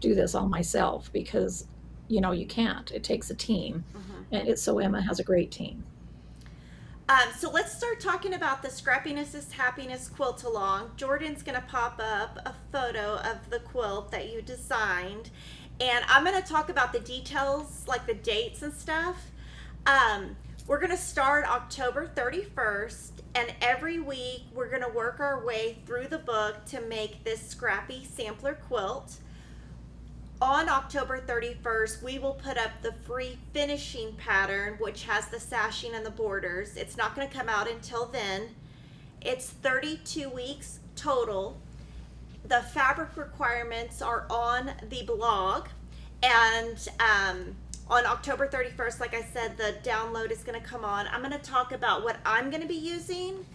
do this all myself, because you can't. It takes a team. And it's so Emma has a great team. So let's start talking about the Scrappiness is Happiness quilt along. Jordan's going to pop up a photo of the quilt that you designed, and I'm going to talk about the details, like the dates and stuff. We're going to start October 31st, and every week we're going to work our way through the book to make this Scrappy sampler quilt. On October 31st, we will put up the free finishing pattern, which has the sashing and the borders. It's not going to come out until then. It's 32 weeks total. The fabric requirements are on the blog. And on October 31st, like I said, the download is going to come on. I'm going to talk about what I'm going to be using.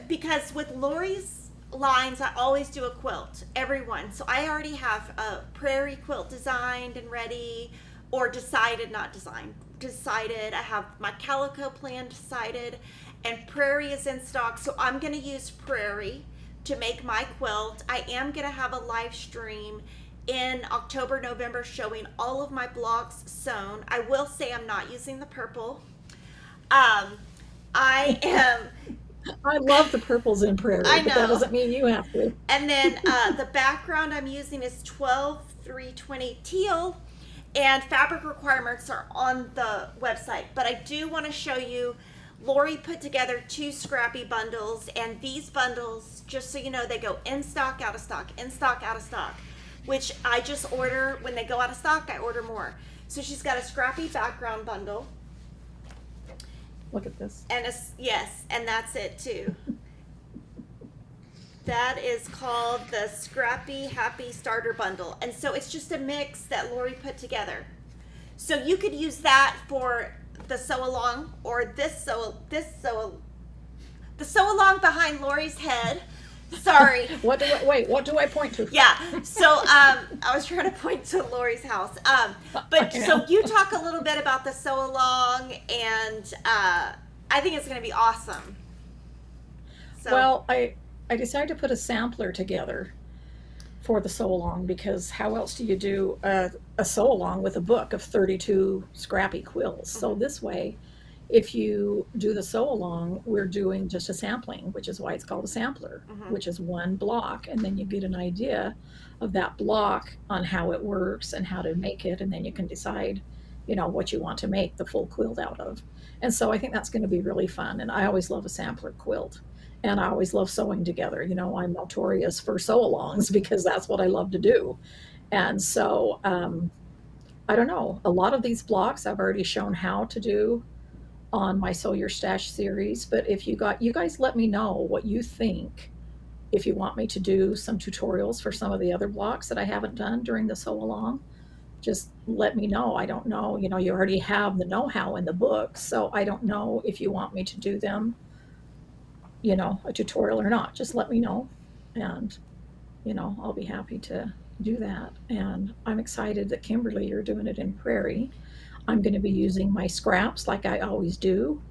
Because with Lori's lines, I always do a quilt, everyone. So I already have a prairie quilt designed and ready, or decided, not designed, decided. I have my calico plan decided, and prairie is in stock. So I'm going to use prairie to make my quilt. I am going to have a live stream in October, November showing all of my blocks sewn. I will say I'm not using the purple. I love the purples in prairie, I know. But that doesn't mean you have to. And then the background I'm using is 12-320 teal, and fabric requirements are on the website. But I do want to show you, Lori put together 2 Scrappy bundles, and these bundles, just so you know, they go in stock, out of stock, in stock, out of stock, which I just order. When they go out of stock, I order more. So she's got a Scrappy background bundle. Look at this. And yes, and that's it too. That is called the Scrappy Happy Starter Bundle. And so it's just a mix that Lori put together. So you could use that for the sew along, or the sew along behind Lori's head. Sorry. What do I point to? Yeah. So I was trying to point to Lori's house. But so you talk a little bit about the sew along, and I think it's going to be awesome. So. Well, I decided to put a sampler together for the sew along, because how else do you do a sew along with a book of 32 scrappy quills? So this way, if you do the sew along, we're doing just a sampling, which is why it's called a sampler, which is one block, and then you get an idea of that block on how it works and how to make it, and then you can decide, you know, what you want to make the full quilt out of. And so I think that's going to be really fun, and I always love a sampler quilt. And I always love sewing together. You know, I'm notorious for sew-alongs because that's what I love to do. And so, I don't know, a lot of these blocks I've already shown how to do on my Sew Your Stash series. But if you guys let me know what you think, if you want me to do some tutorials for some of the other blocks that I haven't done during the sew-along, just let me know. I don't know, you know, you already have the know-how in the book, so I don't know if you want me to do them, you know, a tutorial or not. Just let me know, and you know, I'll be happy to do that. And I'm excited that Kimberly, you're doing it in Prairie. I'm going to be using my scraps like I always do,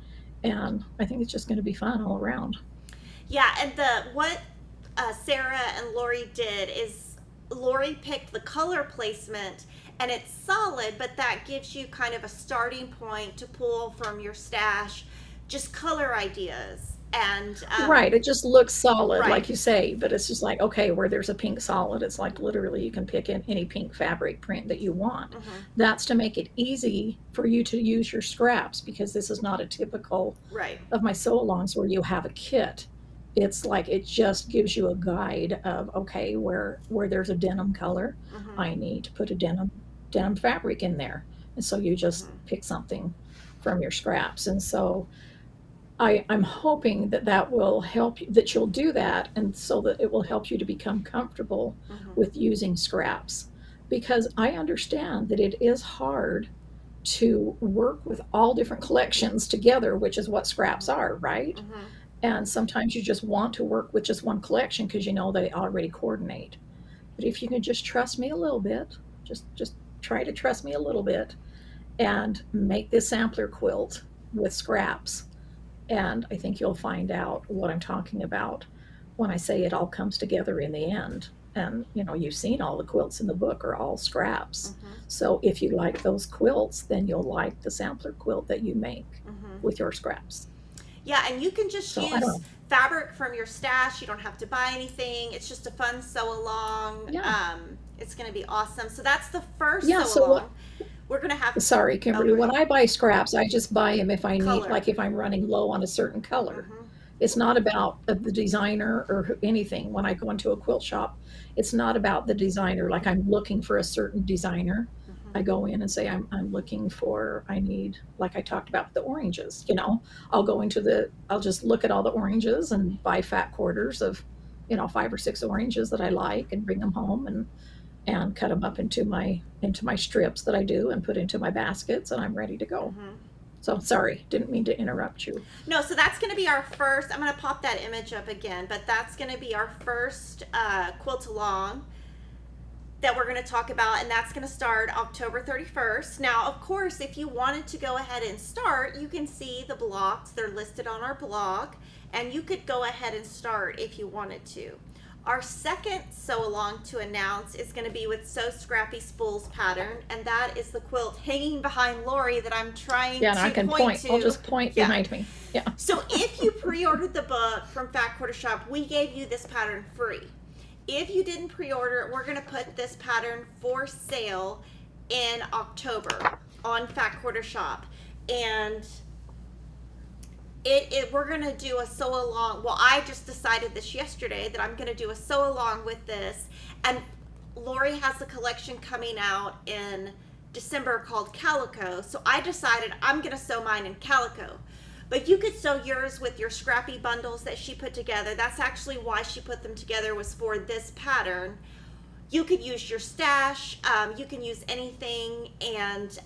and I think it's just going to be fun all around. Yeah, and what Sarah and Lori did is Lori picked the color placement, and it's solid, but that gives you kind of a starting point to pull from your stash, just color ideas. And right, it just looks solid, right, like you say, but it's just like, okay, where there's a pink solid, it's like literally you can pick in any pink fabric print that you want. That's to make it easy for you to use your scraps, because this is not a typical of my sew alongs where you have a kit. It's like, it just gives you a guide of, okay, where there's a denim color, I need to put a denim fabric in there, and so you just pick something from your scraps. And so I'm hoping that will help you, that you'll do that, and so that it will help you to become comfortable with using scraps, because I understand that it is hard to work with all different collections together, which is what scraps are, right? And sometimes you just want to work with just one collection because you know they already coordinate. But if you can just trust me a little bit, just try to trust me a little bit, and make this sampler quilt with scraps, and I think you'll find out what I'm talking about when I say it all comes together in the end. And you know, you've seen all the quilts in the book are all scraps. So if you like those quilts, then you'll like the sampler quilt that you make with your scraps. Yeah, and you can just use fabric from your stash. You don't have to buy anything. It's just a fun sew along. It's going to be awesome. So that's the first sew along. We're going to have... Sorry, Kimberly. When I buy scraps, I just buy them if I need, like if I'm running low on a certain color. It's not about the designer or anything. When I go into a quilt shop, it's not about the designer. Like I'm looking for a certain designer. I go in and say, I'm looking for, I need, like I talked about the oranges, you know, I'll just look at all the oranges and buy fat quarters of, you know, 5 or 6 oranges that I like, and bring them home and cut them up into my strips that I do and put into my baskets, and I'm ready to go. So sorry, didn't mean to interrupt you. No, so that's going to be our first, I'm going to pop that image up again, but that's going to be our first quilt along that we're going to talk about, and that's going to start October 31st. Now, of course, if you wanted to go ahead and start, you can see the blocks. They're listed on our blog, and you could go ahead and start if you wanted to. Our second sew along to announce is going to be with So Scrappy Spools pattern, and that is the quilt hanging behind Lori that I'm trying to I can point to. I'll just point behind me. Yeah. So if you pre-ordered the book from Fat Quarter Shop, we gave you this pattern free. If you didn't pre-order, we're going to put this pattern for sale in October on Fat Quarter Shop, and we're going to do a sew along. Well, I just decided this yesterday that I'm going to do a sew along with this, and Lori has a collection coming out in December called Calico, so I decided I'm going to sew mine in Calico. But you could sew yours with your Scrappy bundles that she put together. That's actually why she put them together, was for this pattern. You could use your stash. You can use anything. And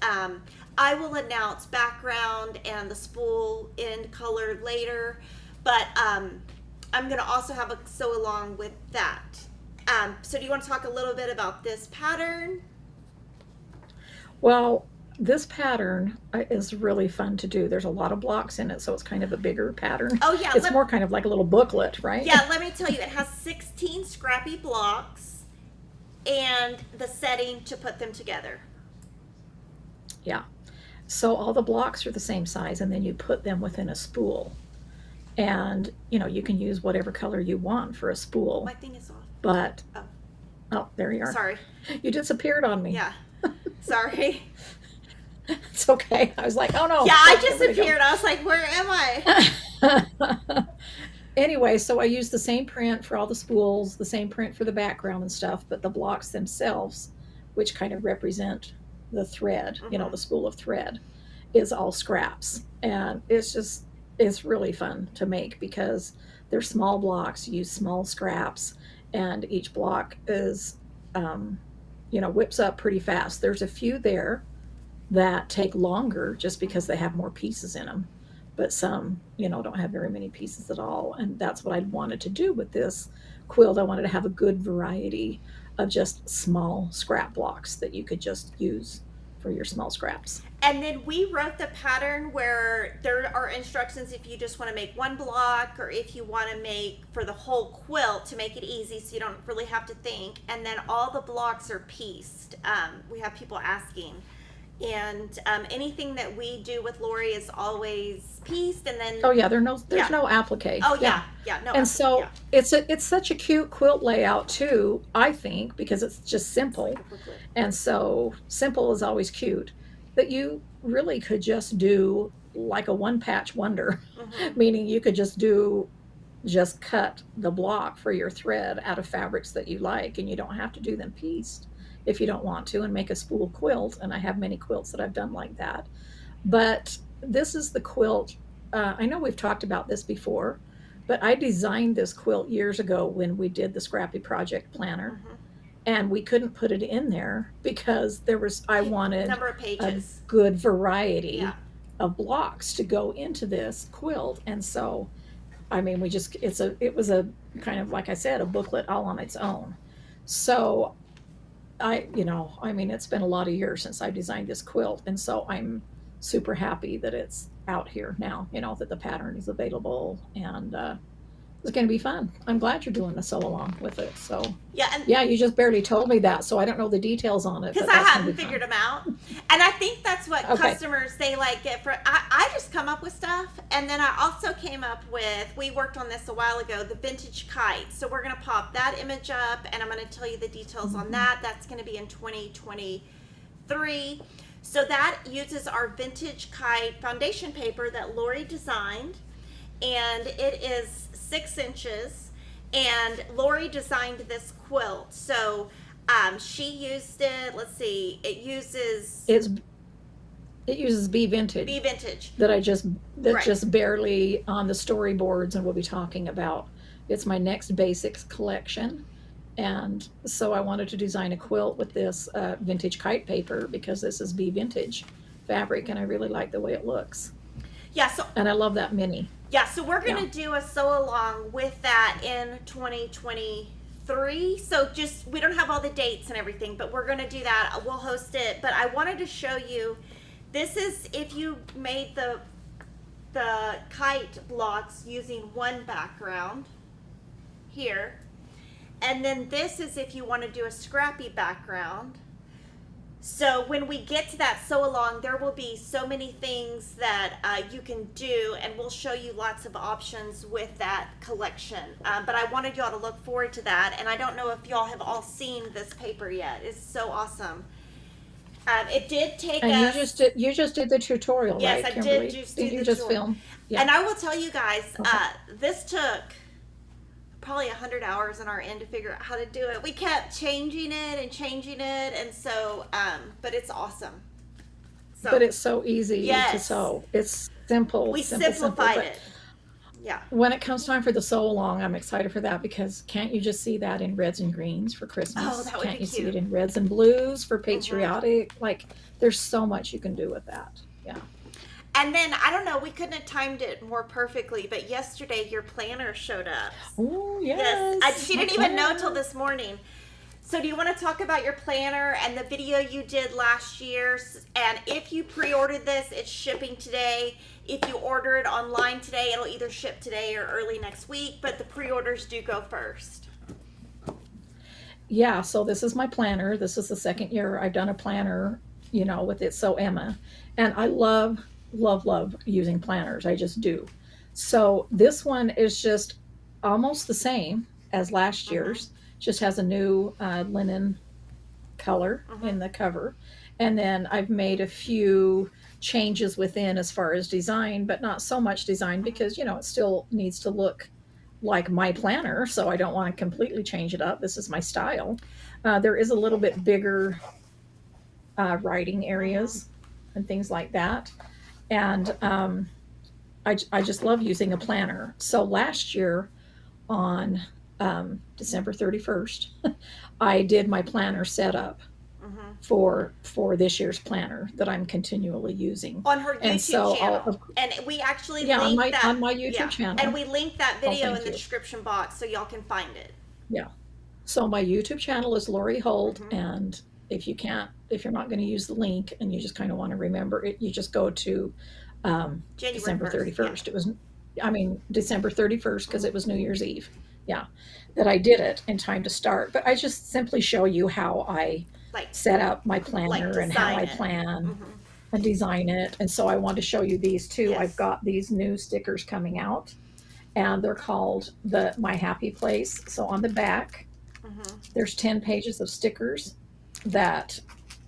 I will announce background and the spool end color later. But I'm going to also have a sew along with that. So do you want to talk a little bit about this pattern? Well, this pattern is really fun to do. There's a lot of blocks in it, so it's kind of a bigger pattern. Oh, yeah. It's more kind of like a little booklet, right? Yeah, let me tell you, it has 16 Scrappy blocks and the setting to put them together. Yeah. So all the blocks are the same size, and then you put them within a spool. And, you know, you can use whatever color you want for a spool. My thing is off. But, oh, there you are. Sorry. You disappeared on me. Yeah. Sorry. It's okay. I was like, oh no. Yeah, I disappeared. I was like, where am I? Anyway, so I used the same print for all the spools, the same print for the background and stuff, but the blocks themselves, which kind of represent the thread, you know, the spool of thread, is all scraps. And it's really fun to make because they're small blocks, you use small scraps, and each block is, you know, whips up pretty fast. There's a few there that take longer just because they have more pieces in them, but some, you know, don't have very many pieces at all. And that's what I wanted to do with this quilt. I wanted to have a good variety of just small scrap blocks that you could just use for your small scraps. And then we wrote the pattern where there are instructions if you just want to make one block, or if you want to make for the whole quilt to make it easy so you don't really have to think. And then all the blocks are pieced. We have people asking. And anything that we do with Lori is always pieced, and then there's no applique. Oh yeah, no. And so it's such a cute quilt layout too, I think, because it's just simple. And so simple is always cute. That you really could just do like a one patch wonder, meaning you could just cut the block for your thread out of fabrics that you like, and you don't have to do them pieced if you don't want to, and make a spool quilt. And I have many quilts that I've done like that. But this is the quilt. I know we've talked about this before, but I designed this quilt years ago when we did the Scrappy Project Planner. And we couldn't put it in there because I wanted number of pages, a good variety of blocks to go into this quilt. And so, I mean, it was a kind of, like I said, a booklet all on its own. So it's been a lot of years since I designed this quilt. And so I'm super happy that it's out here now, you know, that the pattern is available, and it's going to be fun. I'm glad you're doing the sew along with it. So yeah, you just barely told me that, so I don't know the details on it because I hadn't figured them out. And I think that's what customers, they like it for. I just come up with stuff, and then I also came up with, we worked on this a while ago, the vintage kite. So we're going to pop that image up, and I'm going to tell you the details on that. That's going to be in 2023. So that uses our vintage kite foundation paper that Lori designed, and it is 6 inches, and Lori designed this quilt. So she used it, let's see, it uses Bee Vintage. Bee Vintage. Just barely on the storyboards, and we'll be talking about. It's my next basics collection. And so I wanted to design a quilt with this vintage kite paper because this is Bee Vintage fabric, and I really like the way it looks. Yeah, and I love that mini. Yeah, so we're going to do a sew along with that in 2023. So we don't have all the dates and everything, but we're going to do that. We'll host it. But I wanted to show you, this is if you made the kite blocks using one background here. And then this is if you want to do a scrappy background. So when we get to that sew along, there will be so many things that you can do, and we'll show you lots of options with that collection. But I wanted y'all to look forward to that, and I don't know if y'all have all seen this paper yet. It's so awesome. It did take us. You just did the tutorial, yes, right, Kimberly? Yes, I did just do the you tutorial. just filmed. Yeah. And I will tell you guys, Okay. This took probably 100 hours on our end to figure out how to do it. We kept changing it, and so but it's awesome. But it's so easy yes. to sew. It's simple, We simple, simple. simplified But it. Yeah. when it comes time for the sew along, I'm excited for that because can't you just see that in reds and greens for Oh, Christmas? that would be Can't you see it cute. in reds and blues for Hmm. patriotic? Like, there's so much you can do with that. Yeah. And then I don't know, we couldn't have timed it more perfectly, but yesterday your planner showed up. Oh, Yes, yes, she my didn't even know till planner. this morning. So, do you want to talk about your planner and the video you did last year? And if you pre-ordered this, it's shipping today. If you order it online today, it'll either ship today or early next week. But the pre-orders do go first. Yeah, so this is my planner. This is the second year I've done a planner, with It's So Emma. And I love, love, love using planners. I just do. So this one is just almost the same as last Mm-hmm. year's, just has a new linen color Mm-hmm. in the cover. And then I've made a few changes within as far as design, but not so much design Mm-hmm. because, it still needs to look like my planner. So I don't want to completely change it up. This is my style. There is a little bit bigger writing Mm-hmm. areas and things like that. And I just love using a planner. So last year on December 31st, I did my planner setup Mm-hmm. for this year's planner that I'm continually using. On her And YouTube so channel, and we actually yeah, linked that. on my YouTube Yeah, and channel. we linked that Oh, video in thank the you. description box so y'all can find it. Yeah. So my YouTube channel is Lori Holt, Mm-hmm. and if you're not going to use the link and you just kind of want to remember it, you just go to January December 1st. Yeah. 31st. December 31st because it Mm-hmm. was New Year's Eve. Yeah, that I did it in time to start. But I just simply show you how I Like set up my like planner and how design I it. plan Mm-hmm. and design it. And so I want to show you these too. I've Yes. got these new stickers coming out, and they're called the My Happy Place. So on the back, Mm-hmm. there's 10 pages of stickers that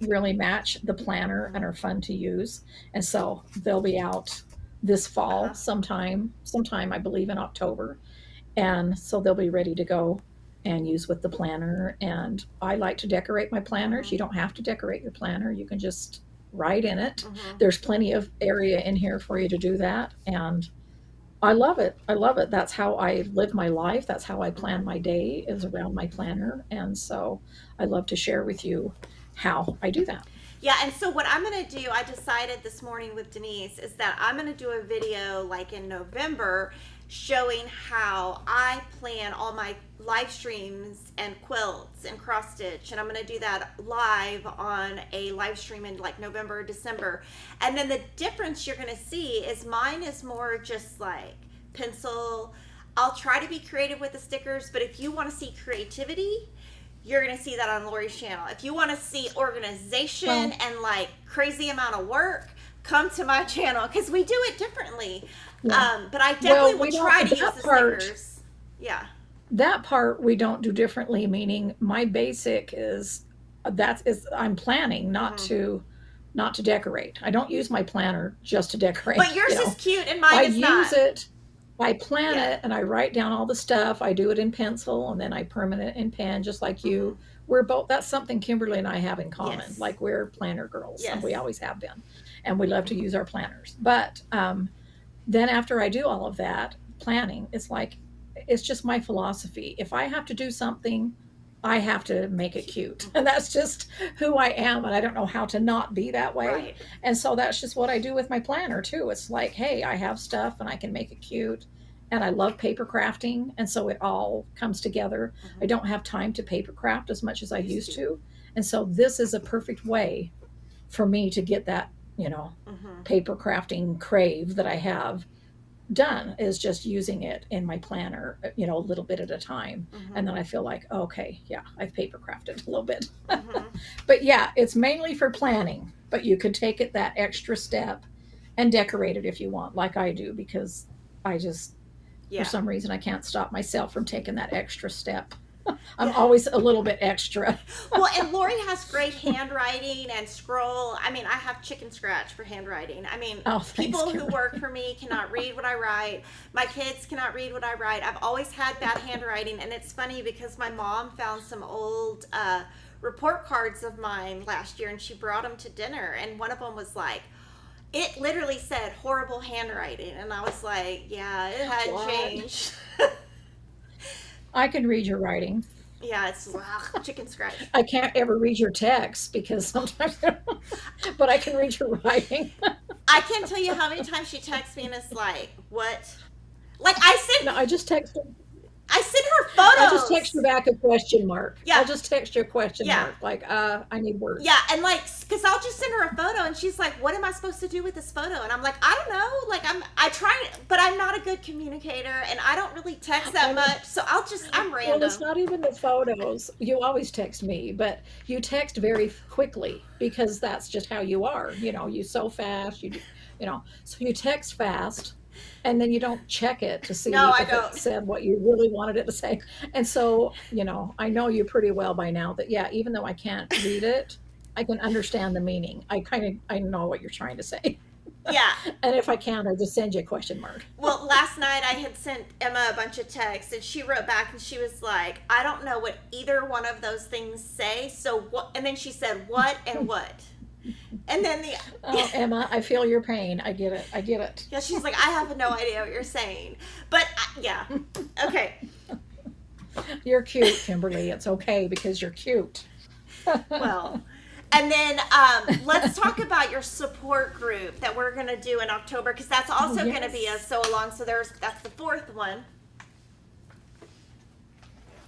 really match the planner and Mm-hmm. are fun to use. And so they'll be out this fall Uh-huh. sometime I believe in October. And so they'll be ready to go and use with the planner. And I like to decorate my planners. Mm-hmm. You don't have to decorate your planner. You can just write in it. Mm-hmm. There's plenty of area in here for you to do that. And I love it. I love it. That's how I live my life. That's how I plan Mm-hmm. my day is around my planner. And so I love to share with you how I do that. Yeah, and so what I'm going to do, I decided this morning with Denise, is that I'm going to do a video like in November showing how I plan all my live streams and quilts and cross stitch. And I'm going to do that live on a live stream in like November, December. And then the difference you're going to see is mine is more just like pencil. I'll try to be creative with the stickers, but if you want to see creativity, you're going to see that on Lori's channel. If you want to see organization Well, and like crazy amount of work, come to my channel because we do it differently. yeah. But I definitely Well, will we don't, try to use the stickers. Yeah. that part we don't do differently, meaning my basic is I'm planning Hmm. not to decorate. I don't use my planner just to decorate, But yours is cute and mine I is not. use it, I plan Yeah. it, and I write down all the stuff. I do it in pencil and then I permanent in pen, just like Hmm. you. That's something Kimberly and I have in common. Yes. Like we're planner girls and Yes. we always have been. And we love to use our planners. But then after I do all of that planning, it's just my philosophy. If I have to do something, I have to make it cute. And that's just who I am. And I don't know how to not be that way. Right. And so that's just what I do with my planner too. It's like, hey, I have stuff and I can make it cute. And I love paper crafting. And so it all comes together. I Hmm. don't have time to paper craft as much as I Used used to. to. And so this is a perfect way for me to get that, you know, Hmm. paper crafting crave that I have done is just using it in my planner, a little bit at a time. And Hmm. then I feel like, okay, yeah, I've paper crafted a little bit. Hmm. But yeah, it's mainly for planning, but you could take it that extra step and decorate it if you want, like I do, because I just, for Yeah. some reason, I can't stop myself from taking that extra step. I'm Yeah. always a little bit extra. Well, and Lori has great handwriting and scroll. I mean, I have chicken scratch for handwriting. I mean, Oh, thanks, people who Kimberly. work for me cannot read what I write. My kids cannot read what I write. I've always had bad handwriting, and it's funny because my mom found some old report cards of mine last year, and she brought them to dinner, and one of them was like, it literally said horrible handwriting, and I was like, yeah, it had What? changed. I can read your writing. Yeah, it's chicken scratch. I can't ever read your text because sometimes, but I can read your writing. I can't tell you how many times she texts me and it's like, what? Like No, I sent her I'll just text photos. you back a question mark. Yeah. I'll just text you a question Yeah. mark. Like, I need words. Yeah, and like, cause I'll just send her a photo, and she's like, "What am I supposed to do with this photo?" And I'm like, "I don't know. Like, I try, but I'm not a good communicator, and I don't really text that much. So I'm random." Well, it's not even the photos. You always text me, but you text very quickly because that's just how you are. You know, you so fast. So you text fast, and then you don't check it to see No, I if don't. it said what you really wanted it to say. And so, I know you pretty well by now that, yeah, even though I can't read it, I can understand the meaning. I know what you're trying to say. Yeah. And if I can't, I just send you a question mark. Well, last night I had sent Emma a bunch of texts, and she wrote back, and she was like, "I don't know what either one of those things say. So what?" And then she said, "What and what?" And then Oh, Emma, I feel your pain. I get it. I get it. yeah, she's like, "I have no idea what you're saying," but yeah, okay. You're cute, Kimberly. It's okay because you're cute. Well, and then let's talk about your support group that we're going to do in October, because that's also Oh, going to be a yes. sew along. So that's the fourth one.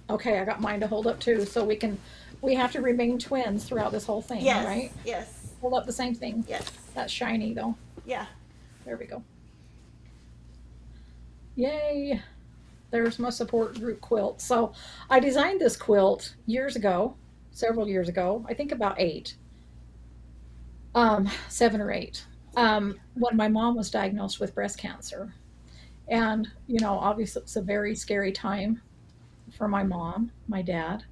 Okay, I got mine to hold up too, so we have to remain twins throughout this whole thing, Yes, right? yes, Hold up the same thing. yes, That's shiny though. yeah. There we go. Yay. There's my support group quilt. So I designed this quilt years ago, several years ago, I think about 7 or 8, when my mom was diagnosed with breast cancer. And, obviously it's a very scary time for my mom, my dad,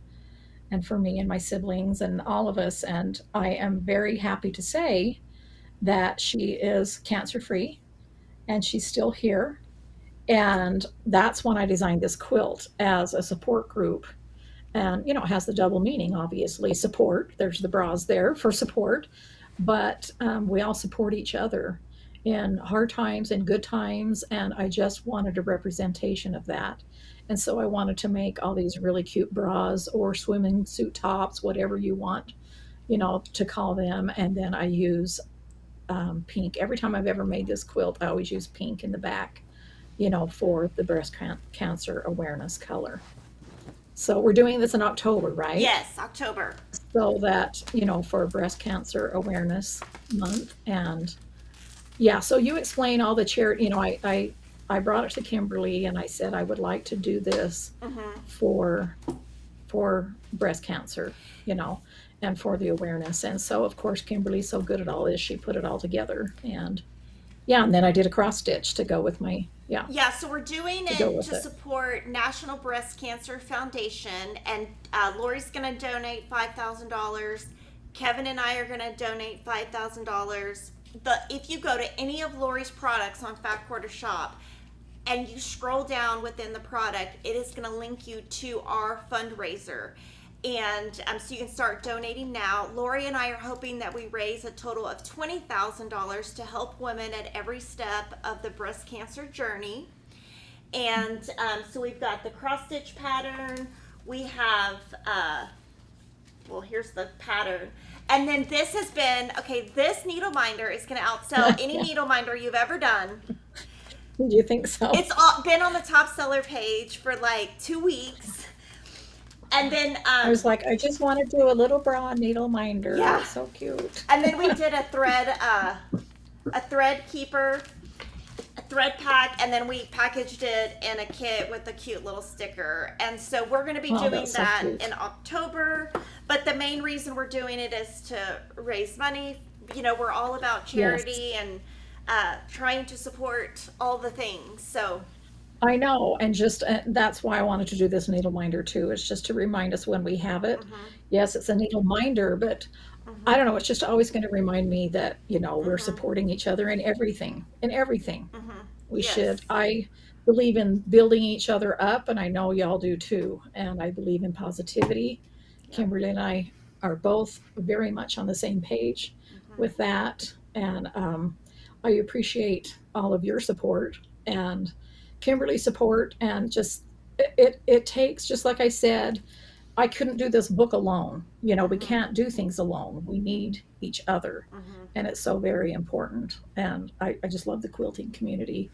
and for me and my siblings and all of us. And I am very happy to say that she is cancer free and she's still here. And that's when I designed this quilt as a support group. And, it has the double meaning, obviously. Support, there's the bras there for support, but we all support each other in hard times and good times. And I just wanted a representation of that. And so I wanted to make all these really cute bras or swimming suit tops, whatever you want, to call them. And then I use pink. Every time I've ever made this quilt, I always use pink in the back, for the breast cancer awareness color. So we're doing this in October, right? Yes, October. So that, for breast cancer awareness month. And yeah, so you explain all the charity, I brought it to Kimberly and I said I would like to do this Mm-hmm. for breast cancer, and for the awareness. And so of course Kimberly's so good at all this, she put it all together. And yeah, and then I did a cross stitch to go with my Yeah, so we're doing to go it with to it. support National Breast Cancer Foundation, and Lori's going to donate $5,000. Kevin and I are going to donate $5,000. If you go to any of Lori's products on Fat Quarter Shop and you scroll down within the product, it is going to link you to our fundraiser. And so you can start donating now. Lori and I are hoping that we raise a total of $20,000 to help women at every step of the breast cancer journey. And so we've got the cross stitch pattern. We have, here's the pattern. And then this has been, this needle minder is going to outsell any Yeah. needle minder you've ever done. Do you think so? It's been on the top seller page for like 2 weeks. And then I was like, I just want to do a little bra needle minder. Yeah. It's so cute. and then we did a thread keeper, a thread pack, and then we packaged it in a kit with a cute little sticker. And so we're going to be Oh, doing that's so that cute. in October. But the main reason we're doing it is to raise money. We're all about charity and trying to support all the things. So I know, and just that's why I wanted to do this needle minder too. It's just to remind us when we have it. Yes, it's a needle minder, but I don't know. It's just always going to remind me that we're supporting each other in everything. In everything, we Yes. should. I believe in building each other up, and I know y'all do too. And I believe in positivity. Kimberly and I are both very much on the same page with that. And I appreciate all of your support and Kimberly's support, and just it takes, just like I said, I couldn't do this book alone. You know, we Mm-hmm. can't do things alone. We need each other. Mm-hmm. And it's so very important. And I just love the quilting community,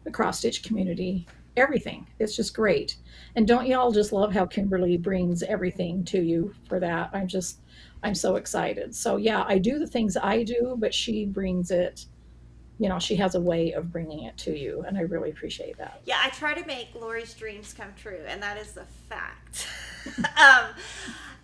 the cross stitch community, everything. It's just great. And don't y'all just love how Kimberly brings everything to you for that? I'm so excited. So yeah, I do the things I do, but she brings it, you know, she has a way of bringing it to you. And I really appreciate that. Yeah, I try to make Lori's dreams come true, and that is a fact. um,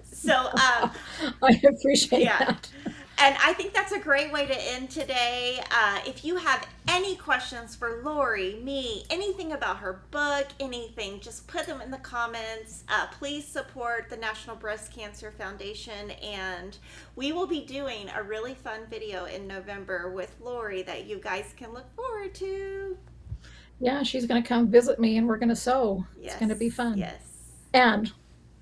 so, I appreciate yeah. that. And I think that's a great way to end today. If you have any questions for Lori, me, anything about her book, anything, just put them in the comments. Please support the National Breast Cancer Foundation. And we will be doing a really fun video in November with Lori that you guys can look forward to. Yeah, she's going to come visit me and we're going to sew. It's going to be Yes, fun. yes. And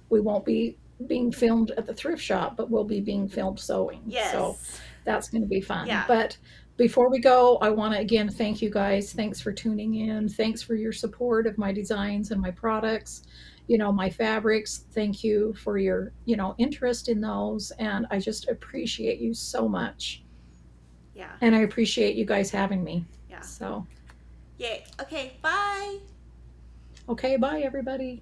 we won't be being filmed at the thrift shop, but we'll be being filmed sewing. Yes. So that's going to be fun. Yeah. But before we go, I want to again thank you guys. Thanks for tuning in. Thanks for your support of my designs and my products, you know, my fabrics. Thank you for your, you know, interest in those. And I just appreciate you so much. Yeah. And I appreciate you guys having me. Yeah. So, Yay. Okay, bye. okay, bye everybody.